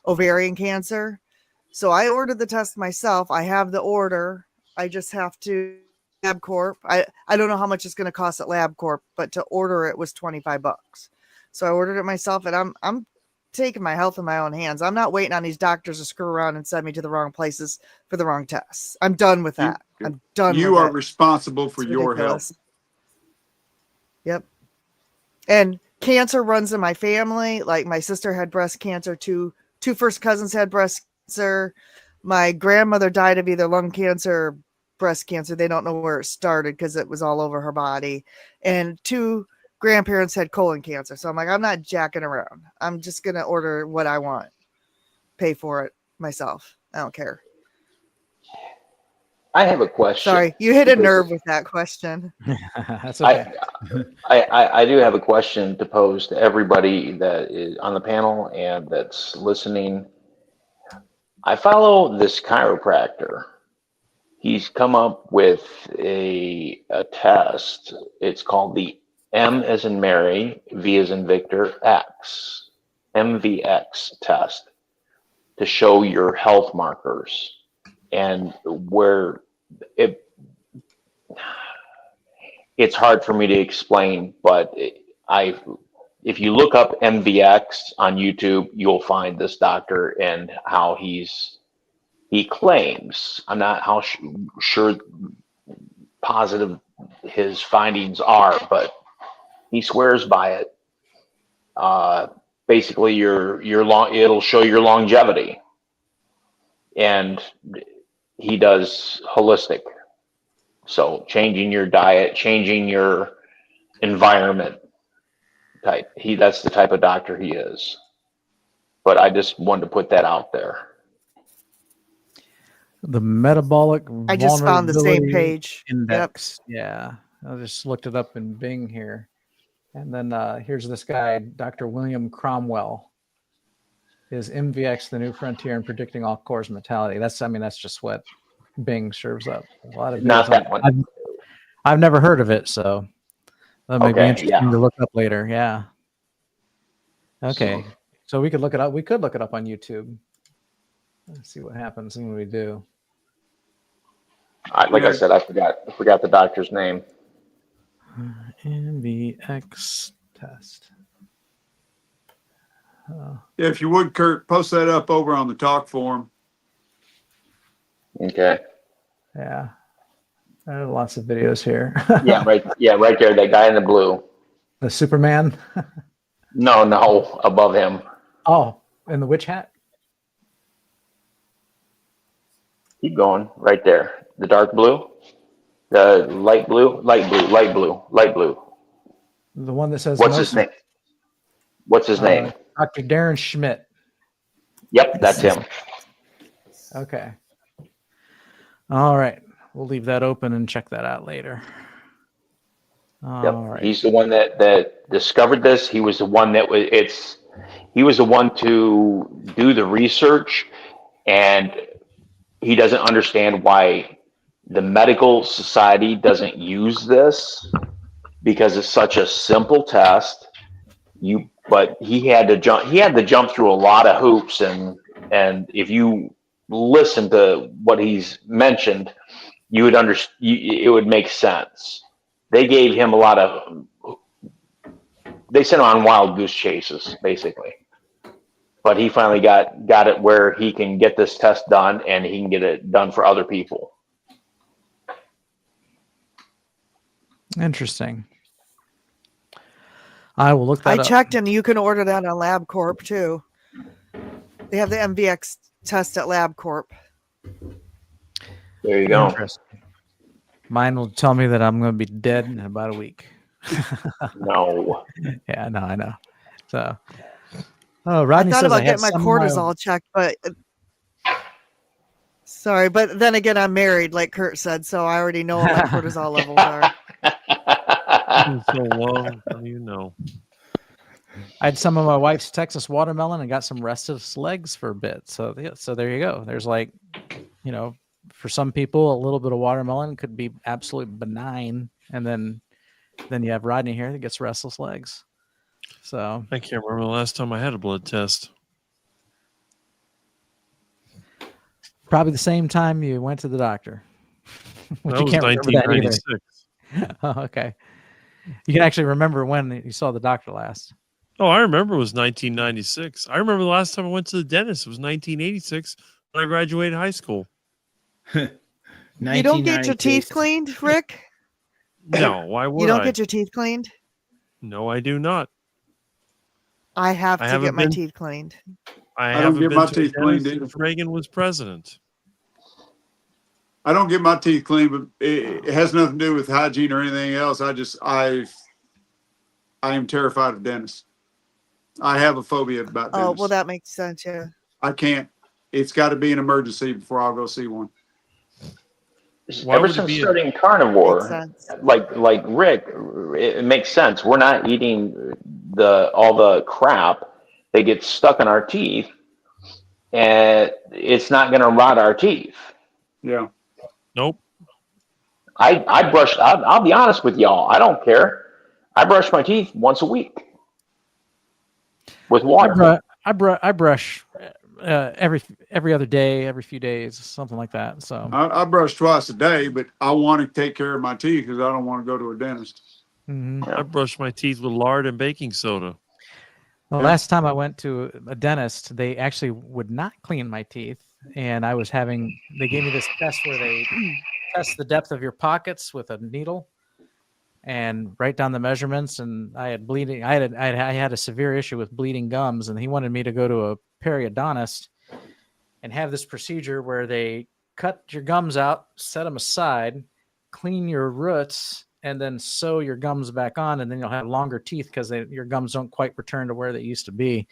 ovarian cancer. So I ordered the test myself. I have the order. I just have to LabCorp. I don't know how much it's going to cost at LabCorp, but to order it was $25. So I ordered it myself, and I'm taking my health in my own hands. I'm not waiting on these doctors to screw around and send me to the wrong places for the wrong tests. I'm done with that. I'm done. You are responsible for your health. Yep. And cancer runs in my family. Like my sister had breast cancer. Two first cousins had breast cancer. My grandmother died of either lung cancer or breast cancer. They don't know where it started because it was all over her body. And 2 grandparents had colon cancer. So I'm like, I'm not jacking around. I'm just going to order what I want, pay for it myself. I don't care. I have a question. Sorry, you hit a because nerve with that question. That's okay. I do have a question to pose to everybody that is on the panel and that's listening. I follow this chiropractor. He's come up with a test. It's called the M as in Mary, V as in Victor, X, MVX test to show your health markers and where it's hard for me to explain, but if you look up MVX on YouTube, you'll find this doctor and how he claims. I'm not how sure positive his findings are, but he swears by it. Basically, it'll show your longevity, and he does holistic. So changing your diet, changing your environment type. That's the type of doctor he is. But I just wanted to put that out there. The metabolic I just found the same vulnerability page. index. Yeah. I just looked it up in Bing here. And then here's this guy, Dr. William Cromwell. Is MVX the new frontier in predicting all cause mortality? That's just what Bing serves up. A lot of Not that one. I've never heard of it, so that might be Okay, interesting yeah. to look up later. Yeah. Okay. So we could look it up. We could look it up on YouTube. Let's see what happens when we do. Like I said, I forgot the doctor's name. MVX test. Yeah, if you would, Kurt, post that up over on the talk forum. Okay. Yeah. There are lots of videos here. right there, that guy in the blue. The Superman. No, above him. Oh, in the witch hat. Keep going, right there. The dark blue, the light blue. The one that says. What's his name? What's his name? Dr. Darren Schmidt. Yep, that's him. Okay. All right. We'll leave that open and check that out later. Yep. All right. He's the one that discovered this. He was the one he was the one to do the research, and he doesn't understand why the medical society doesn't use this because it's such a simple test. But he had to jump through a lot of hoops, and if you listen to what he's mentioned, you would it would make sense. They gave him they sent him on wild goose chases, basically. But he finally got it where he can get this test done and he can get it done for other people. Interesting. I will look that up. I checked, and you can order that on LabCorp too. They have the MVX test at LabCorp. There you go. Interesting. Mine will tell me that I'm going to be dead in about a week. No. Yeah, no, I know. So, Rodney I thought says about I had getting my some cortisol checked, but sorry, but then again, I'm married, like Kurt said, so I already know what my cortisol levels are. So long, you know. I had some of my wife's Texas watermelon and got some restless legs for a bit. So there you go. There's for some people, a little bit of watermelon could be absolutely benign, and then you have Rodney here that gets restless legs. So I can't remember the last time I had a blood test. probably the same time you went to the doctor. Which That you was can't remember that either. 1996. Oh, okay. You can actually remember when you saw the doctor last. Oh, I remember it was 1996. I remember the last time I went to the dentist. It was 1986 when I graduated high school. You don't get your teeth cleaned, Rick? No, why would You don't I? get your teeth cleaned? No, I do not. I have to haven't get my been- teeth cleaned. I haven't don't get been my to a teeth cleaned dentist either. since Reagan was president. I don't get my teeth cleaned, but it has nothing to do with hygiene or anything else. I am terrified of dentists. I have a phobia about Oh, dentists. well, that makes sense. Yeah. I can't. It's got to be an emergency before I'll go see one. Why Ever would it since be starting Makes carnivore, sense. like Rick, it makes sense. We're not eating all the crap that gets stuck in our teeth, and it's not going to rot our teeth. Yeah. Nope. I brush. I'll be honest with y'all. I don't care. I brush my teeth once a week with water. I brush every other day, every few days, something like that. So I brush twice a day, but I want to take care of my teeth because I don't want to go to a dentist. mhm. I brush my teeth with lard and baking soda. The Yeah. last time I went to a dentist, they actually would not clean my teeth, and they gave me this test where they test the depth of your pockets with a needle and write down the measurements. And I had bleeding. I had a severe issue with bleeding gums, and he wanted me to go to a periodontist and have this procedure where they cut your gums out, set them aside, clean your roots, and then sew your gums back on, and then you'll have longer teeth because your gums don't quite return to where they used to be.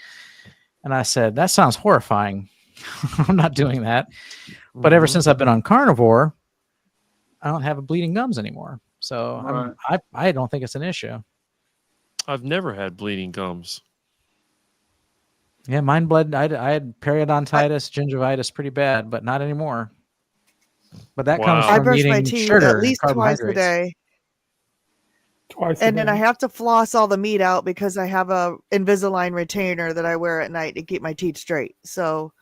And I said, that sounds horrifying. I'm not doing that. But ever since I've been on carnivore, I don't have bleeding gums anymore. So Right. I don't think it's an issue. I've never had bleeding gums. Yeah, mine bled. I had periodontitis, gingivitis pretty bad, but not anymore. But that comes Wow. I from brush my eating teeth sugar at and least twice a carbohydrates. day. Twice a And then I day. have to floss all the meat out because I have a Invisalign retainer that I wear at night to keep my teeth straight. So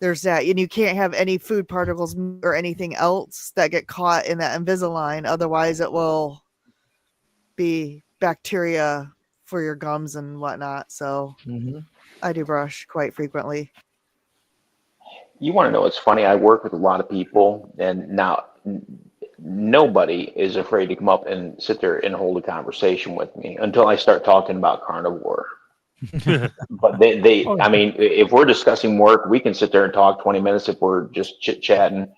there's that. And you can't have any food particles or anything else that get caught in that Invisalign. Otherwise, it will be bacteria for your gums and whatnot. So Mhm. I do brush quite frequently. You want to know what's funny? I work with a lot of people, and now nobody is afraid to come up and sit there and hold a conversation with me until I start talking about carnivore. But Oh, I mean, if we're discussing work, we can sit there and talk 20 minutes. If we're just chit chatting,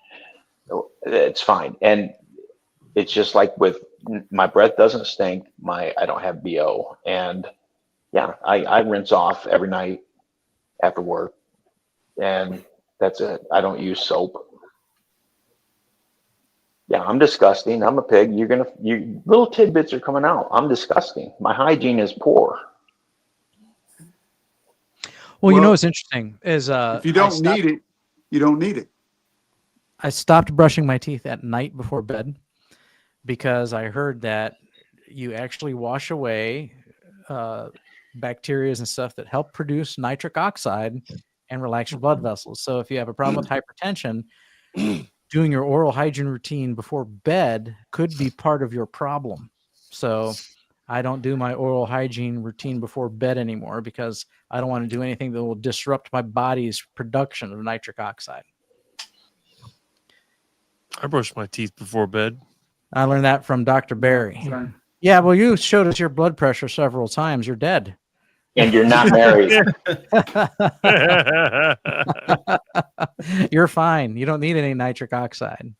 it's fine. And it's just like with my breath doesn't stink. I don't have BO. And yeah, I rinse off every night after work, and that's it. I don't use soap. Yeah, I'm disgusting. I'm a pig. You little tidbits are coming out. I'm disgusting. My hygiene is poor. Well, you know Well, what's interesting is if you don't need it, you don't need it. I stopped brushing my teeth at night before bed because I heard that you actually wash away bacteria and stuff that help produce nitric oxide and relax your blood vessels. So if you have a problem with hypertension, doing your oral hygiene routine before bed could be part of your problem. So I don't do my oral hygiene routine before bed anymore because I don't want to do anything that will disrupt my body's production of nitric oxide. I brush my teeth before bed. I learned that from Dr. Barry. Okay. Yeah, well, you showed us your blood pressure several times. You're dead. And you're not married. You're fine. You don't need any nitric oxide.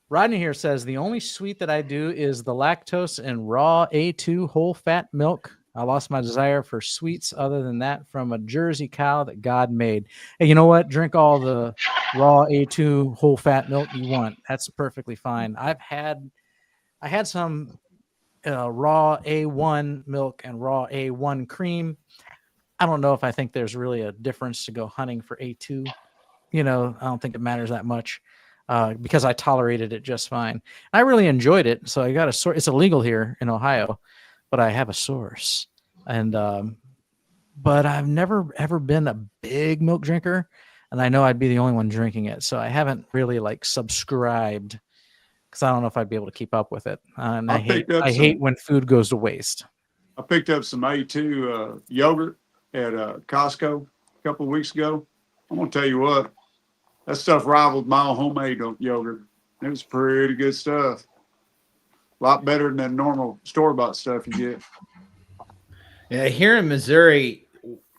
Rodney here says the only sweet that I do is the lactose and raw A2 whole fat milk. I lost my desire for sweets other than that from a Jersey cow that God made. Hey, you know what? Drink all the raw A2 whole fat milk you want. That's perfectly fine. I had some raw A1 milk and raw A1 cream. I don't know if I think there's really a difference to go hunting for A2. I don't think it matters that much because I tolerated it just fine. I really enjoyed it. So I got a source. It's illegal here in Ohio, but I have a source. And but I've never ever been a big milk drinker, and I know I'd be the only one drinking it. So I haven't really subscribed because I don't know if I'd be able to keep up with it. And I hate when food goes to waste. I picked up some A2 yogurt at Costco a couple of weeks ago. I'm gonna tell you what, that stuff rivaled my own homemade yogurt. It was pretty good stuff. A lot better than the normal store-bought stuff you get. Yeah, here in Missouri,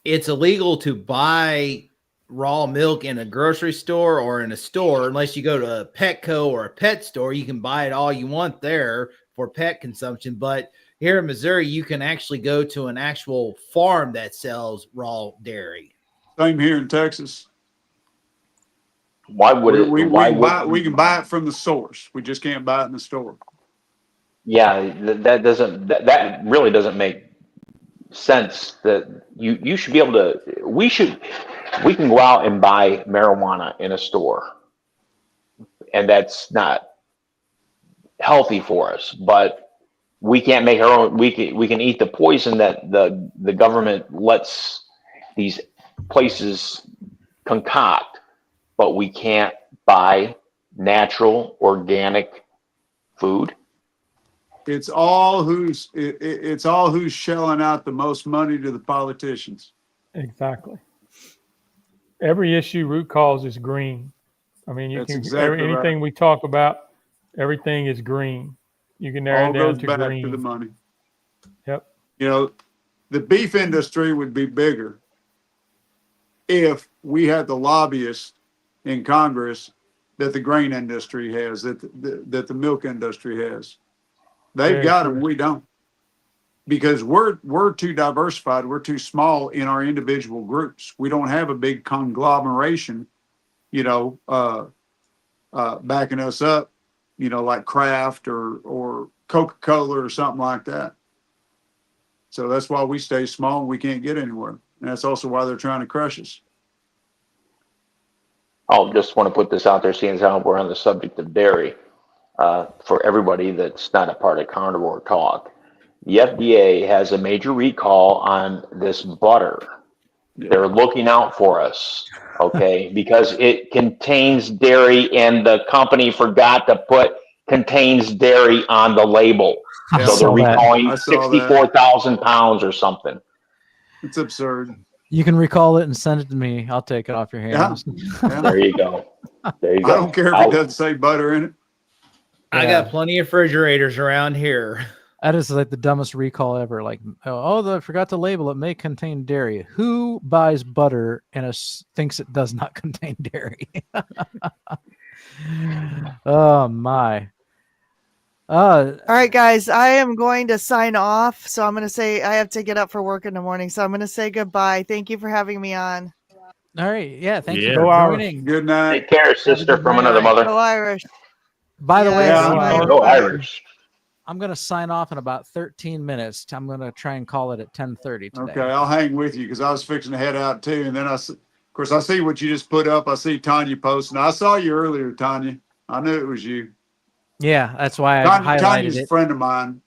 it's illegal to buy raw milk in a grocery store or in a store unless you go to a Petco or a pet store. You can buy it all you want there for pet consumption, but here in Missouri you can actually go to an actual farm that sells raw dairy. Same here in Texas. Why would it? We Why can would we can buy it from the source. We just can't buy it in the store. Yeah, that really doesn't make sense. That you should be able to. We can go out and buy marijuana in a store, and that's not healthy for us. But we can't make our own. We can eat the poison that the government lets these places concoct, but we can't buy natural organic food. It's all who's shelling out the most money to the politicians. Exactly. Every issue root cause is green. I mean, That's exactly anything right. we talk about, everything is green. You can narrow All it down goes to back green. to the money. Yep. You know, the beef industry would be bigger if we had the lobbyists in Congress that the grain industry has, that the milk industry has. They've Very got true. them, we don't. Because we're too diversified, we're too small in our individual groups. We don't have a big conglomeration, backing us up, like Kraft or Coca-Cola or something like that. So that's why we stay small and we can't get anywhere. And that's also why they're trying to crush us. I'll just want to put this out there, seeing as how we're on the subject of dairy, for everybody that's not a part of Carnivore Talk. The FDA has a major recall on this butter. Yeah. They're looking out for us, okay, because it contains dairy and the company forgot to put contains dairy on the label. Yeah. So they're recalling I saw that. 64,000 pounds or something. It's absurd. You can recall it and send it to me. I'll take it off your hands. Yeah. There you go. There you I go. don't care if it doesn't say butter in it. I got plenty of refrigerators around here. That is like the dumbest recall ever. Like, I forgot to label it. May contain dairy. Who buys butter and thinks it does not contain dairy? Oh my. All right, guys, I am going to sign off. So I'm going to say I have to get up for work in the morning. So I'm going to say goodbye. Thank you for having me on. All right. Yeah. Thank you Yeah. for Go Irish. joining. Good night. Take care, sister from another mother. Go Irish. By the way, Yes, Yeah. bye, Go everybody. Irish. I'm going to sign off in about 13 minutes. I'm going to try and call it at 10:30 today. Okay, I'll hang with you because I was fixing to head out too. And then of course, I see what you just put up. I see Tanya posting. I saw you earlier, Tanya. I knew it was you. Yeah, that's why I highlighted Tanya's a it. friend of mine.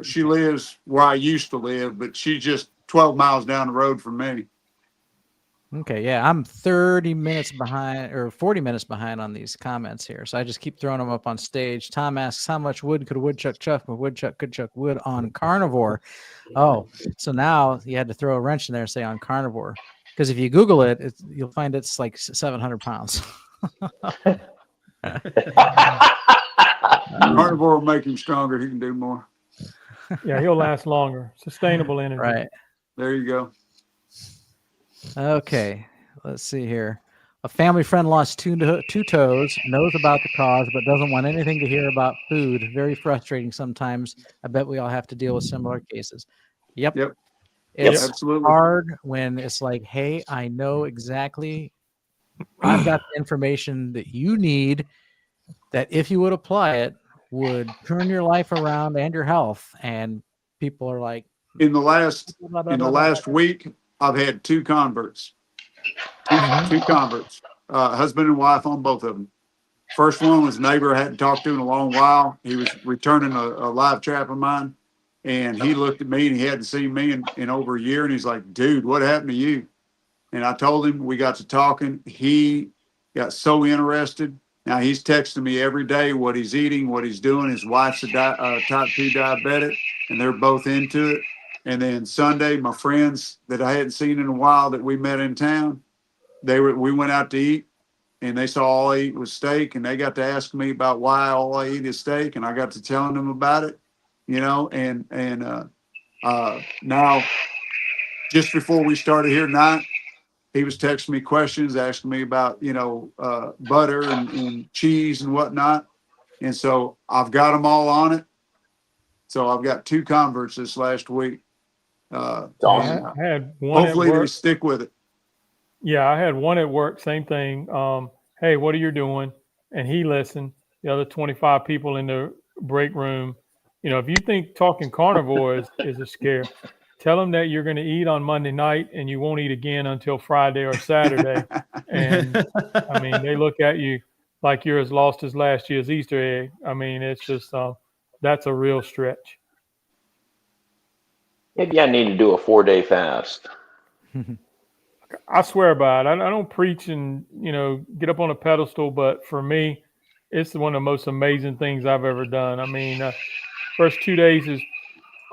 She lives where I used to live, but she's just 12 miles down the road from me. Okay, yeah, I'm 30 minutes behind or 40 minutes behind on these comments here. So I just keep throwing them up on stage. Tom asks, how much wood could a woodchuck chuck if a woodchuck could chuck wood on carnivore? Oh, so now you had to throw a wrench in there and say on carnivore. Because if you Google it, you'll find it's like 700 pounds. Carnivore will make him stronger. He can do more. Yeah, he'll last longer. Sustainable energy. Right. There you go. Okay, let's see here. A family friend lost two toes, knows about the cause, but doesn't want anything to hear about food. Very frustrating sometimes. I bet we all have to deal with similar cases. Yep. Yep. It's Absolutely. hard when it's like, hey, I know exactly. I've got the information that you need that if you would apply it would turn your life around and your health. And people are like, In the last blah, blah, in the blah, blah. last week, I've had two converts. Two converts. Husband and wife on both of them. First one was a neighbor I hadn't talked to in a long while. He was returning a live trap of mine. And he looked at me and he hadn't seen me in over a year. And he's like, dude, what happened to you? And I told him, we got to talking. He got so interested. Now he's texting me every day what he's eating, what he's doing. His wife's a type 2 diabetic, and they're both into it. And then Sunday, my friends that I hadn't seen in a while that we met in town, we went out to eat, and they saw all I eat was steak, and they got to ask me about why all I eat is steak, and I got to telling them about it, and now just before we started here tonight, he was texting me questions, asking me about, butter and cheese and whatnot. And so I've got them all on it. So I've got 2 converts this last week. Awesome. I had one Hopefully at they work. stick with it. Yeah, I had one at work, same thing. Hey, what are you doing? And he listened. The other 25 people in the break room. If you think talking carnivore is a scare, tell them that you're going to eat on Monday night and you won't eat again until Friday or Saturday. And I mean, they look at you like you're as lost as last year's Easter egg. I mean, it's just, that's a real stretch. Maybe I need to do a 4-day fast. I swear by it. I don't preach and, get up on a pedestal, but for me, it's one of the most amazing things I've ever done. I mean, first 2 days is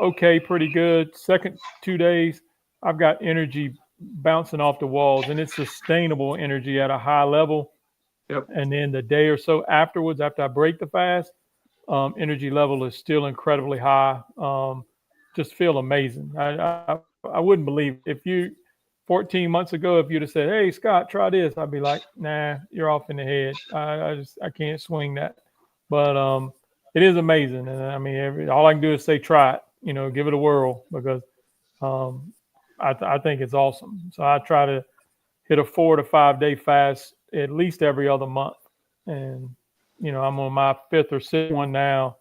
okay, pretty good. Second 2 days, I've got energy bouncing off the walls, and it's sustainable energy at a high level. Yep. And then the day or so afterwards, after I break the fast, energy level is still incredibly high. Just feel amazing. I wouldn't believe it. If you 14 months ago, if you'd have said, "Hey, Scott, try this," I'd be like, "Nah, you're off in the head. I can't swing that." But it is amazing, and I mean, all I can do is say, try it. Give it a whirl, because I think it's awesome. So I try to hit a 4 to 5 day fast at least every other month, and I'm on my 5th or 6th one now,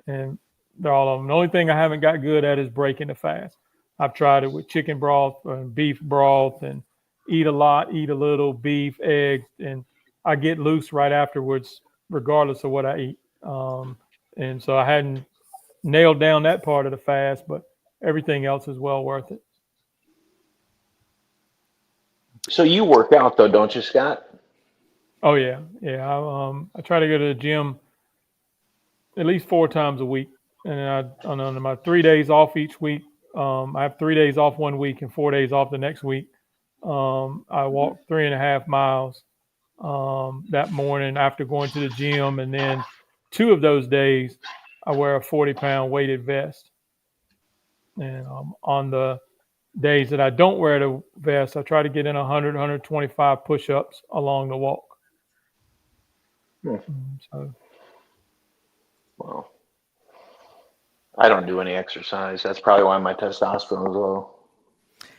and they're all of them. The only thing I haven't got good at is breaking the fast. I've tried it with chicken broth and beef broth, and eat a lot, eat a little, beef, eggs, and I get loose right afterwards, regardless of what I eat. And so I hadn't nailed down that part of the fast, but everything else is well worth it. So you work out though, don't you, Scott? Oh yeah. I try to go to the gym at least 4 times a week, and on my 3 days off each week, I have 3 days off one week and 4 days off the next week. I walk 3.5 miles that morning after going to the gym, and then 2 of those days I wear a 40-pound weighted vest. And on the days that I don't wear the vest, I try to get in 100, 125 push-ups along the walk. So, Well, I don't do any exercise. That's probably why my testosterone is low.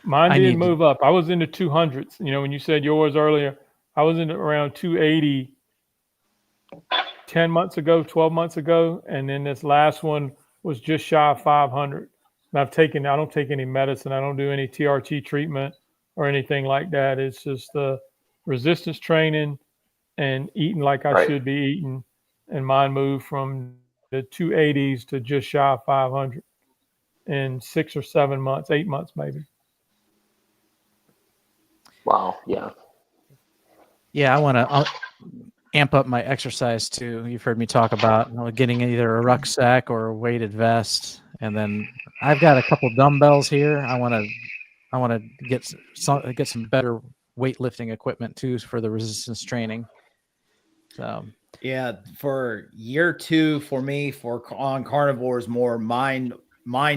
mine I didn't need to- move up. I was in the 200s. When you said yours earlier, I was in around 280 10 months ago, 12 months ago, and then this last one was just shy of 500. And I don't take any medicine. I don't do any TRT treatment or anything like that. It's just the resistance training and eating like I Right. should be eating. And mine moved from the 280s to just shy of 500 in 6 or 7 months, 8 months maybe. Wow. Yeah. Yeah, I want to amp up my exercise too. You've heard me talk about getting either a rucksack or a weighted vest, and then I've got a couple dumbbells here. I want to get some better weightlifting equipment too for the resistance training. So Yeah, for year 2 for me on carnivores, more mind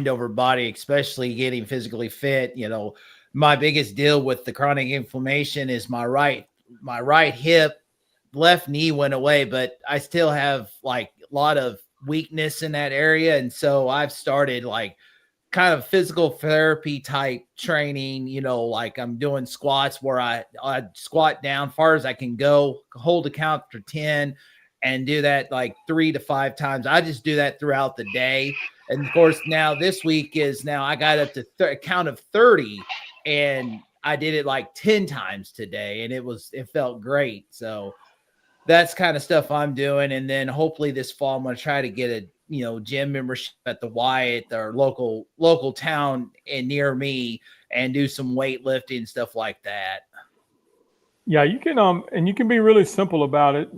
over body, especially getting physically fit. My biggest deal with the chronic inflammation is my right hip. Left knee went away, but I still have like a lot of weakness in that area. And so I've started like kind of physical therapy type training, like I'm doing squats where I squat down far as I can go, hold a count for 10, and do that like 3 to 5 times. I just do that throughout the day. And of course, now this week I got up to a count of 30, and I did it like 10 times today, and it felt great. So that's kind of stuff I'm doing. And then hopefully this fall, I'm going to try to get a, gym membership at the Wyatt, our local town and near me, and do some weightlifting and stuff like that. Yeah, you can and you can be really simple about it.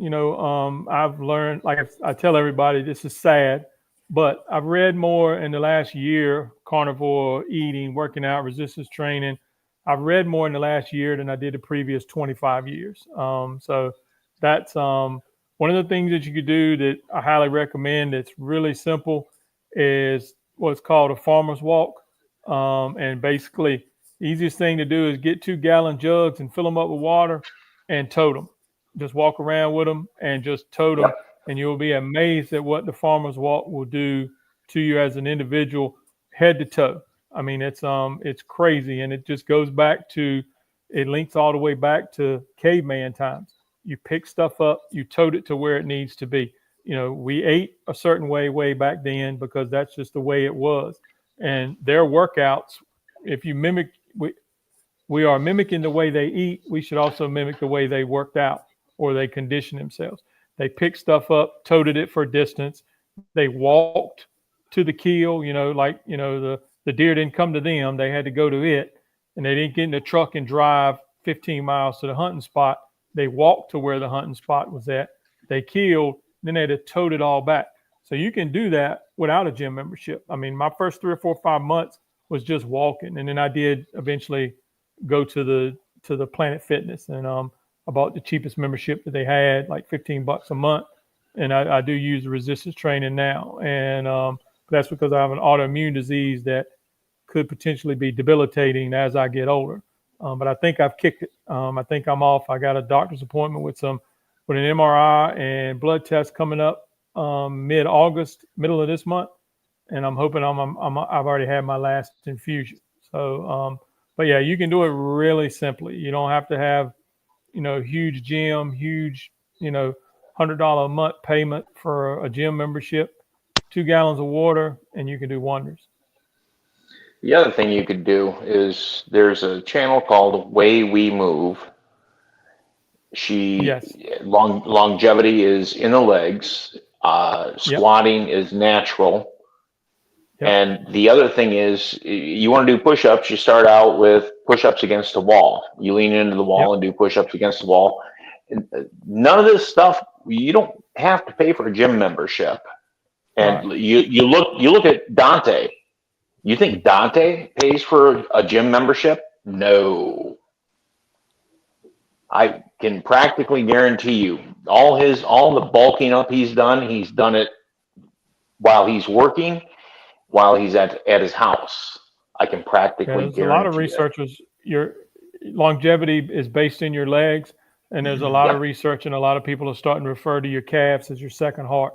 I've learned, like I tell everybody, this is sad, but I've read more in the last year, carnivore eating, working out, resistance training. I've read more in the last year than I did the previous 25 years. So that's one of the things that you could do that I highly recommend. That's really simple is what's called a farmer's walk. And basically, The easiest thing to do is get 2-gallon jugs and fill them up with water and tote them. Just walk around with them and just tote them, and you'll be amazed at what the Farmer's Walk will do to you as an individual, head to toe. I mean, it's crazy, and it just goes back to, it links all the way back to caveman times. You pick stuff up, you tote it to where it needs to be. You know, we ate a certain way back then because that's just the way it was. And their workouts, if you mimic, we are mimicking the way they eat, we should also mimic the way they worked out or they condition themselves. They picked stuff up, toted it for distance. They walked to the kill, you know, like, you know, the deer didn't come to them. They had to go to it, and they didn't get in the truck and drive 15 miles to the hunting spot. They walked to where the hunting spot was at. They killed, then they had to tote it all back. So you can do that without a gym membership. I mean, my first 3 or 4 or 5 months was just walking. And then I did eventually go to the Planet Fitness, and I bought the cheapest membership that they had, like $15 a month. And I do use the resistance training now. And that's because I have an autoimmune disease that could potentially be debilitating as I get older. But I think I've kicked it. I think I'm off. I got a doctor's appointment with an MRI and blood test coming up mid-August, middle of this month. And I'm hoping I've already had my last infusion. So, but yeah, you can do it really simply. You don't have to have, you know, huge gym, huge, you know, $100 a month payment for a gym membership, 2 gallons of water, and you can do wonders. The other thing you could do is there's a channel called Way We Move. Yes. Longevity is in the legs. Squatting is natural. Yep. And the other thing is, you want to do push-ups, you start out with push-ups against the wall. You lean into the wall and do push-ups against the wall. None of this stuff, you don't have to pay for a gym membership. And Right. you look at Dante. You think Dante pays for a gym membership? No. I can practically guarantee you all the bulking up he's done it while he's working, while he's at his house. I can practically guarantee there's a lot of it. researchers, your longevity is based in your legs, and there's a lot of research, and a lot of people are starting to refer to your calves as your second heart.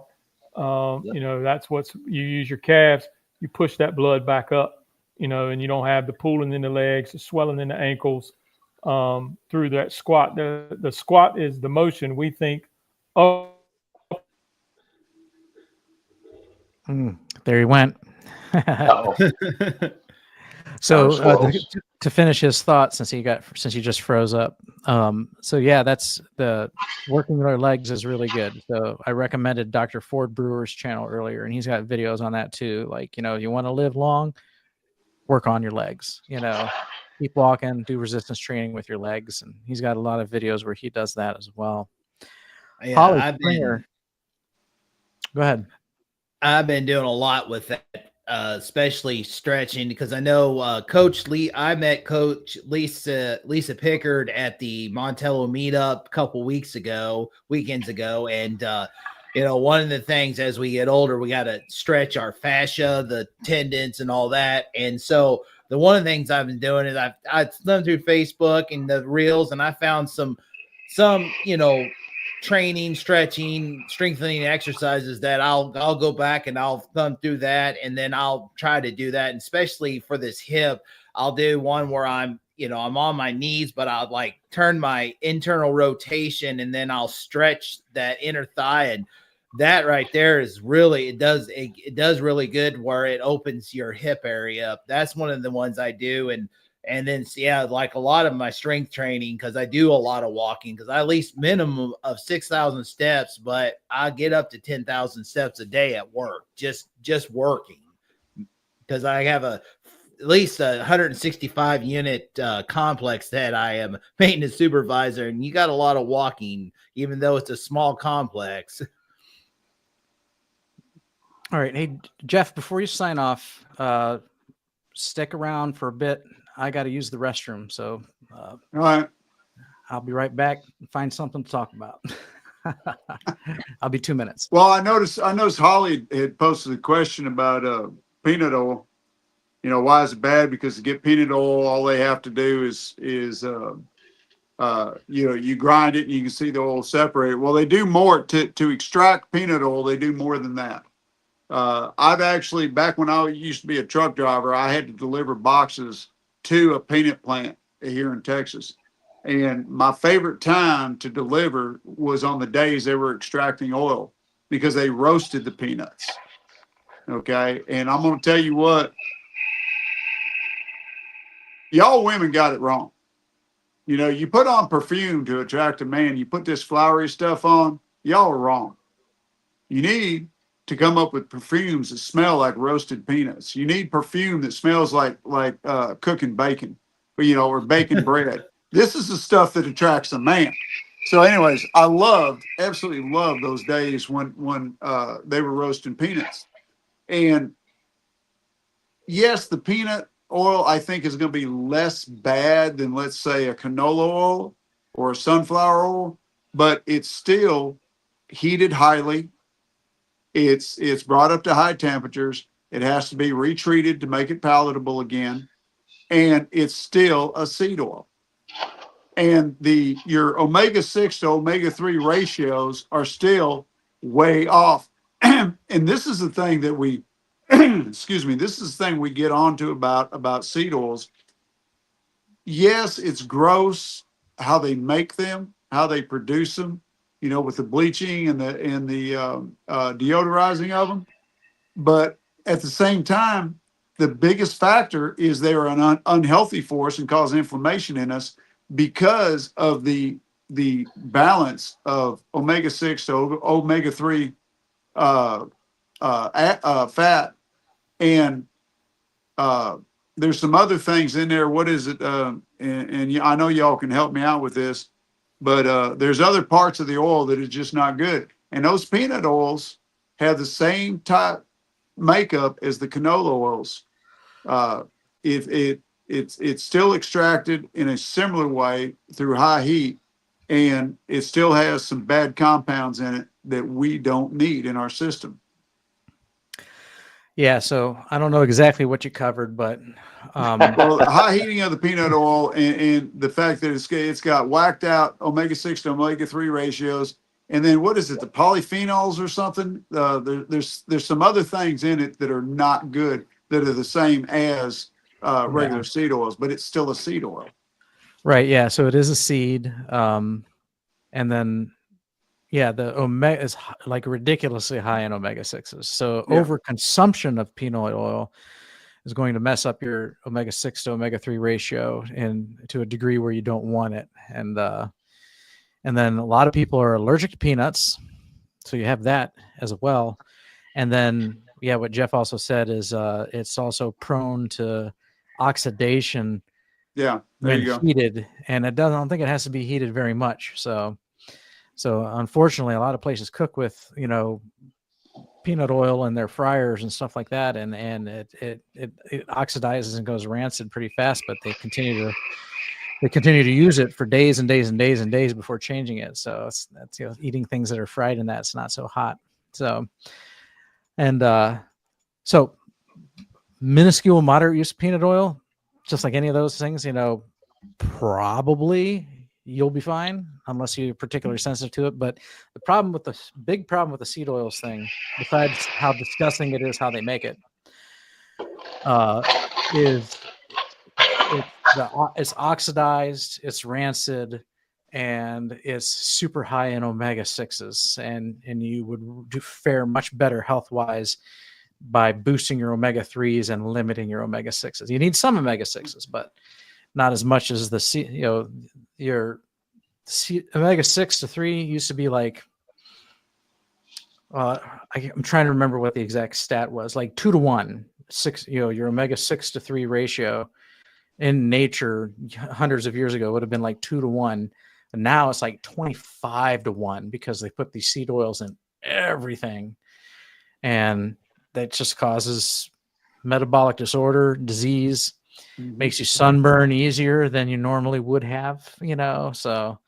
You know, that's you use your calves, you push that blood back up, you know, and you don't have the pooling in the legs, the swelling in the ankles through that squat. The squat is the motion we think, oh. There he went. So to finish his thought, since he just froze up. So yeah, that's the working with our legs is really good. So I recommended Dr. Ford Brewer's channel earlier, and he's got videos on that too. Like, you know, you want to live long, work on your legs, you know, keep walking, do resistance training with your legs. And he's got a lot of videos where he does that as well. Yeah, Holly, go ahead. I've been doing a lot with that, especially stretching, because I know Coach Lee. I met Coach Lisa Pickard at the Montello meetup a couple weekends ago, and you know, one of the things as we get older, we got to stretch our fascia, the tendons, and all that. And so one of the things I've been doing is I've done through Facebook and the reels, and I found some you know, training, stretching, strengthening exercises that I'll go back and I'll thumb through that, and then I'll try to do that. And especially for this hip, I'll do one where I'm on my knees, but I'll like turn my internal rotation, and then I'll stretch that inner thigh. And that right there is really, it does really good where it opens your hip area up. That's one of the ones I do. And then, yeah, like a lot of my strength training, because I do a lot of walking, because I at least minimum of 6,000 steps, but I get up to 10,000 steps a day at work, just working, because I have at least a 165 unit complex that I am maintenance supervisor, and you got a lot of walking, even though it's a small complex. All right. Hey, Jeff, before you sign off, stick around for a bit. I got to use the restroom, so All right. I'll be right back and find something to talk about. I'll be 2 minutes. Well, I noticed Holly had posted a question about peanut oil, You know, why is it bad? Because to get peanut oil, all they have to do is you know, you grind it and you can see the oil separate. Well, they do more to extract peanut oil. They do more than that. I've actually, back when I used to be a truck driver, I had to deliver boxes to a peanut plant here in Texas. And my favorite time to deliver was on the days they were extracting oil because they roasted the peanuts. Okay. And I'm going to tell you what, y'all women got it wrong. You know, you put on perfume to attract a man, you put this flowery stuff on, y'all are wrong. You need to come up with perfumes that smell like roasted peanuts. You need perfume that smells like cooking bacon, you know, or baking bread. This is the stuff that attracts a man. So anyways, I absolutely loved those days when they were roasting peanuts. And yes, the peanut oil, I think, is going to be less bad than, let's say, a canola oil or a sunflower oil, but it's still heated highly. It's brought up to high temperatures. It has to be retreated to make it palatable again, and it's still a seed oil. And your omega-6 to omega-3 ratios are still way off. And this is the thing that we excuse me, this is the thing we get onto about seed oils. Yes, it's gross how they make them, how they produce them, you know, with the bleaching and the deodorizing of them. But at the same time, the biggest factor is they are an unhealthy for us and cause inflammation in us because of the balance of omega-6 to omega-3 fat. And there's some other things in there. What is it? And I know y'all can help me out with this, but there's other parts of the oil that is just not good. And those peanut oils have the same type makeup as the canola oils. It's still extracted in a similar way through high heat, and it still has some bad compounds in it that we don't need in our system. Yeah, so I don't know exactly what you covered, but well, high heating of the peanut oil and the fact that it's got whacked out omega-6 to omega-3 ratios, and then what is it, the polyphenols or something? There's some other things in it that are not good that are the same as regular seed oils, but it's still a seed oil. Right. Yeah. So it is a seed, and then. Yeah, the omega is like ridiculously high in omega-6s. So overconsumption of peanut oil is going to mess up your omega-6 to omega-3 ratio and to a degree where you don't want it. And then a lot of people are allergic to peanuts, so you have that as well. And then what Jeff also said is it's also prone to oxidation. Yeah, there you go. Heated, and I don't think it has to be heated very much. So unfortunately, a lot of places cook with, you know, peanut oil in their fryers and stuff like that, and it oxidizes and goes rancid pretty fast. But they continue to use it for days and days and days and days before changing it. So that's you know, eating things that are fried in that it's not so hot. So so minuscule, moderate use of peanut oil, just like any of those things, you know, probably you'll be fine unless you're particularly sensitive to it. But the big problem with the seed oils thing, besides how disgusting it is how they make it, is it's oxidized, it's rancid, and it's super high in omega-6s, and you would fare much better health-wise by boosting your omega-3s and limiting your omega-6s. You need some omega-6s, but not as much as your omega-6 to 3 used to be like, I'm trying to remember what the exact stat was, like 2 to 1, your omega-6 to 3 ratio in nature hundreds of years ago would have been like 2 to 1. And now it's like 25 to 1 because they put these seed oils in everything. And that just causes metabolic disorder, disease, makes you sunburn easier than you normally would have, you know, so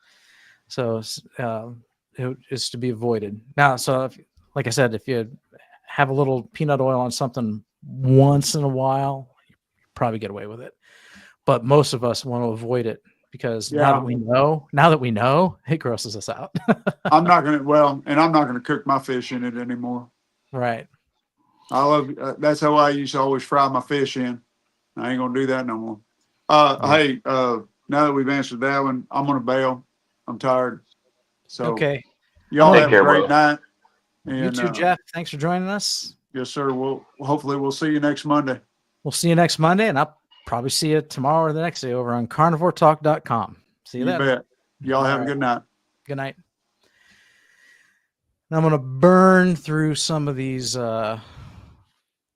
it is to be avoided. Now, so like I said, if you have a little peanut oil on something once in a while, probably get away with it. But most of us want to avoid it because Yeah. now that we know, it grosses us out. I'm not gonna cook my fish in it anymore. Right. That's how I used to always fry my fish in. I ain't gonna do that no more. Hey, now that we've answered that one, I'm gonna bail. I'm tired. So Okay. y'all Take have care, a great brother. night. And, You too, Jeff. Thanks for joining us. Yes, sir. Hopefully we'll see you next Monday. We'll see you next Monday, and I'll probably see you tomorrow or the next day over on carnivoretalk.com. See you You then. bet. Y'all have All a good night. Good night. Now I'm going to burn through some of these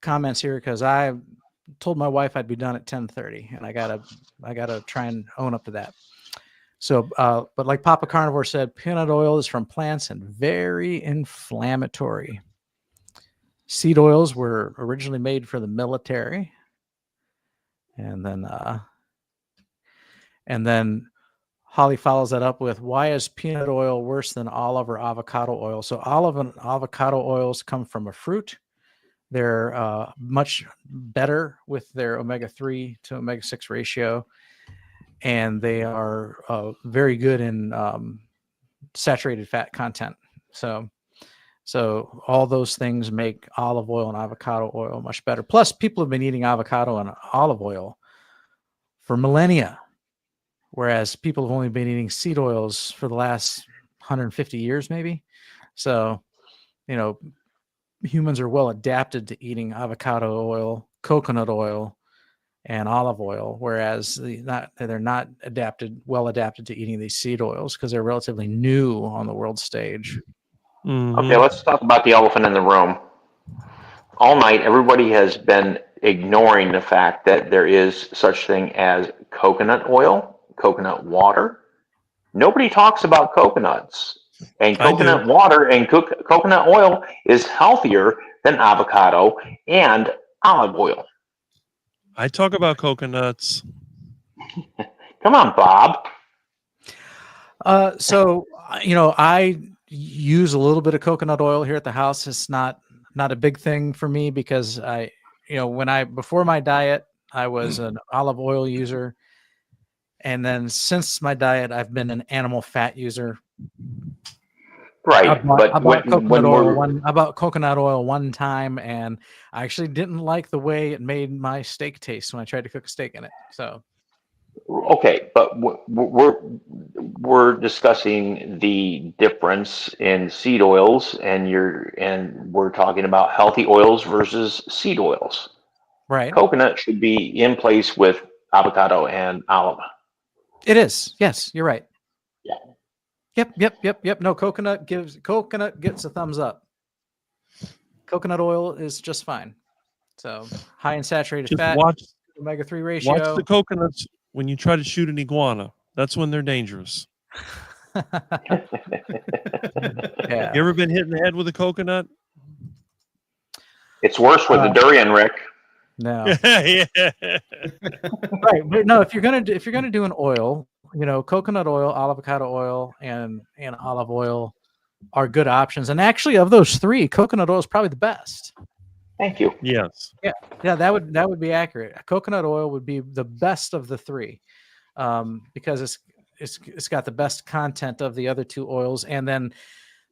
comments here because I told my wife I'd be done at 10:30, and I gotta try and own up to that. So, but like Papa Carnivore said, peanut oil is from plants and very inflammatory. Seed oils were originally made for the military, and then Holly follows that up with, why is peanut oil worse than olive or avocado oil? So olive and avocado oils come from a fruit. They're much better with their omega-3 to omega-6 ratio, and they are very good in saturated fat content. So all those things make olive oil and avocado oil much better. Plus, people have been eating avocado and olive oil for millennia, whereas people have only been eating seed oils for the last 150 years, maybe. So, humans are well adapted to eating avocado oil, coconut oil, and olive oil, whereas they're not well adapted to eating these seed oils because they're relatively new on the world stage. Okay, let's talk about the elephant in the room. All night, everybody has been ignoring the fact that there is such thing as coconut oil, coconut water. Nobody talks about coconuts. And I do. coconut water and coconut oil is healthier than avocado and olive oil. I talk about coconuts. Come on, Bob. So I use a little bit of coconut oil here at the house. It's not a big thing for me because before my diet, I was an olive oil user. And then since my diet, I've been an animal fat user. Right. I bought coconut oil one time, and I actually didn't like the way it made my steak taste when I tried to cook a steak in it. So, okay, but we're discussing the difference in seed oils, and we're talking about healthy oils versus seed oils. right. Coconut should be in place with avocado and olive. It is. Yes, you're right. Yeah. Yep. No, coconut gets a thumbs up. Coconut oil is just fine. So high in saturated Just fat, watch omega-3 ratio. the coconuts when you try to shoot an iguana. That's when they're dangerous. Yeah. You ever been hit in the head with a coconut? It's worse with the durian, Rick. No. Yeah. Right. But no, if you're gonna do an oil, coconut oil, avocado oil, and olive oil are good options. And actually, of those three, coconut oil is probably the best. Thank you. Yes. Yeah, that would be accurate. Coconut oil would be the best of the three, because it's got the best content of the other two oils, and then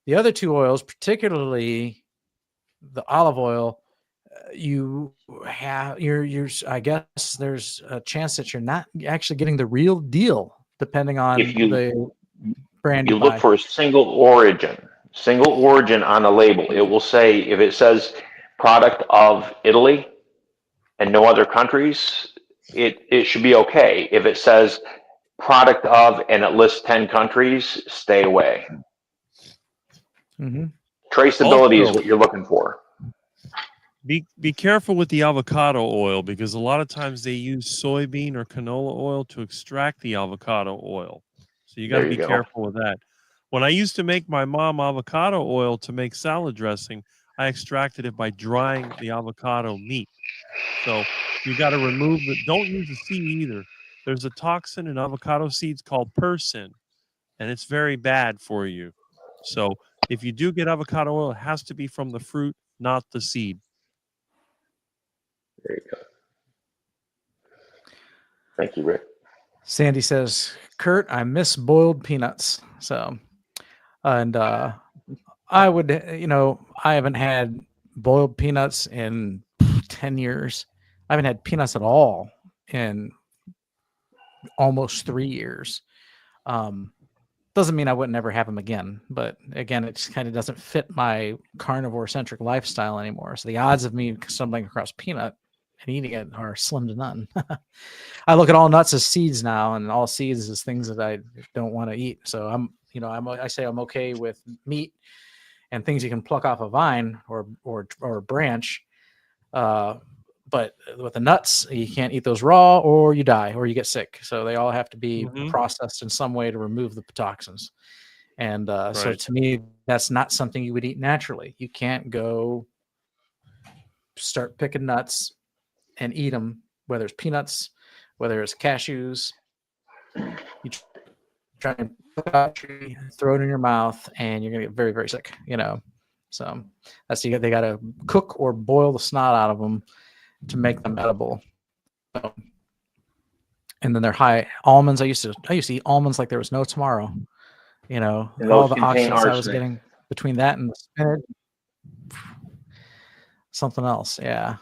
the other two oils, particularly the olive oil, I guess there's a chance that you're not actually getting the real deal, depending on the brand you buy. Look for a single origin on the label. It will say, if it says product of Italy and no other countries, it should be okay. If it says product of and it lists 10 countries, stay away. Mm-hmm. Traceability is what you're looking for. Be careful with the avocado oil, because a lot of times they use soybean or canola oil to extract the avocado oil. So you got to be careful with that. When I used to make my mom avocado oil to make salad dressing, I extracted it by drying the avocado meat. So you got to remove it. Don't use the seed either. There's a toxin in avocado seeds called persin, and it's very bad for you. So if you do get avocado oil, it has to be from the fruit, not the seed. There you go. Thank you, Rick. Sandy says, Kurt, I miss boiled peanuts. So, and I would, I haven't had boiled peanuts in 10 years. I haven't had peanuts at all in almost 3 years. Doesn't mean I wouldn't ever have them again, but again, it just kind of doesn't fit my carnivore centric lifestyle anymore. So the odds of me stumbling across peanut and eating it are slim to none. I look at all nuts as seeds now, and all seeds is things that I don't want to eat. So I say I'm okay with meat and things you can pluck off a vine or a branch. But with the nuts, you can't eat those raw, or you die, or you get sick. So they all have to be processed in some way to remove the toxins. And so to me, that's not something you would eat naturally. You can't go start picking nuts and eat them, whether it's peanuts, whether it's cashews. You try and pick out a tree, throw it in your mouth, and you're gonna get very, very sick. So that's they got to cook or boil the snot out of them to make them edible. So, and then they're high almonds. I used to eat almonds like there was no tomorrow. And all those the contain oxygen I was arsenic. getting between that and the spinach, something else. Yeah.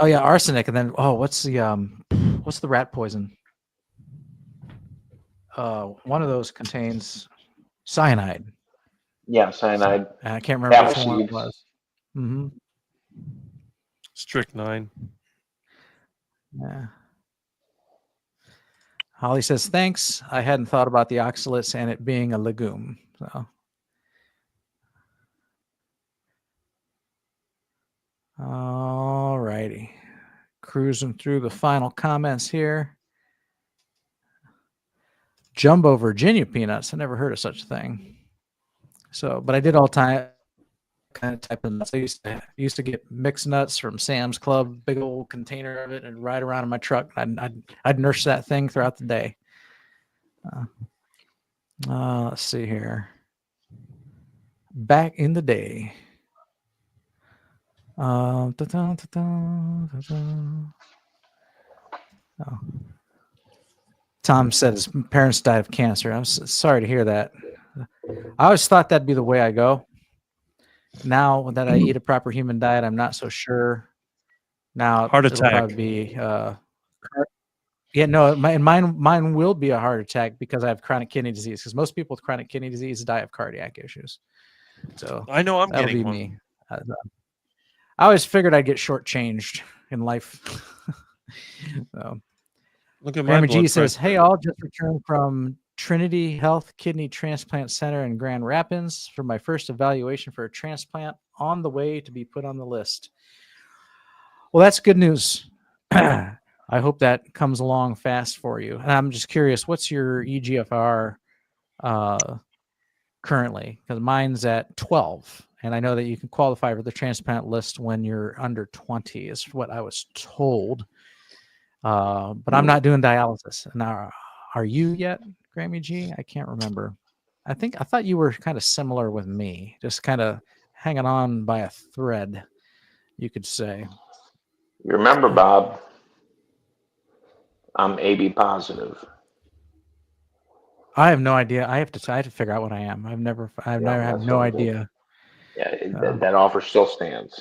Oh yeah, arsenic, and then what's the rat poison? One of those contains cyanide. Yeah, cyanide. I can't remember which Apple one it seeds. was. Mm-hmm. Strychnine. Yeah. Holly says, thanks. I hadn't thought about the oxalates and it being a legume. So, all righty. Cruising through the final comments here. Jumbo Virginia peanuts. I never heard of such a thing. So, but I did all time kind of type of nuts. I used to get mixed nuts from Sam's Club, big old container of it, and ride around in my truck. I'd nurse that thing throughout the day. Let's see here. Back in the day. Oh. Tom said his parents died of cancer. I'm sorry to hear that. I always thought that'd be the way I go. Now that I eat a proper human diet, I'm not so sure. Now Heart it'll attack. probably be mine will be a heart attack because I have chronic kidney disease. Because most people with chronic kidney disease die of cardiac issues. So I know I'm that'll getting be one. me. I always figured I'd get shortchanged in life. So, Look at my Grandma blood G says, pressure. "Hey, all just returned from Trinity Health Kidney Transplant Center in Grand Rapids for my first evaluation for a transplant, on the way to be put on the list." Well, that's good news. I hope that comes along fast for you. And I'm just curious, what's your EGFR currently? Because mine's at 12. And I know that you can qualify for the transplant list when you're under 20, is what I was told. But I'm not doing dialysis. Now, are you yet, Grammy G? I can't remember. I thought you were kind of similar with me, just kind of hanging on by a thread, you could say. You remember, Bob, I'm AB positive. I have no idea. I have to figure out what I am. I've never had no idea. Yeah, that offer still stands.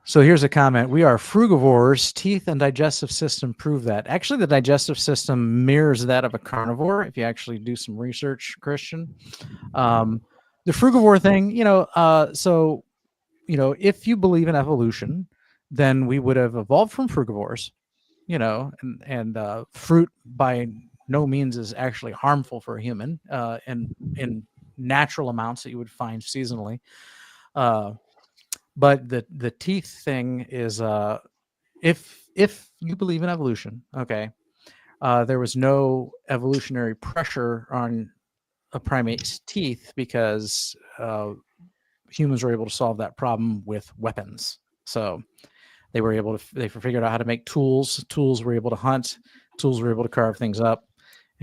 So here's a comment. We are frugivores. Teeth and digestive system prove that. Actually, the digestive system mirrors that of a carnivore, if you actually do some research, Christian. The frugivore thing, if you believe in evolution, then we would have evolved from frugivores, and fruit by no means is actually harmful for a human, and in natural amounts that you would find seasonally. But the teeth thing is, if you believe in evolution, okay, there was no evolutionary pressure on a primate's teeth because humans were able to solve that problem with weapons. So they figured out how to make tools. Tools were able to hunt. Tools were able to carve things up.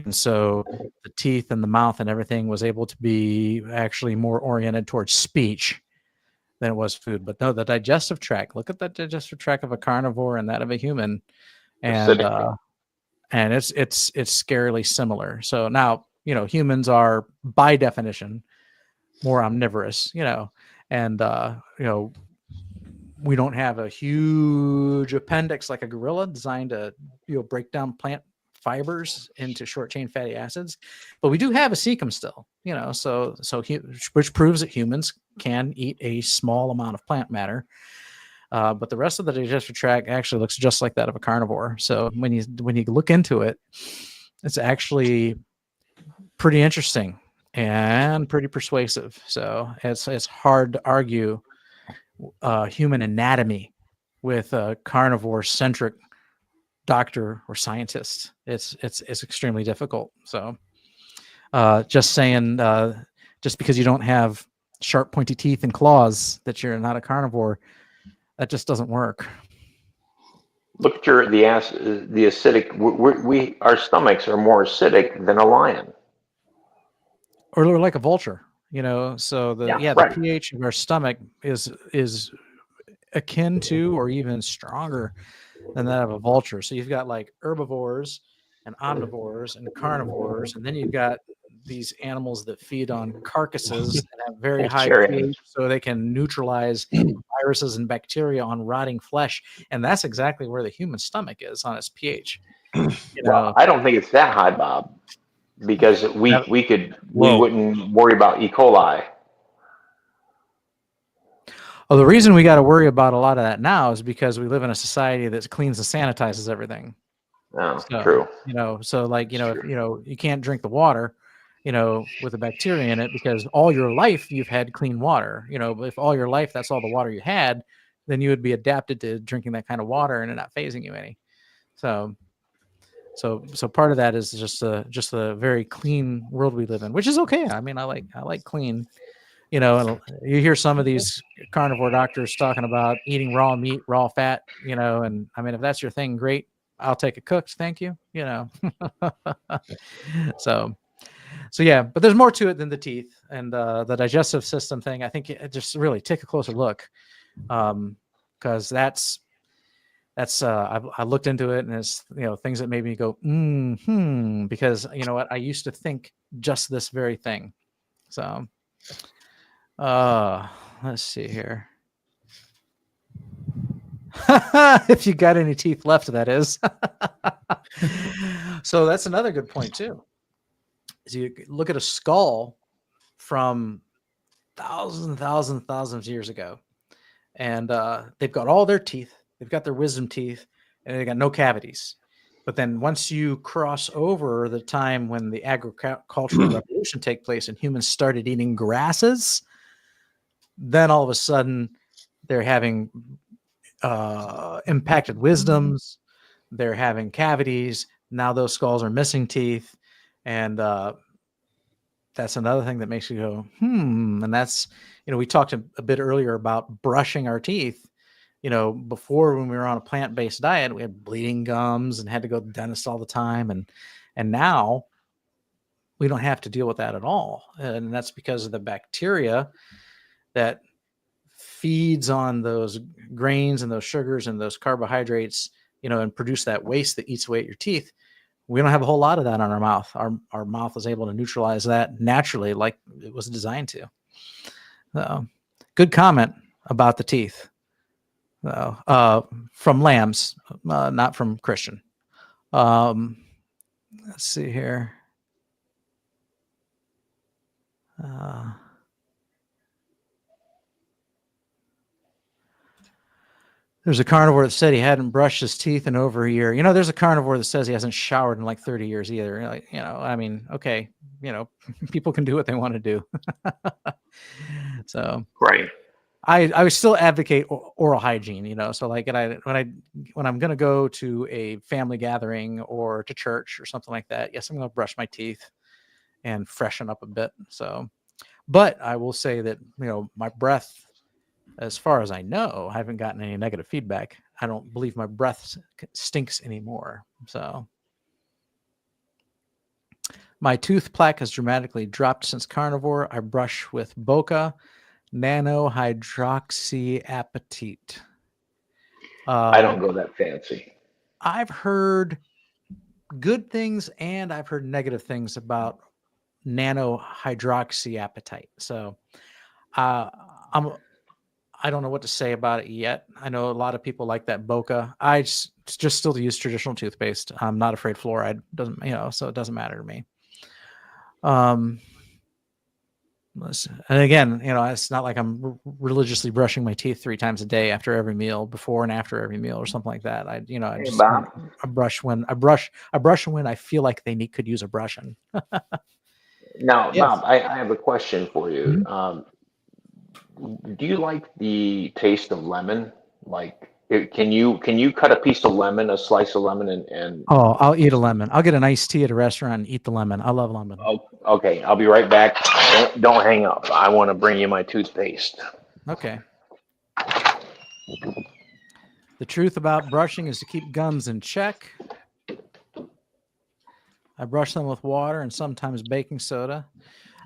And so the teeth and the mouth and everything was able to be actually more oriented towards speech than it was food. But no, the digestive tract. Look at the digestive tract of a carnivore and that of a human, and Acidic. and it's scarily similar. So now, you know, humans are by definition more omnivorous, you know, and you know, we don't have a huge appendix like a gorilla designed to, you know, break down plant fibers into short chain fatty acids, but we do have a cecum still, you know, which proves that humans can eat a small amount of plant matter. But the rest of the digestive tract actually looks just like that of a carnivore. So when you look into it, it's actually pretty interesting and pretty persuasive. So it's hard to argue human anatomy with a carnivore centric doctor or scientist. It's extremely difficult. So just saying, just because you don't have sharp pointy teeth and claws that you're not a carnivore, that just doesn't work. Look at the acidic. Our stomachs are more acidic than a lion. Or like a vulture, you know. So the right. pH of our stomach is akin to or even stronger than that of a vulture. So you've got like herbivores and omnivores and carnivores, and then you've got these animals that feed on carcasses and have very high pH, so they can neutralize viruses and bacteria on rotting flesh. And that's exactly where the human stomach is on its pH. You well, know, I don't think it's that high, Bob, because we wouldn't worry about E. coli. Well, the reason we got to worry about a lot of that now is because we live in a society that cleans and sanitizes everything. Oh, so, true. You know, so like, you know, if, you know, you can't drink the water, you know, with a bacteria in it, because all your life you've had clean water. You know, if all your life that's all the water you had, then you would be adapted to drinking that kind of water and it not phasing you any. So part of that is just a very clean world we live in, which is okay. I mean, I like clean. You know, and you hear some of these carnivore doctors talking about eating raw meat, raw fat, you know, and I mean, if that's your thing, great. I'll take it cooked. Thank you. You know, so yeah, but there's more to it than the teeth and the digestive system thing. I think just really take a closer look. Cause that's I looked into it, and it's, you know, things that made me go, because you know what, I used to think just this very thing. So, let's see here. If you got any teeth left, that is. So that's another good point too. Is you look at a skull from thousands of years ago, and they've got all their teeth, they've got their wisdom teeth, and they got no cavities. But then once you cross over the time when the agricultural revolution take place and humans started eating grasses, then all of a sudden they're having impacted wisdoms, they're having cavities. Now those skulls are missing teeth, and that's another thing that makes you go, and that's, you know, we talked a bit earlier about brushing our teeth. You know, before, when we were on a plant-based diet, we had bleeding gums and had to go to the dentist all the time, and now we don't have to deal with that at all, and that's because of the bacteria that feeds on those grains and those sugars and those carbohydrates, you know, and produce that waste that eats away at your teeth. We don't have a whole lot of that on our mouth. Our mouth is able to neutralize that naturally, like it was designed to. Good comment about the teeth. From Lambs, not from Christian. Let's see here. There's a carnivore that said he hadn't brushed his teeth in over a year. You know, there's a carnivore that says he hasn't showered in like 30 years either. Like, you know, I mean, okay, you know, people can do what they want to do. So, right. I would still advocate oral hygiene, you know. So like when I'm going to go to a family gathering or to church or something like that, yes, I'm going to brush my teeth and freshen up a bit. So, but I will say that, you know, my breath, as far as I know, I haven't gotten any negative feedback. I don't believe my breath stinks anymore. So my tooth plaque has dramatically dropped since carnivore. I brush with Boca nanohydroxyapatite. I don't go that fancy. I've heard good things and I've heard negative things about nanohydroxyapatite. So I don't know what to say about it yet. I know a lot of people like that Boca. I just still use traditional toothpaste. I'm not afraid fluoride doesn't, so it doesn't matter to me. And again, it's not like I'm religiously brushing my teeth 3 times a day after every meal, before and after every meal, or something like that. I brush when I feel like they could use a brushing. Now, Yes. Bob, I have a question for you. Do you like the taste of lemon? Like, can you cut a piece of lemon, a slice of lemon, and Oh, I'll eat a lemon. I'll get an iced tea at a restaurant and eat the lemon. I love lemon. Oh, okay, I'll be right back. Don't hang up. I want to bring you my toothpaste. Okay. The truth about brushing is to keep gums in check. I brush them with water and sometimes baking soda.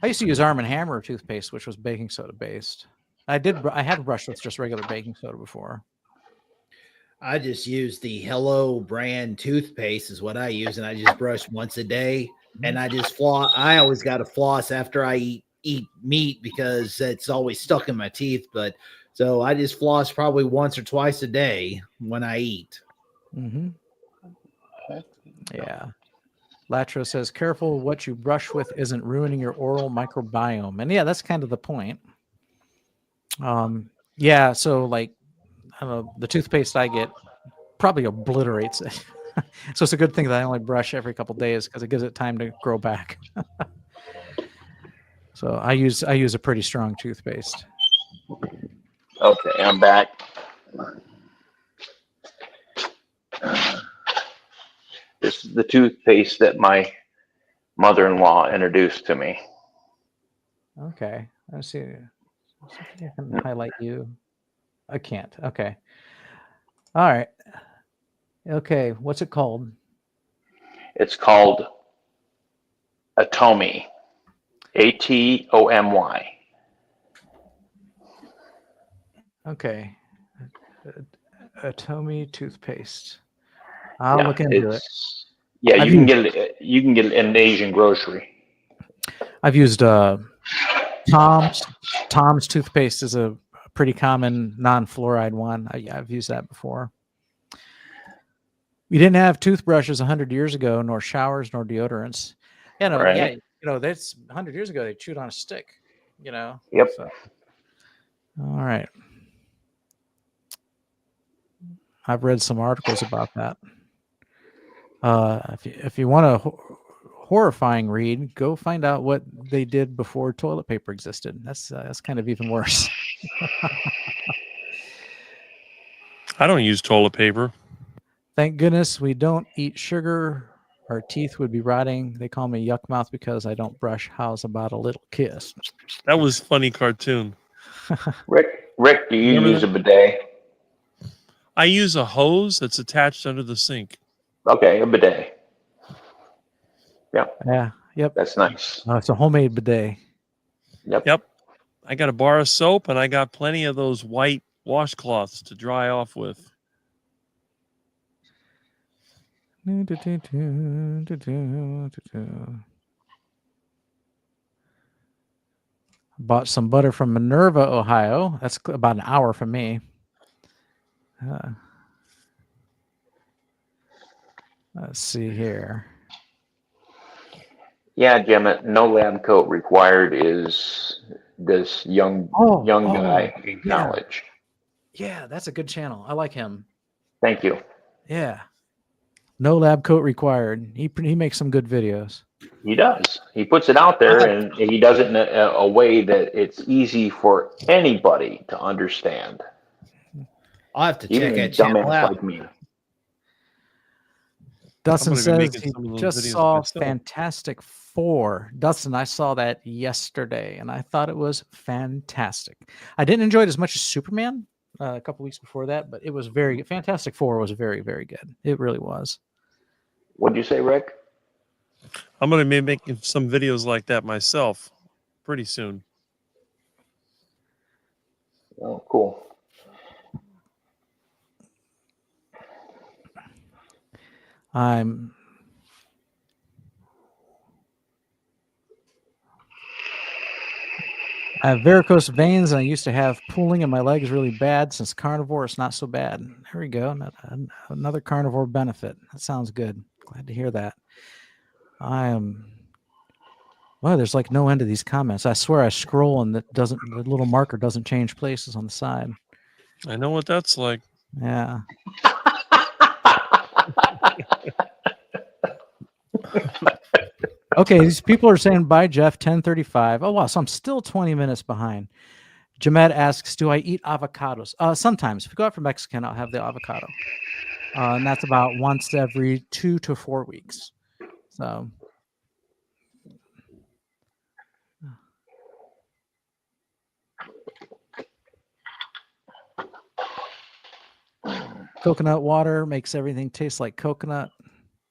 I used to use Arm & Hammer toothpaste, which was baking soda based. I have brushed with just regular baking soda before. I just use the Hello brand toothpaste is what I use, and I just brush once a day, and I just floss. I always got to floss after I eat meat because it's always stuck in my teeth. But so I just floss probably once or twice a day when I eat. Mm-hmm. Yeah. Latro says, careful what you brush with isn't ruining your oral microbiome. And yeah, that's kind of the point. Yeah, so like, I don't know, the toothpaste I get probably obliterates it. So it's a good thing that I only brush every couple days because it gives it time to grow back. So I use a pretty strong toothpaste. Okay, I'm back. This is the toothpaste that my mother-in-law introduced to me. Okay, let's see. I can highlight you. I can't. Okay. All right. Okay, what's it called? It's called Atomy. Atomy. Okay. Atomy toothpaste. I'll look into it. Yeah, you can get it. You can get it in an Asian grocery. I've used Tom's toothpaste is a pretty common non-fluoride one. I've used that before. We didn't have toothbrushes 100 years ago, nor showers, nor deodorants. Right. Yeah, that's 100 years ago. They chewed on a stick. Yep. So. All right. I've read some articles about that. If you want a horrifying read, go find out what they did before toilet paper existed. That's kind of even worse. I don't use toilet paper. Thank goodness we don't eat sugar. Our teeth would be rotting. They call me yuck mouth because I don't brush. How's about a little kiss? That was funny cartoon. Rick, do you Remember use that? a bidet? I use a hose that's attached under the sink. Okay, a bidet. Yeah. Yeah. Yep. That's nice. It's a homemade bidet. Yep. I got a bar of soap and I got plenty of those white washcloths to dry off with. Bought some butter from Minerva, Ohio. That's about an hour from me. Let's see here. Yeah, Gemma, no lab coat required is this young guy in college. Yeah, that's a good channel. I like him. Thank you. Yeah. No lab coat required. He makes some good videos. He does. He puts it out there, and he does it in a way that it's easy for anybody to understand. I'll have to Even check a that channel dumbass out. like me. Dustin I'm gonna be says making he some of those just videos saw myself. Fantastic Four. Dustin, I saw that yesterday, and I thought it was fantastic. I didn't enjoy it as much as Superman a couple weeks before that, but it was very good. Fantastic Four was very, very good. It really was. What'd you say, Rick? I'm going to be making some videos like that myself pretty soon. Oh, cool. I have varicose veins, and I used to have pooling in my legs really bad. Since carnivore, it's not so bad. There we go. Another carnivore benefit. That sounds good. Glad to hear that. Well, there's like no end to these comments. I swear I scroll and the little marker doesn't change places on the side. I know what that's like. Yeah. Okay, these people are saying bye, Jeff, 10:35. Oh wow, so I'm still 20 minutes behind. Jamed asks, do I eat avocados? Sometimes. If we go out for Mexican, I'll have the avocado. And that's about once every 2 to 4 weeks. So coconut water makes everything taste like coconut.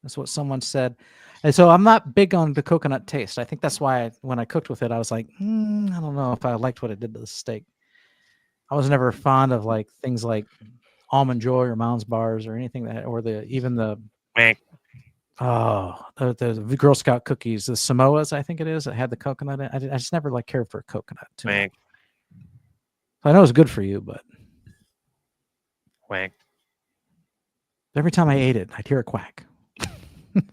That's what someone said. And so I'm not big on the coconut taste. I think that's why when I cooked with it, I was like, I don't know if I liked what it did to the steak. I was never fond of like things like Almond Joy or Mounds bars or anything that, or even the Girl Scout cookies, the Samoas, I think it is, that had the coconut in it. I just never like cared for coconut too much. I know it's good for you, but every time I ate it, I'd hear a quack. In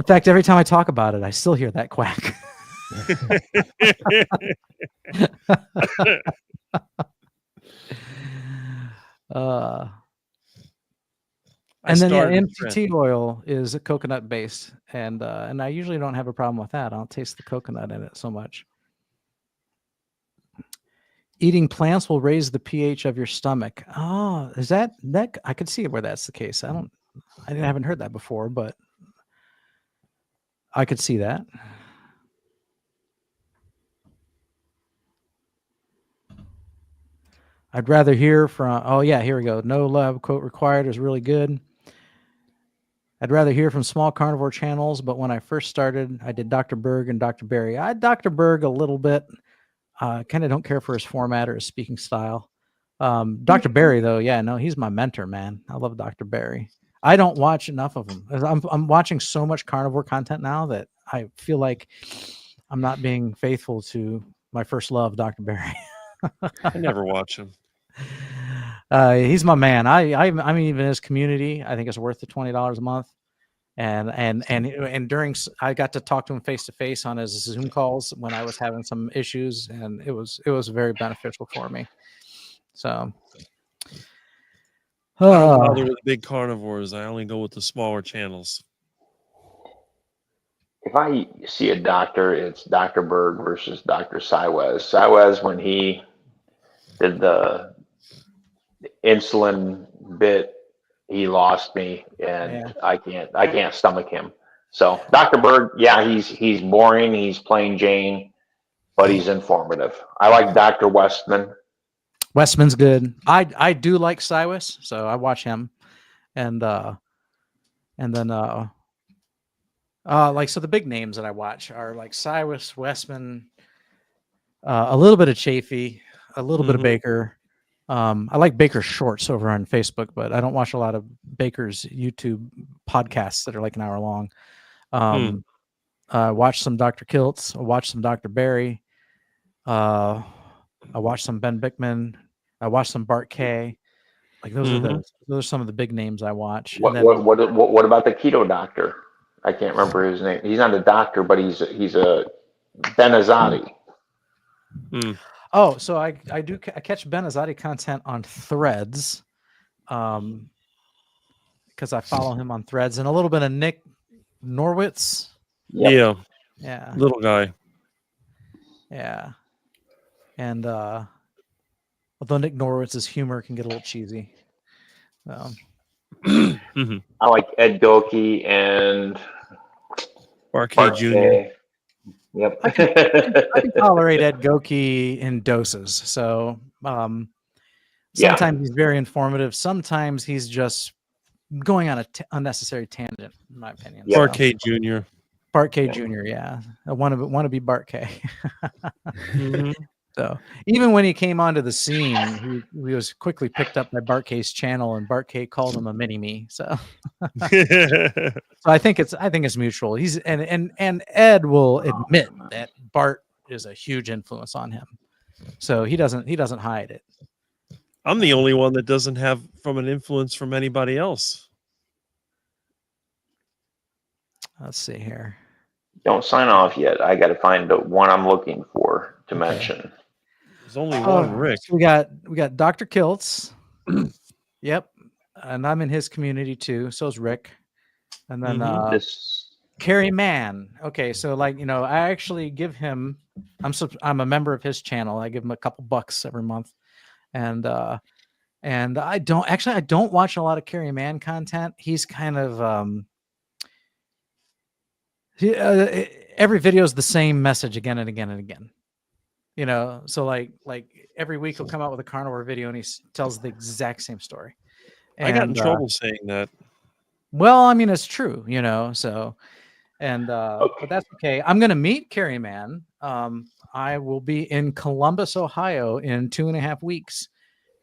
fact, every time I talk about it, I still hear that quack. And then MCT oil is a coconut based, and I usually don't have a problem with that. I don't taste the coconut in it so much. Eating plants will raise the pH of your stomach. Oh, is that? I could see where that's the case. I haven't heard that before, but I could see that. I'd rather hear from, oh yeah, here we go. No lab quote required is really good. I'd rather hear from small carnivore channels, but when I first started, I did Dr. Berg and Dr. Barry. I had Dr. Berg a little bit. Kind of don't care for his format or his speaking style. Dr. Barry, though, yeah, no, he's my mentor, man. I love Dr. Barry. I don't watch enough of him. I'm watching so much carnivore content now that I feel like I'm not being faithful to my first love, Dr. Barry. I never watch him. He's my man. I mean, even his community, I think it's worth the $20 a month. And during, I got to talk to him face to face on his Zoom calls when I was having some issues, and it was very beneficial for me. So I don't bother with big carnivores. I only go with the smaller channels. If I see a doctor, it's Dr. Berg versus Dr. Siwez. Siwez, when he did the insulin bit, he lost me, and I can't stomach him. So Dr. Berg, yeah, he's boring, he's plain Jane, but he's informative. I like Dr. Westman. Westman's good. I do like Siwez, so I watch him, and then like, so the big names that I watch are like Siwez, Westman, a little bit of Chafee, a little bit of Baker. I like Baker's shorts over on Facebook, but I don't watch a lot of Baker's YouTube podcasts that are like an hour long. I watch some Dr. Kiltz. I watch some Dr. Barry. I watch some Ben Bickman. I watch some Bart K. Like those are some of the big names I watch. What about the keto doctor? I can't remember his name. He's not a doctor, but he's a Ben Azadi. Oh, so I catch Ben Azadi content on Threads, because I follow him on Threads, and a little bit of Nick Norwitz. Yep. Yeah, little guy. Yeah, and although Nick Norwitz's humor can get a little cheesy. I like Ed Gokey and Bart Jr. Yep. I can tolerate Ed Gokey in doses. So sometimes he's very informative. Sometimes he's just going on a unnecessary tangent, in my opinion. Bart Jr. Bart K Yeah. Jr. Yeah, I want to be Bart K. Mhm. So even when he came onto the scene, he was quickly picked up by Bart K's channel, and Bart K called him a mini me. So I think it's mutual. He's and Ed will admit that Bart is a huge influence on him. So he doesn't hide it. I'm the only one that doesn't have from an influence from anybody else. Let's see here. Don't sign off yet. I got to find the one I'm looking for to Okay. mention. There's only one Rick. So we got Dr. Kiltz. Yep. And I'm in his community too. So is Rick. And then Mhm. This Carrie Mann. Okay, so like I actually give him. I'm a member of his channel. I give him a couple bucks every month, and I don't watch a lot of Carrie Mann content. He's kind of every video is the same message again and again and again. So like every week he'll come out with a carnivore video and he tells the exact same story. I got in And, trouble saying that. Well, I mean, it's true, so. And Okay. but that's okay. I'm gonna meet Carrie Mann. I will be in Columbus, Ohio, in 2.5 weeks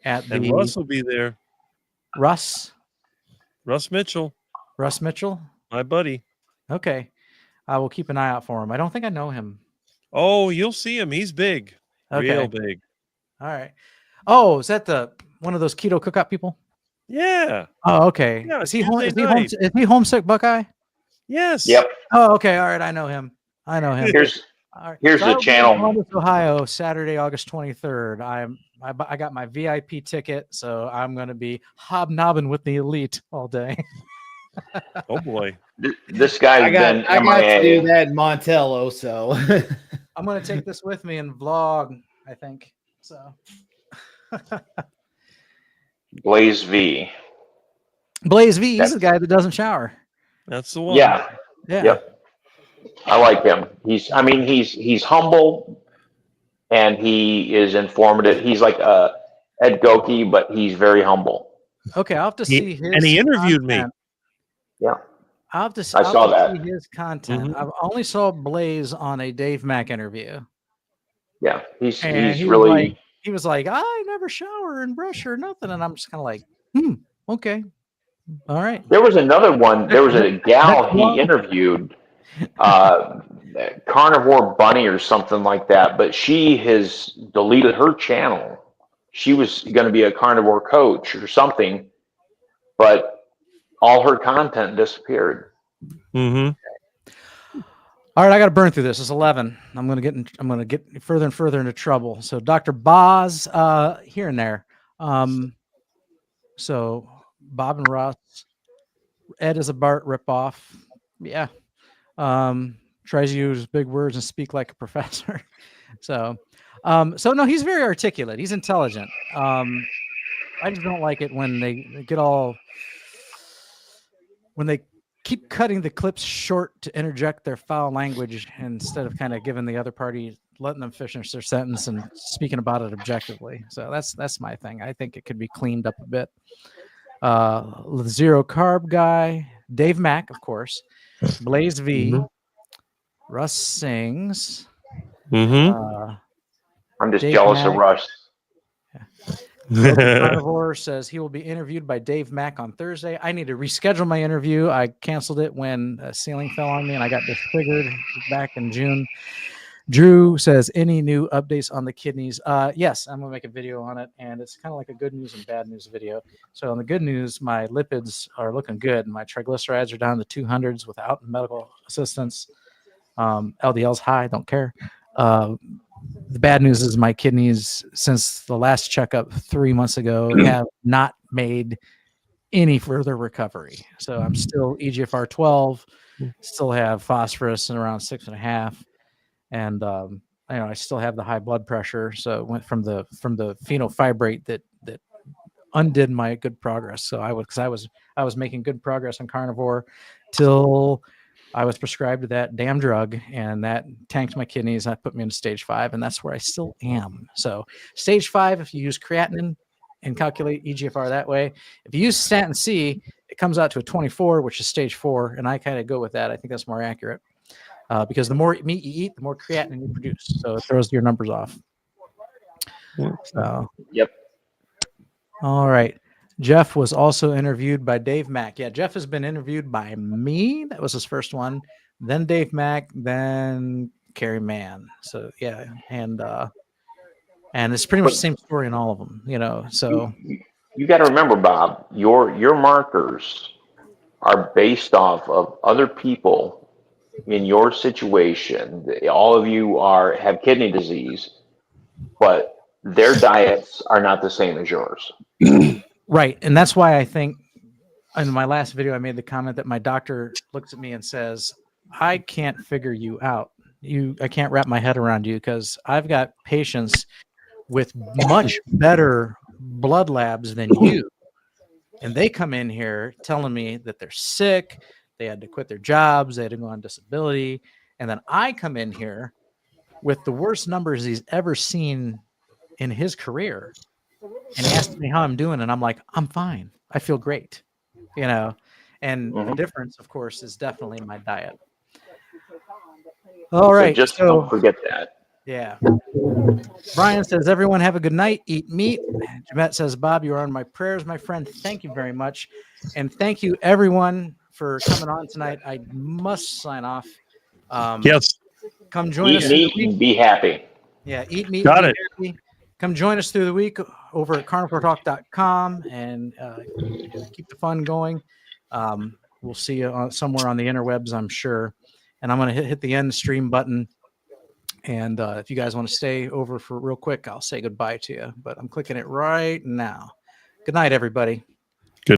at And the Russ will be there. Russ Mitchell, Mitchell. my buddy. Okay, I will keep an eye out for him. I don't think I know him. Oh, you'll see him. He's big, Okay. real big. All right. Oh, is that one of those keto cookout people? Yeah. Oh, okay. Yeah, Is he Tuesday night. is he homesick Buckeye? Yes. Yep. Oh, okay. All right. I know him. Here's All right. here's I the will be in channel. Columbus, Ohio, Saturday, August 23rd. I got my VIP ticket, so I'm going to be hobnobbing with the elite all day. Oh boy. This guy's I got been MIA. to do that in Montello, so I'm going to take this with me and vlog, I think. So Blaze V. Blaze V, he's the guy that doesn't shower. That's the one. Yeah. Yeah. Yep. I like him. He's humble and he is informative. He's like Ed Goki, but he's very humble. Okay, I'll have to see his And he interviewed me. content. Yeah. I'll have to I saw that. see his content. Mhm. I only saw Blaze on a Dave Mack interview. Yeah. He's And really he was like, I never shower and brush or nothing. And I'm just kind of like, okay. All right. There was another one. There was a gal he interviewed, Carnivore Bunny or something like that, but she has deleted her channel. She was going to be a carnivore coach or something, but all her content disappeared. Mm-hmm. All right, I got to burn through this. It's 11. I'm gonna get further and further into trouble. So Dr. Boz, here and there. So Bob and Russ, Ed is a Bart ripoff. Yeah. Tries to use big words and speak like a professor. So no, he's very articulate. He's intelligent. I just don't like it when they get when they keep cutting the clips short to interject their foul language instead of kind of giving the other party, letting them finish their sentence and speaking about it objectively. So that's my thing. I think it could be cleaned up a bit. Zero Carb Guy, Dave Mack, of course, Blaze V, Russ Sings. I'm just Dave jealous Mack. of Russ. Carnivore says he will be interviewed by Dave Mack on Thursday. I need to reschedule my interview. I canceled it when a ceiling fell on me and I got disfigured back in June. Drew says, any new updates on the kidneys? Yes, I'm going to make a video on it, and it's kind of like a good news and bad news video. So on the good news, my lipids are looking good. My triglycerides are down to 200s without medical assistance. LDL's high, don't care. The bad news is my kidneys, since the last checkup 3 months ago, have not made any further recovery. So I'm still EGFR 12, still have phosphorus in around 6.5. And I still have the high blood pressure. So it went from the phenofibrate that undid my good progress. So I was making good progress on carnivore till I was prescribed that damn drug, and that tanked my kidneys. That put me into stage 5, and that's where I still am. So stage 5, if you use creatinine and calculate EGFR that way, if you use statin C, it comes out to a 24, which is stage 4, and I kind of go with that. I think that's more accurate. because the more meat you eat, the more creatinine you produce. So it throws your numbers off. So, Yep. all right. Jeff was also interviewed by Dave Mack. Yeah, Jeff has been interviewed by me. That was his first one. Then Dave Mack, then Carrie Mann. So yeah, and it's pretty much the same story in all of them, you know. So You got to remember, Bob, your markers are based off of other people in your situation. All of you have kidney disease, but their diets are not the same as yours. right, and that's why I think in my last video I made the comment that my doctor looks at me and says, "I can't figure you out. I can't wrap my head around you because I've got patients with much better blood labs than you, and they come in here telling me that they're sick, they had to quit their jobs, they had to go on disability, and then I come in here with the worst numbers he's ever seen in his career, and he asks me how I'm doing, and I'm like, I'm fine, I feel great, you know. And the difference, of course, is definitely my diet. All right, So just don't forget that. Yeah. Brian says, everyone have a good night. Eat meat. Jeanette says, Bob, you are on my prayers, my friend. Thank you very much. And thank you, everyone, for coming on tonight. I must sign off. Yes. Come join Eat us through the meat week. and be happy. Yeah, eat meat. Got and it. be happy. Come join us through the week over at carnivoretalk.com and keep the fun going. We'll see you somewhere on the interwebs, I'm sure. And I'm going to hit the end stream button. And if you guys want to stay over for real quick, I'll say goodbye to you. But I'm clicking it right now. Good night, everybody.